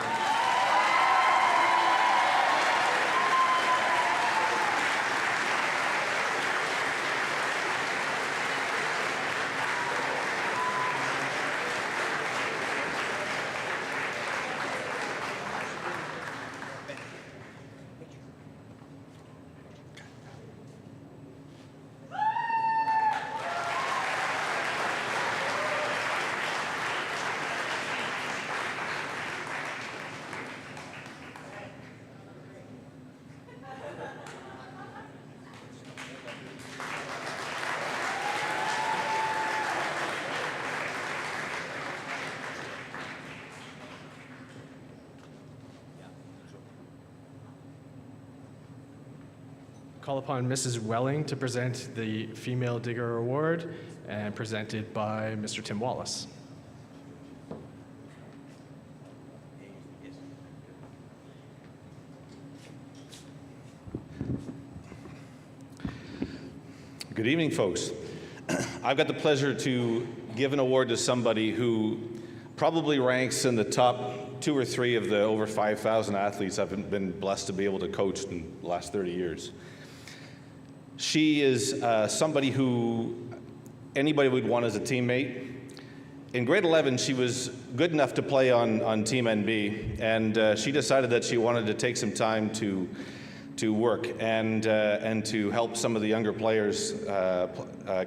Call upon Mrs. Welling to present the Female Digger Award, and presented by Mr. Tim Wallace. Good evening, folks. I've got the pleasure to give an award to somebody who probably ranks in the top 2 or 3 of the over 5,000 athletes I've been blessed to be able to coach in the last 30 years. She is somebody who anybody would want as a teammate. In grade 11, she was good enough to play on Team NB, and she decided that she wanted to take some time to work and to help some of the younger players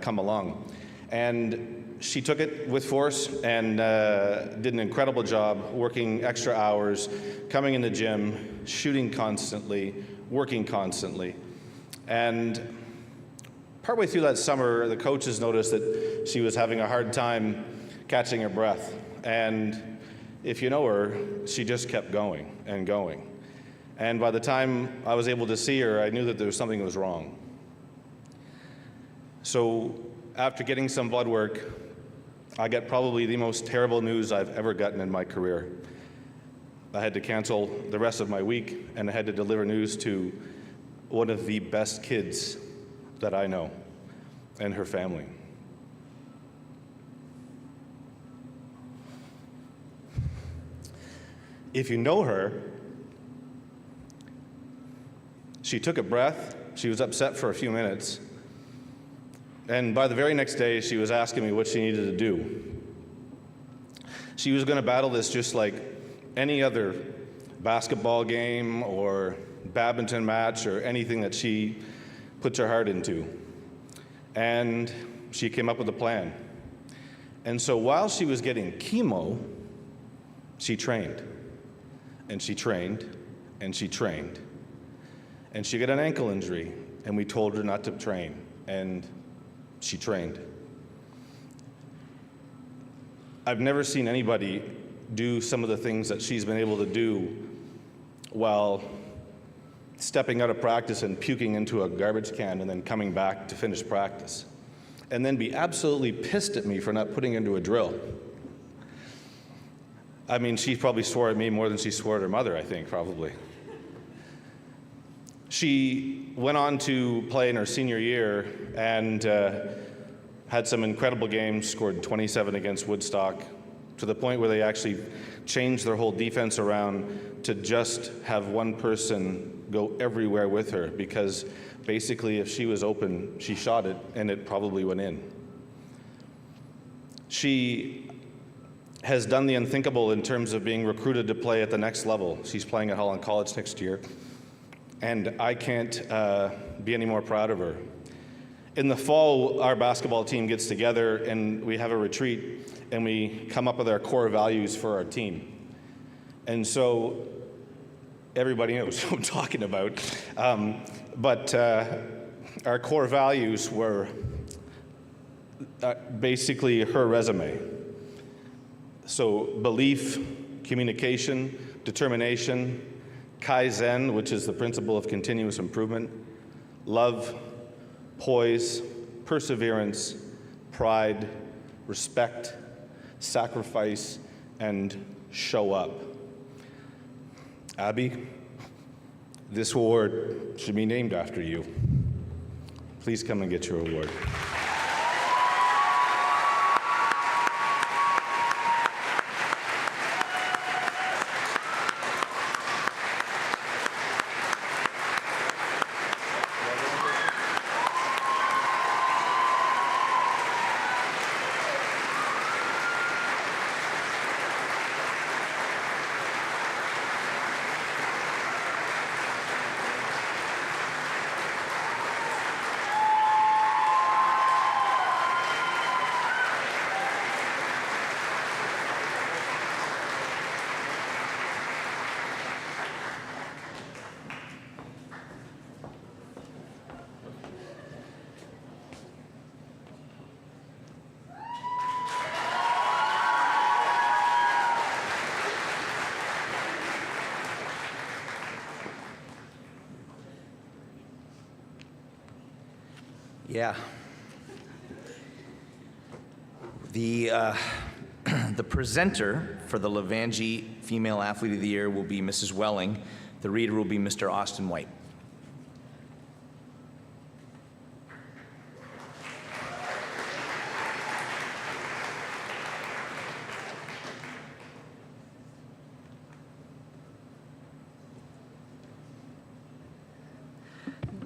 come along. And she took it with force and did an incredible job working extra hours, coming in the gym, shooting constantly, working constantly. And partway through that summer, the coaches noticed that she was having a hard time catching her breath. And if you know her, she just kept going and going. And by the time I was able to see her, I knew that there was something that was wrong. So after getting some blood work, I got probably the most terrible news I've ever gotten in my career. I had to cancel the rest of my week, and I had to deliver news to one of the best kids that I know and her family. If you know her, she took a breath, she was upset for a few minutes, and by the very next day, she was asking me what she needed to do. She was going to battle this just like any other basketball game or badminton match or anything that she puts her heart into. And she came up with a plan. And so while she was getting chemo, she trained. And she trained, and she trained. And she got an ankle injury, and we told her not to train, and she trained. I've never seen anybody do some of the things that she's been able to do while stepping out of practice and puking into a garbage can and then coming back to finish practice, and then be absolutely pissed at me for not putting into a drill. I mean, she probably swore at me more than she swore at her mother, I think, probably. She went on to play in her senior year and had some incredible games, scored 27 against Woodstock, to the point where they actually changed their whole defense around to just have one person go everywhere with her, because basically if she was open, she shot it and it probably went in. She has done the unthinkable in terms of being recruited to play at the next level. She's playing at Holland College next year, and I can't be any more proud of her. In the fall, our basketball team gets together and we have a retreat, and we come up with our core values for our team. And so everybody knows what I'm talking about. But our core values were basically her resume. So belief, communication, determination, Kaizen, which is the principle of continuous improvement, love, poise, perseverance, pride, respect, sacrifice, and show up. Abby, this award should be named after you. Please come and get your award. Yeah. The presenter for the Levangie Female Athlete of the Year will be Mrs. Welling. The reader will be Mr. Austin White.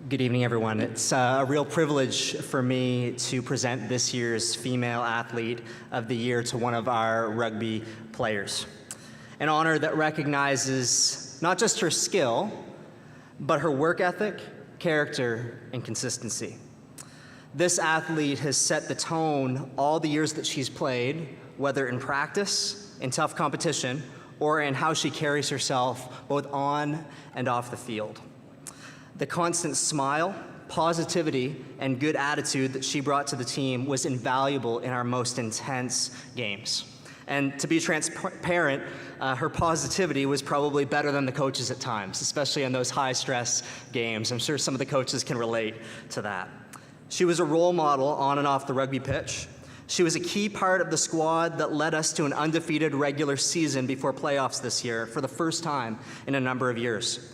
Good evening, everyone. It's a real privilege for me to present this year's Female Athlete of the Year to one of our rugby players. An honor that recognizes not just her skill, but her work ethic, character, and consistency. This athlete has set the tone all the years that she's played, whether in practice, in tough competition, or in how she carries herself both on and off the field. The constant smile, positivity, and good attitude that she brought to the team was invaluable in our most intense games. And to be transparent, her positivity was probably better than the coaches at times, especially in those high-stress games. I'm sure some of the coaches can relate to that. She was a role model on and off the rugby pitch. She was a key part of the squad that led us to an undefeated regular season before playoffs this year for the first time in a number of years.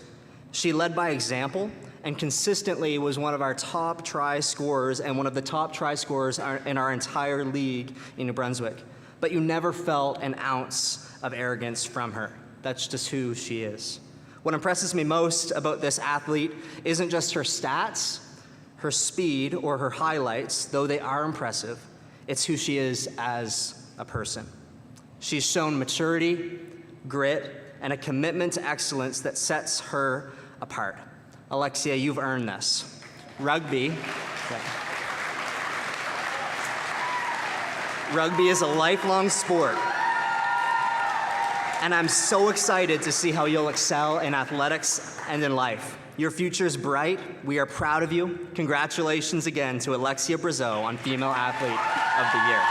She led by example and consistently was one of our top try scorers and one of the top try scorers in our entire league in New Brunswick. But you never felt an ounce of arrogance from her. That's just who she is. What impresses me most about this athlete isn't just her stats, her speed, or her highlights, though they are impressive. It's who she is as a person. She's shown maturity, grit, and a commitment to excellence that sets her apart. Alexia, you've earned this. Rugby is a lifelong sport, and I'm so excited to see how you'll excel in athletics and in life. Your future's bright. We are proud of you. Congratulations again to Alexia Brazeau on Female Athlete of the Year.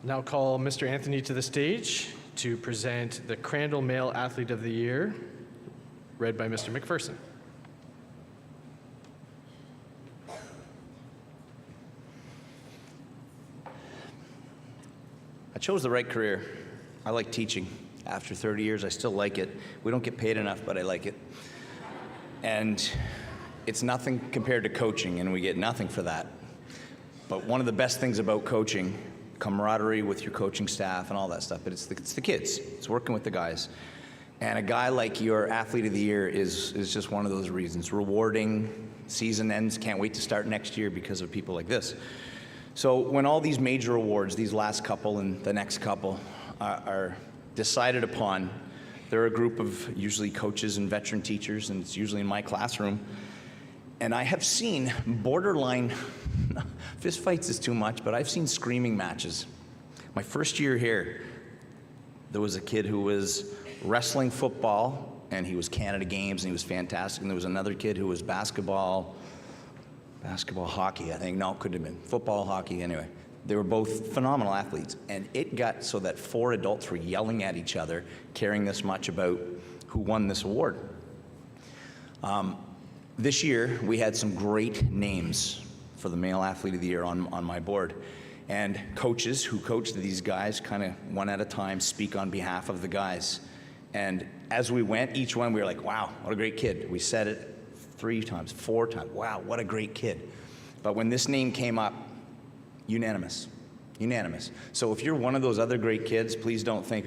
Now call Mr. Anthony to the stage to present the Crandall Male Athlete of the Year, read by Mr. McPherson. I chose the right career. I like teaching. After 30 years, I still like it. We don't get paid enough, but I like it. And it's nothing compared to coaching, and we get nothing for that. But one of the best things about coaching, camaraderie with your coaching staff and all that stuff, but it's the kids. It's working with the guys. And a guy like your Athlete of the Year is just one of those reasons. Rewarding, season ends, can't wait to start next year because of people like this. So when all these major awards, these last couple and the next couple, are decided upon, they're a group of usually coaches and veteran teachers, and it's usually in my classroom. And I have seen borderline, fistfights is too much, but I've seen screaming matches. My first year here, there was a kid who was wrestling football, and he was Canada Games, and he was fantastic. And there was another kid who was basketball, hockey, I think. No, it could have been football, hockey, anyway. They were both phenomenal athletes. And it got so that 4 adults were yelling at each other, caring this much about who won this award. This year, we had some great names for the Male Athlete of the Year on my board. And coaches who coached these guys kind of one at a time speak on behalf of the guys. And as we went, each one, we were like, wow, what a great kid. We said it 3 times, 4 times, wow, what a great kid. But when this name came up, unanimous. So if you're one of those other great kids, please don't think,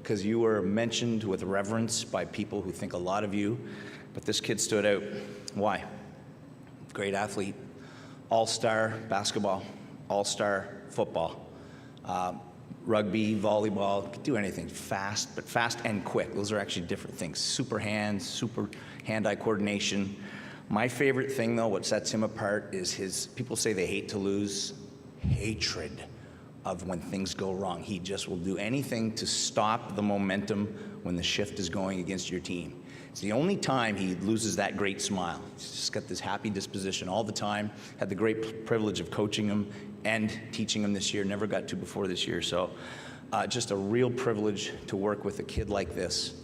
because you were mentioned with reverence by people who think a lot of you, but this kid stood out. Why? Great athlete, all-star basketball, all-star football, rugby, volleyball, could do anything. Fast, but fast and quick. Those are actually different things. Super hands, super hand-eye coordination. My favorite thing, though, what sets him apart is his, people say they hate to lose, hatred of when things go wrong. He just will do anything to stop the momentum when the shift is going against your team. It's the only time he loses that great smile. He's just got this happy disposition all the time. Had the great privilege of coaching him and teaching him this year. Never got to before this year. So just a real privilege to work with a kid like this.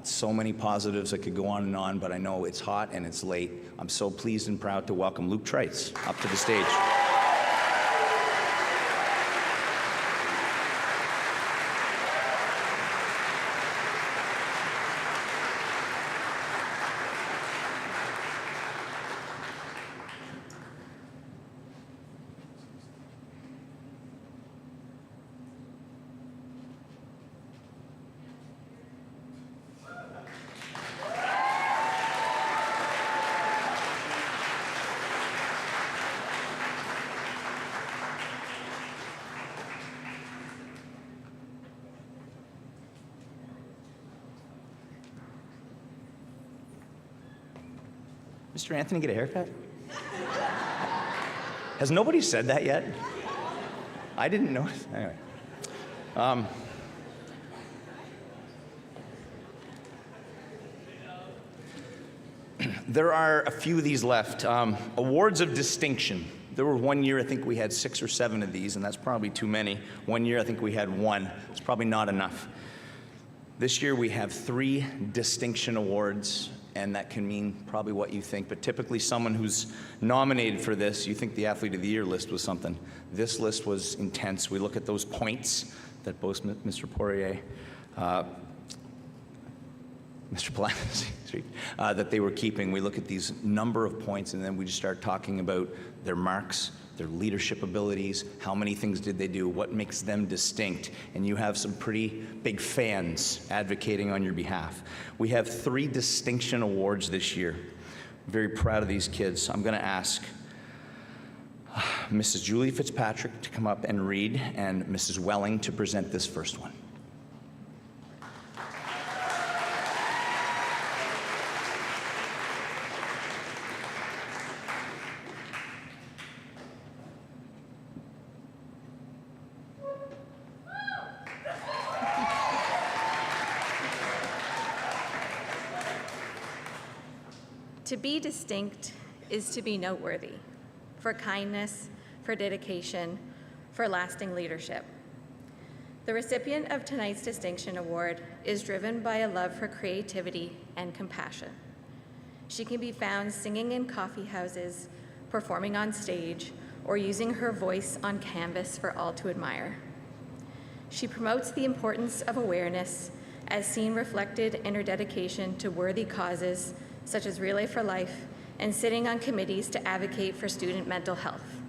So many positives. I could go on, but I know it's hot and it's late. I'm so pleased and proud to welcome Luke Trice up to the stage. Mr. Anthony get a haircut? Has nobody said that yet? I didn't know. Anyway. There are a few of these left. Awards of distinction. There were one year, I think we had 6 or 7 of these, and that's probably too many. One year, I think we had 1. It's probably not enough. This year, we have 3 distinction awards, and that can mean probably what you think, but typically someone who's nominated for this, you think the Athlete of the Year list was something. This list was intense. We look at those points that both Mr. Poirier, Mr. Palancy, that they were keeping. We look at these number of points, and then we just start talking about their marks, their leadership abilities, how many things did they do, what makes them distinct, and you have some pretty big fans advocating on your behalf. We have 3 distinction awards this year. I'm very proud of these kids. I'm going to ask Mrs. Julie Fitzpatrick to come up and read, and Mrs. Welling to present this first one. To be distinct is to be noteworthy for kindness, for dedication, for lasting leadership. The recipient of tonight's Distinction Award is driven by a love for creativity and compassion. She can be found singing in coffee houses, performing on stage, or using her voice on canvas for all to admire. She promotes the importance of awareness, as seen reflected in her dedication to worthy causes such as Relay for Life and sitting on committees to advocate for student mental health.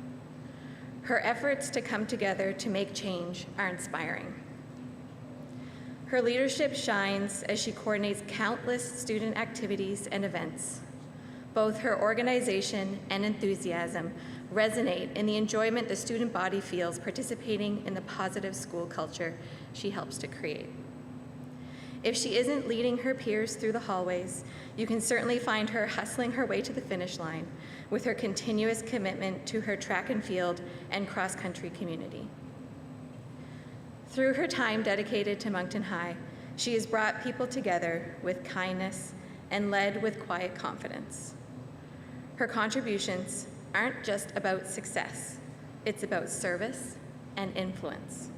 Her efforts to come together to make change are inspiring. Her leadership shines as she coordinates countless student activities and events. Both her organization and enthusiasm resonate in the enjoyment the student body feels participating in the positive school culture she helps to create. If she isn't leading her peers through the hallways, you can certainly find her hustling her way to the finish line with her continuous commitment to her track and field and cross-country community. Through her time dedicated to Moncton High, she has brought people together with kindness and led with quiet confidence. Her contributions aren't just about success, it's about service and influence.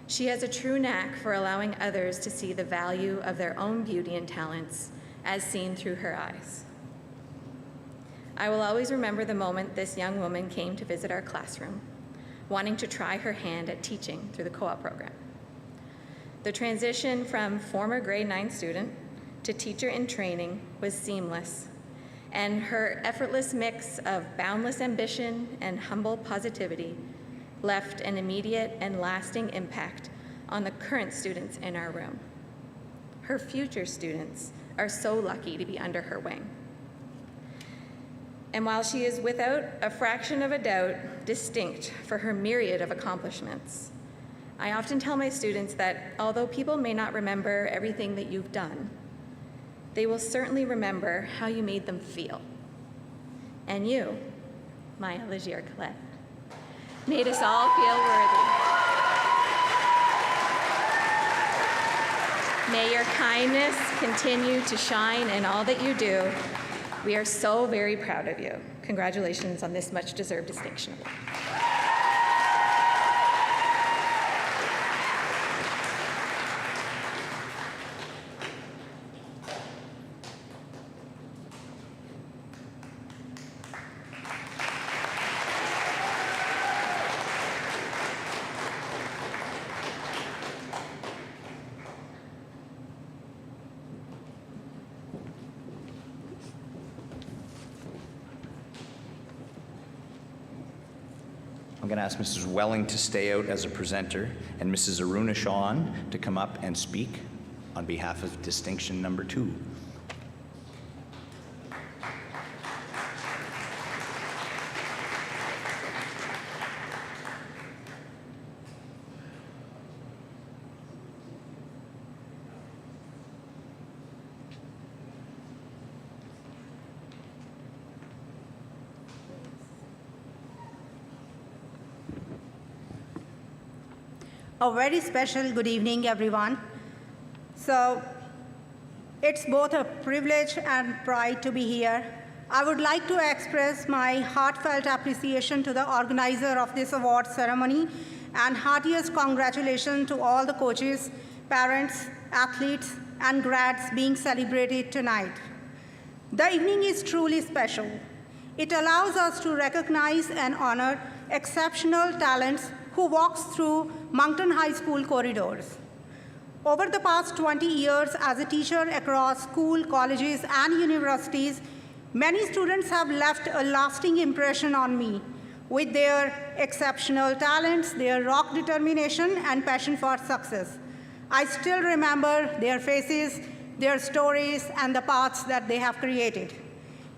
She has a true knack for allowing others to see the value of their own beauty and talents as seen through her eyes. I will always remember the moment this young woman came to visit our classroom, wanting to try her hand at teaching through the co-op program. The transition from former grade 9 student to teacher in training was seamless, and her effortless mix of boundless ambition and humble positivity left an immediate and lasting impact on the current students in our room. Her future students are so lucky to be under her wing. And while she is without a fraction of a doubt distinct for her myriad of accomplishments, I often tell my students that although people may not remember everything that you've done, they will certainly remember how you made them feel. And you, Maya Legier-Collette, made us all feel worthy. May your kindness continue to shine in all that you do. We are so very proud of you. Congratulations on this much-deserved distinction award. I'm going to ask Mrs. Welling to stay out as a presenter and Mrs. Aruna Shawn to come up and speak on behalf of distinction number 2. A very special good evening, everyone. So it's both a privilege and pride to be here. I would like to express my heartfelt appreciation to the organizer of this award ceremony and heartiest congratulations to all the coaches, parents, athletes, and grads being celebrated tonight. The evening is truly special. It allows us to recognize and honor exceptional talents who walks through Moncton High School corridors. Over the past 20 years as a teacher across school, colleges, and universities, many students have left a lasting impression on me with their exceptional talents, their raw determination, and passion for success. I still remember their faces, their stories, and the paths that they have created.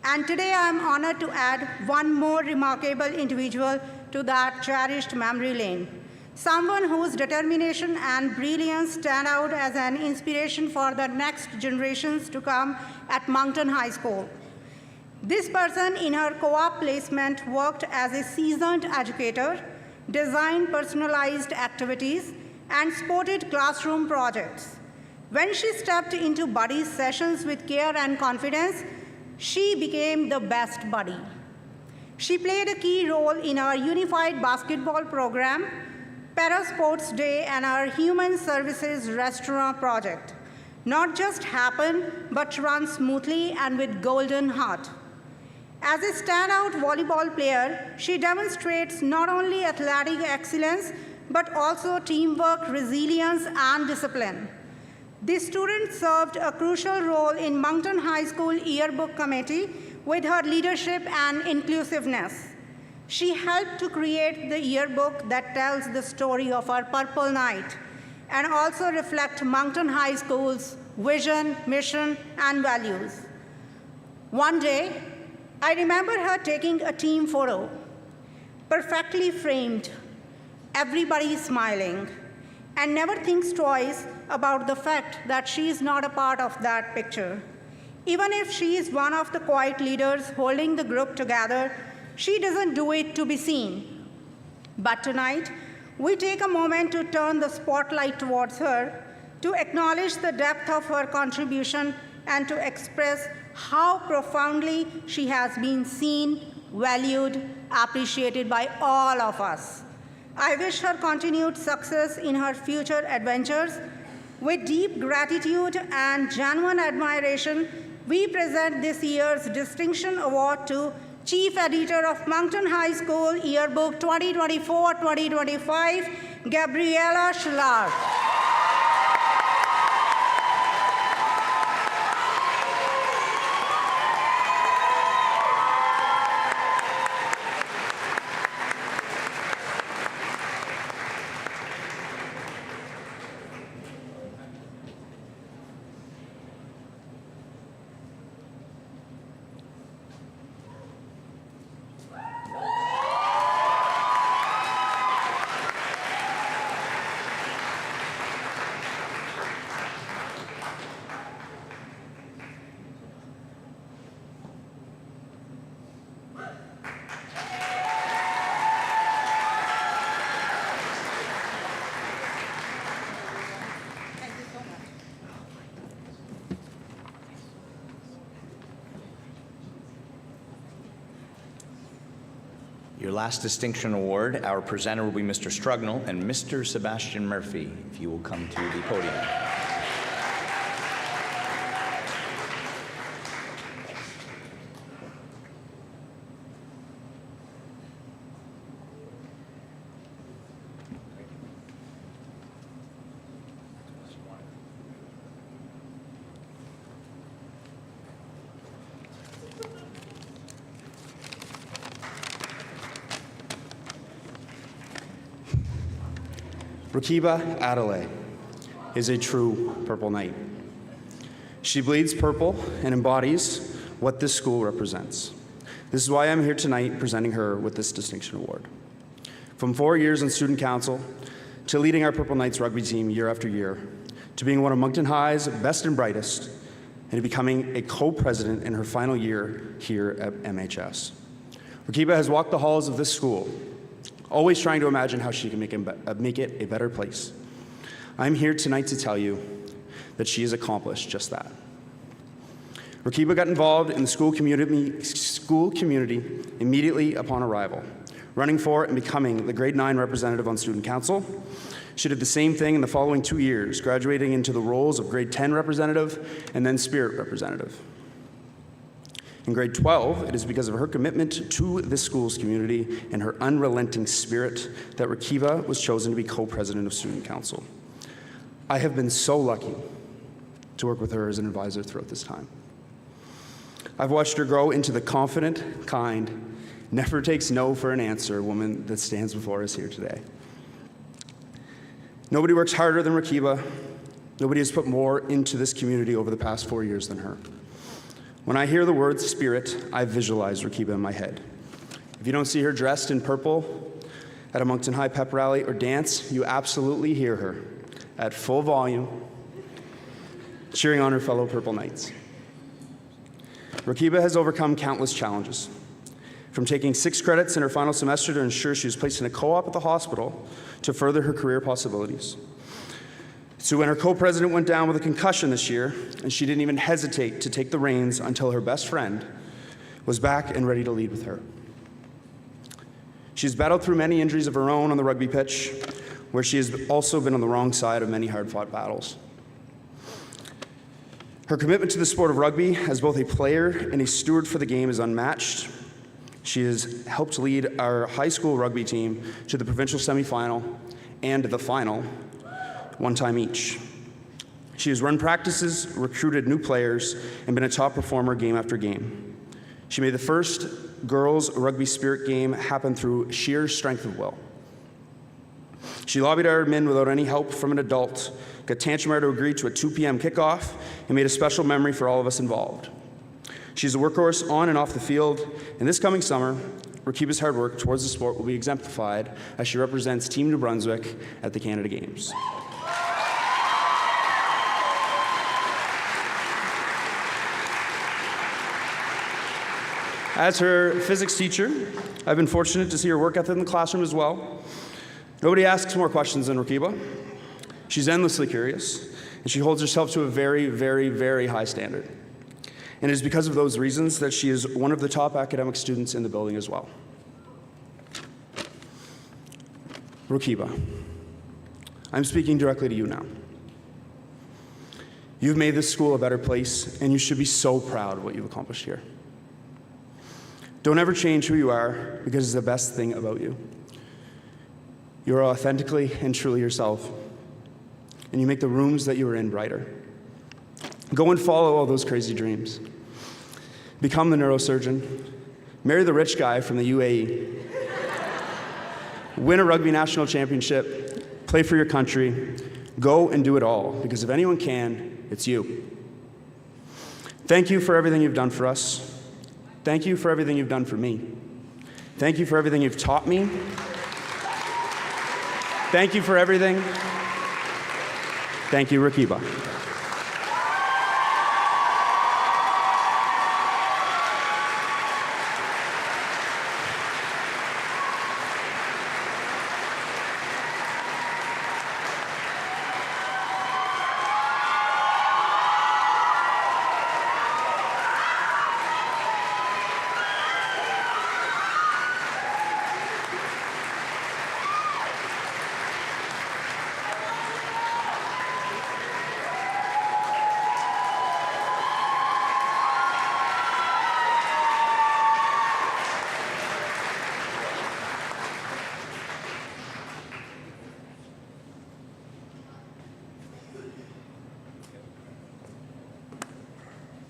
And today I am honored to add one more remarkable individual to that cherished memory lane. Someone whose determination and brilliance stand out as an inspiration for the next generations to come at Moncton High School. This person in her co-op placement worked as a seasoned educator, designed personalized activities, and supported classroom projects. When she stepped into buddy sessions with care and confidence, she became the best buddy. She played a key role in our unified basketball program, Para Sports Day, and our Human Services Restaurant project not just happen, but run smoothly and with golden heart. As a standout volleyball player, she demonstrates not only athletic excellence, but also teamwork, resilience, and discipline. This student served a crucial role in Moncton High School Yearbook Committee with her leadership and inclusiveness. She helped to create the yearbook that tells the story of our Purple Night and also reflect Moncton High School's vision, mission, and values. One day, I remember her taking a team photo, perfectly framed, everybody smiling, and never thinks twice about the fact that she is not a part of that picture. Even if she is one of the quiet leaders holding the group together, she doesn't do it to be seen. But tonight, we take a moment to turn the spotlight towards her, to acknowledge the depth of her contribution, and to express how profoundly she has been seen, valued, appreciated by all of us. I wish her continued success in her future adventures. With deep gratitude and genuine admiration, we present this year's Distinction Award to Chief Editor of Moncton High School Yearbook 2024-2025, Gabriela Schlar. Your last distinction award, our presenter will be Mr. Strugnell and Mr. Sebastian Murphy, if you will come to the podium. Rakiba Adelaide is a true Purple Knight. She bleeds purple and embodies what this school represents. This is why I'm here tonight presenting her with this distinction award. From 4 years in student council, to leading our Purple Knights rugby team year after year, to being one of Moncton High's best and brightest, and to becoming a co-president in her final year here at MHS. Rakiba has walked the halls of this school, always trying to imagine how she can make it a better place. I'm here tonight to tell you that she has accomplished just that. Rakiba got involved in the school community immediately upon arrival, running for and becoming the grade 9 representative on student council. She did the same thing in the following 2 years, graduating into the roles of grade 10 representative and then spirit representative. In grade 12, it is because of her commitment to this school's community and her unrelenting spirit that Rakiba was chosen to be co-president of student council. I have been so lucky to work with her as an advisor throughout this time. I've watched her grow into the confident, kind, never takes no for an answer woman that stands before us here today. Nobody works harder than Rakiba. Nobody has put more into this community over the past 4 years than her. When I hear the word spirit, I visualize Rakiba in my head. If you don't see her dressed in purple at a Moncton High pep rally or dance, you absolutely hear her at full volume, cheering on her fellow Purple Knights. Rakiba has overcome countless challenges, from taking 6 credits in her final semester to ensure she was placed in a co-op at the hospital to further her career possibilities. So when her co-president went down with a concussion this year, and she didn't even hesitate to take the reins until her best friend was back and ready to lead with her. She's battled through many injuries of her own on the rugby pitch, where she has also been on the wrong side of many hard-fought battles. Her commitment to the sport of rugby as both a player and a steward for the game is unmatched. She has helped lead our high school rugby team to the provincial semifinal and the final, one time each. She has run practices, recruited new players, and been a top performer game after game. She made the first girls' rugby spirit game happen through sheer strength of will. She lobbied our admin without any help from an adult, got Tantramar to agree to a 2 p.m. kickoff, and made a special memory for all of us involved. She's a workhorse on and off the field, and this coming summer, Rakiba's hard work towards the sport will be exemplified as she represents Team New Brunswick at the Canada Games. As her physics teacher, I've been fortunate to see her work ethic in the classroom as well. Nobody asks more questions than Rakiba. She's endlessly curious, and she holds herself to a very, very, very high standard. And it is because of those reasons that she is one of the top academic students in the building as well. Rakiba, I'm speaking directly to you now. You've made this school a better place, and you should be so proud of what you've accomplished here. Don't ever change who you are, because it's the best thing about you. You are authentically and truly yourself, and you make the rooms that you are in brighter. Go and follow all those crazy dreams. Become the neurosurgeon, marry the rich guy from the UAE, win a rugby national championship, play for your country, go and do it all, because if anyone can, it's you. Thank you for everything you've done for us. Thank you for everything you've done for me. Thank you for everything you've taught me. Thank you for everything. Thank you, Rakiba.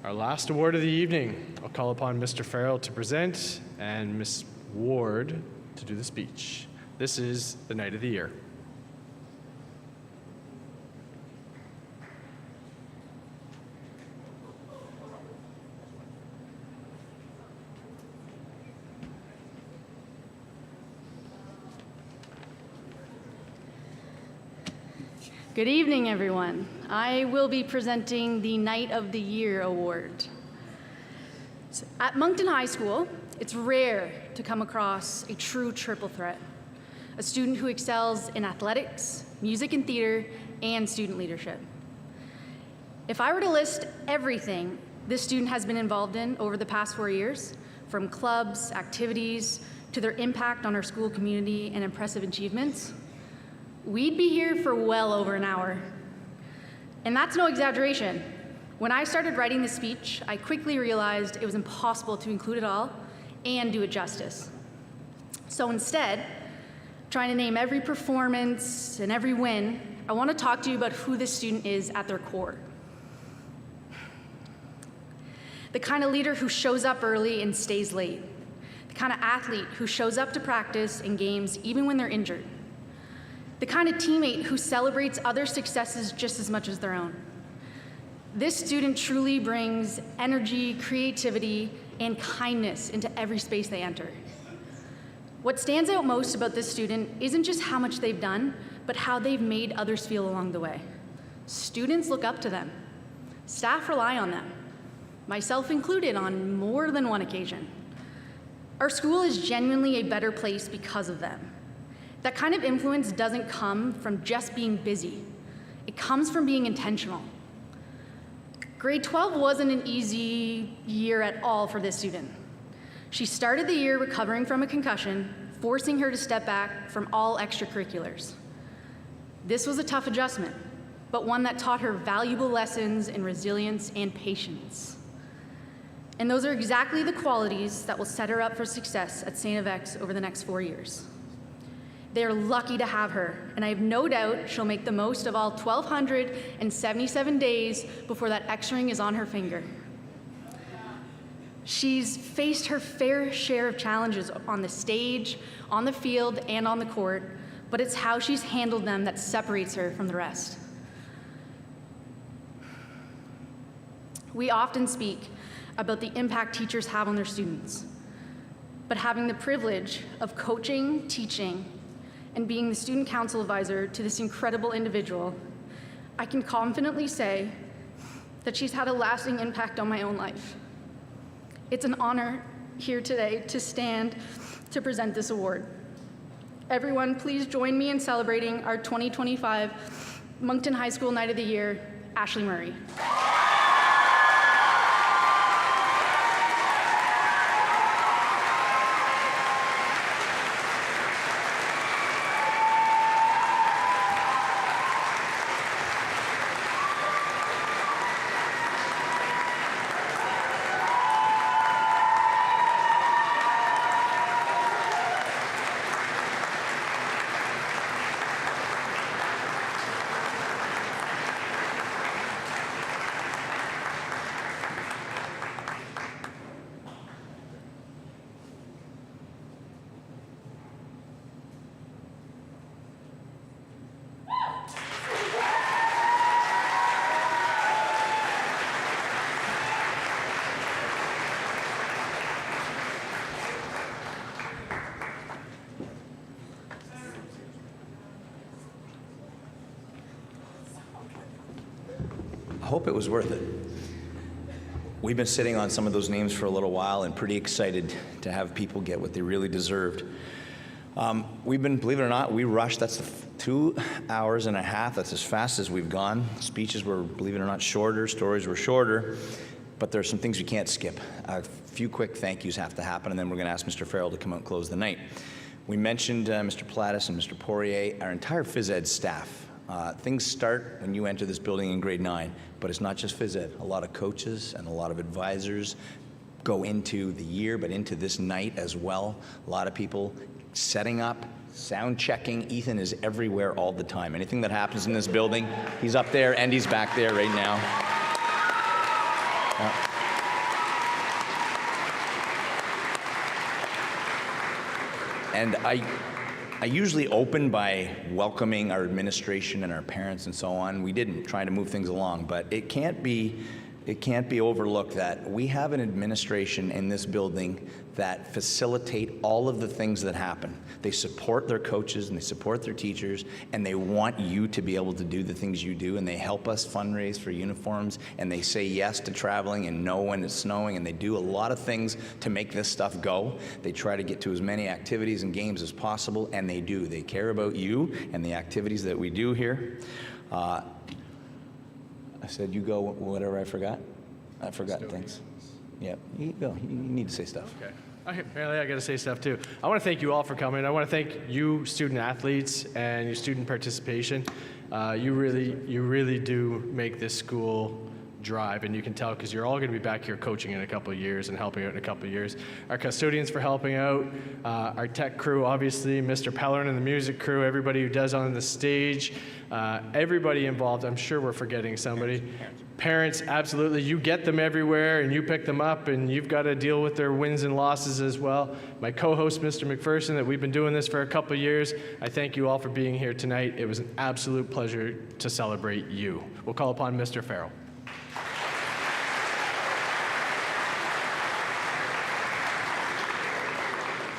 Our last award of the evening, I'll call upon Mr. Farrell to present and Ms. Ward to do the speech. This is the night of the year. Good evening, everyone. I will be presenting the Night of the Year Award. At Moncton High School, it's rare to come across a true triple threat, a student who excels in athletics, music and theater, and student leadership. If I were to list everything this student has been involved in over the past 4 years, from clubs, activities, to their impact on our school community and impressive achievements, we'd be here for well over an hour. And that's no exaggeration. When I started writing this speech, I quickly realized it was impossible to include it all and do it justice. So instead, trying to name every performance and every win, I want to talk to you about who this student is at their core. The kind of leader who shows up early and stays late. The kind of athlete who shows up to practice and games even when they're injured. The kind of teammate who celebrates other successes just as much as their own. This student truly brings energy, creativity, and kindness into every space they enter. What stands out most about this student isn't just how much they've done, but how they've made others feel along the way. Students look up to them. Staff rely on them, myself included on more than one occasion. Our school is genuinely a better place because of them. That kind of influence doesn't come from just being busy. It comes from being intentional. Grade 12 wasn't an easy year at all for this student. She started the year recovering from a concussion, forcing her to step back from all extracurriculars. This was a tough adjustment, but one that taught her valuable lessons in resilience and patience. And those are exactly the qualities that will set her up for success at St. FX over the next 4 years. They are lucky to have her, and I have no doubt she'll make the most of all 1,277 days before that X-ring is on her finger. She's faced her fair share of challenges on the stage, on the field, and on the court, but it's how she's handled them that separates her from the rest. We often speak about the impact teachers have on their students, but having the privilege of coaching, teaching, and being the student council advisor to this incredible individual, I can confidently say that she's had a lasting impact on my own life. It's an honor here today to stand to present this award. Everyone, please join me in celebrating our 2025 Moncton High School Night of the Year, Ashley Murray. I hope it was worth it. We've been sitting on some of those names for a little while and pretty excited to have people get what they really deserved. We've been, believe it or not, we rushed. That's 2 hours and a half. That's as fast as we've gone. Speeches were, believe it or not, shorter. Stories were shorter. But there's some things we can't skip. A few quick thank yous have to happen, and then we're going to ask Mr. Farrell to come out and close the night. We mentioned Mr. Plattis and Mr. Poirier, our entire phys ed staff. Things start when you enter this building in grade 9, but it's not just phys ed. A lot of coaches and a lot of advisors go into the year, but into this night as well. A lot of people setting up, sound checking. Ethan is everywhere all the time. Anything that happens in this building, he's up there and he's back there right now. And I usually open by welcoming our administration and our parents and so on. We didn't, trying to move things along, but it can't be overlooked that we have an administration in this building that facilitate all of the things that happen. They support their coaches and they support their teachers, and they want you to be able to do the things you do, and they help us fundraise for uniforms, and they say yes to traveling and no when it's snowing, and they do a lot of things to make this stuff go. They try to get to as many activities and games as possible, and they do. They care about you and the activities that we do here. I said you go whatever I forgot. I forgot things. Yeah, you go. You need to say stuff. Okay. Apparently I got to say stuff too. I want to thank you all for coming. I want to thank you student athletes and your student participation. You really do make this school drive, and you can tell because you're all going to be back here coaching in a couple of years and helping out in a couple of years. Our custodians for helping out, our tech crew, obviously, Mr. Pellerin and the music crew, everybody who does on the stage, everybody involved. I'm sure we're forgetting somebody. Parents, absolutely. You get them everywhere and you pick them up, and you've got to deal with their wins and losses as well. My co-host, Mr. McPherson, that we've been doing this for a couple of years, I thank you all for being here tonight. It was an absolute pleasure to celebrate you. We'll call upon Mr. Farrell.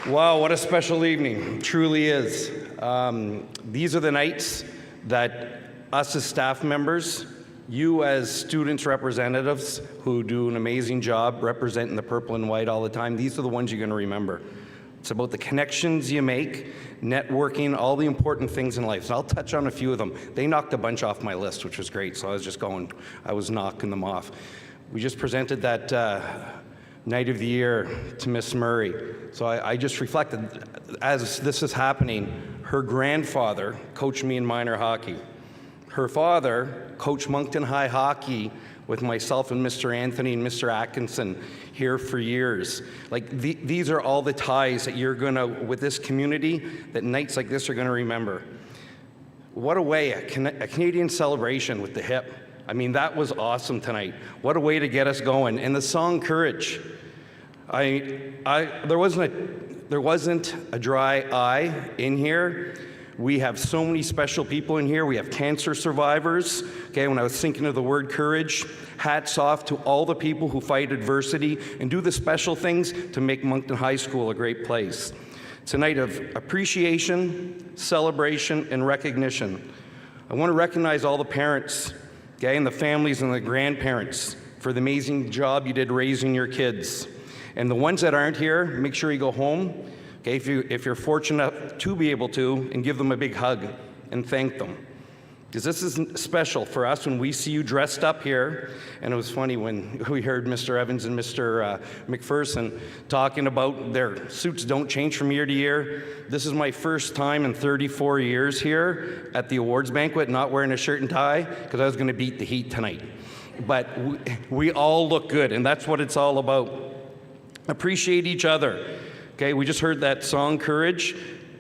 Wow, what a special evening. It truly is. These are the nights that us as staff members, you as students representatives who do an amazing job representing the purple and white all the time, these are the ones you're going to remember. It's about the connections you make, networking, all the important things in life. So I'll touch on a few of them. They knocked a bunch off my list, which was great, so I was knocking them off. We just presented that Night of the Year to Miss Murray. So I just reflected, as this is happening, Her grandfather coached me in minor hockey. Her father coached Moncton High hockey with myself and Mr. Anthony and Mr. Atkinson here for years. Like, these are all the ties that you're gonna, with this community, that nights like this are gonna remember. What a way, a Canadian celebration with the hip. I mean, that was awesome tonight. What a way to get us going. And the song Courage. There wasn't a dry eye in here. We have so many special people in here. We have cancer survivors. Okay, when I was thinking of the word courage, hats off to all the people who fight adversity and do the special things to make Moncton High School a great place. It's a night of appreciation, celebration, and recognition. I want to recognize all the parents, okay, and the families and the grandparents for the amazing job you did raising your kids. And the ones that aren't here, make sure you go home, okay, if you're fortunate to be able to, and give them a big hug and thank them. Because this is special for us when we see you dressed up here. And it was funny when we heard Mr. Evans and Mr. McPherson talking about their suits don't change from year to year. This is my first time in 34 years here at the awards banquet not wearing a shirt and tie, because I was going to beat the heat tonight. But we all look good, and that's what it's all about. Appreciate each other. Okay, we just heard that song, Courage.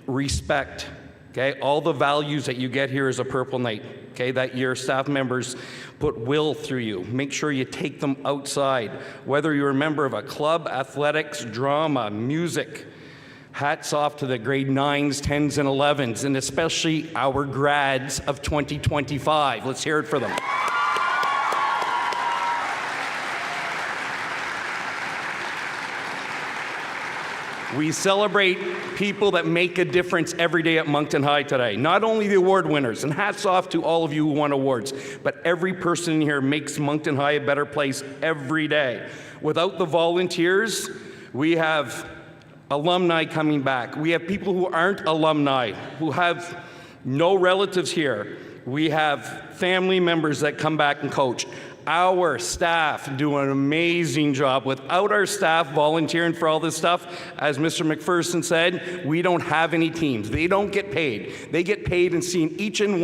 Respect. Okay, all the values that you get here is a Purple Night. Okay, that your staff members put will through you. Make sure you take them outside. Whether you're a member of a club, athletics, drama, music. Hats off to the grade 9s, 10s, and 11s, and especially our grads of 2025. Let's hear it for them. We celebrate people that make a difference every day at Moncton High today. Not only the award winners, and hats off to all of you who won awards, but every person in here makes Moncton High a better place every day. Without the volunteers, we have alumni coming back. We have people who aren't alumni, who have no relatives here. We have family members that come back and coach. Our staff do an amazing job. Without our staff volunteering for all this stuff, as Mr. McPherson said, we don't have any teams. They don't get paid. They get paid in seeing each and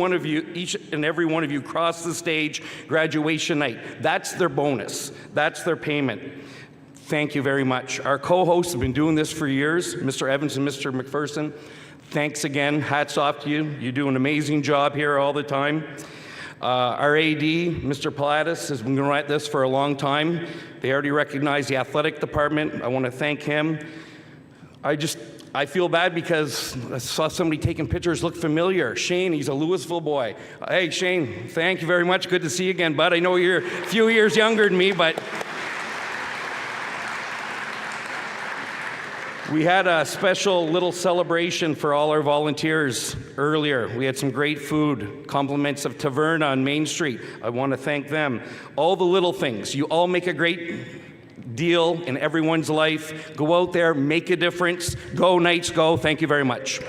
every one of you cross the stage graduation night. That's their bonus. That's their payment. Thank you very much. Our co-hosts have been doing this for years, Mr. Evans and Mr. McPherson. Thanks again. Hats off to you. You do an amazing job here all the time. Our AD, Mr. Pilatus, has been going at this for a long time. They already recognize the athletic department. I want to thank him. I feel bad because I saw somebody taking pictures look familiar. Shane, he's a Louisville boy. Hey, Shane, thank you very much. Good to see you again, bud. I know you're a few years younger than me, but we had a special little celebration for all our volunteers earlier. We had some great food, compliments of Taverna on Main Street. I want to thank them. All the little things. You all make a great deal in everyone's life. Go out there, make a difference. Go Knights, go. Thank you very much.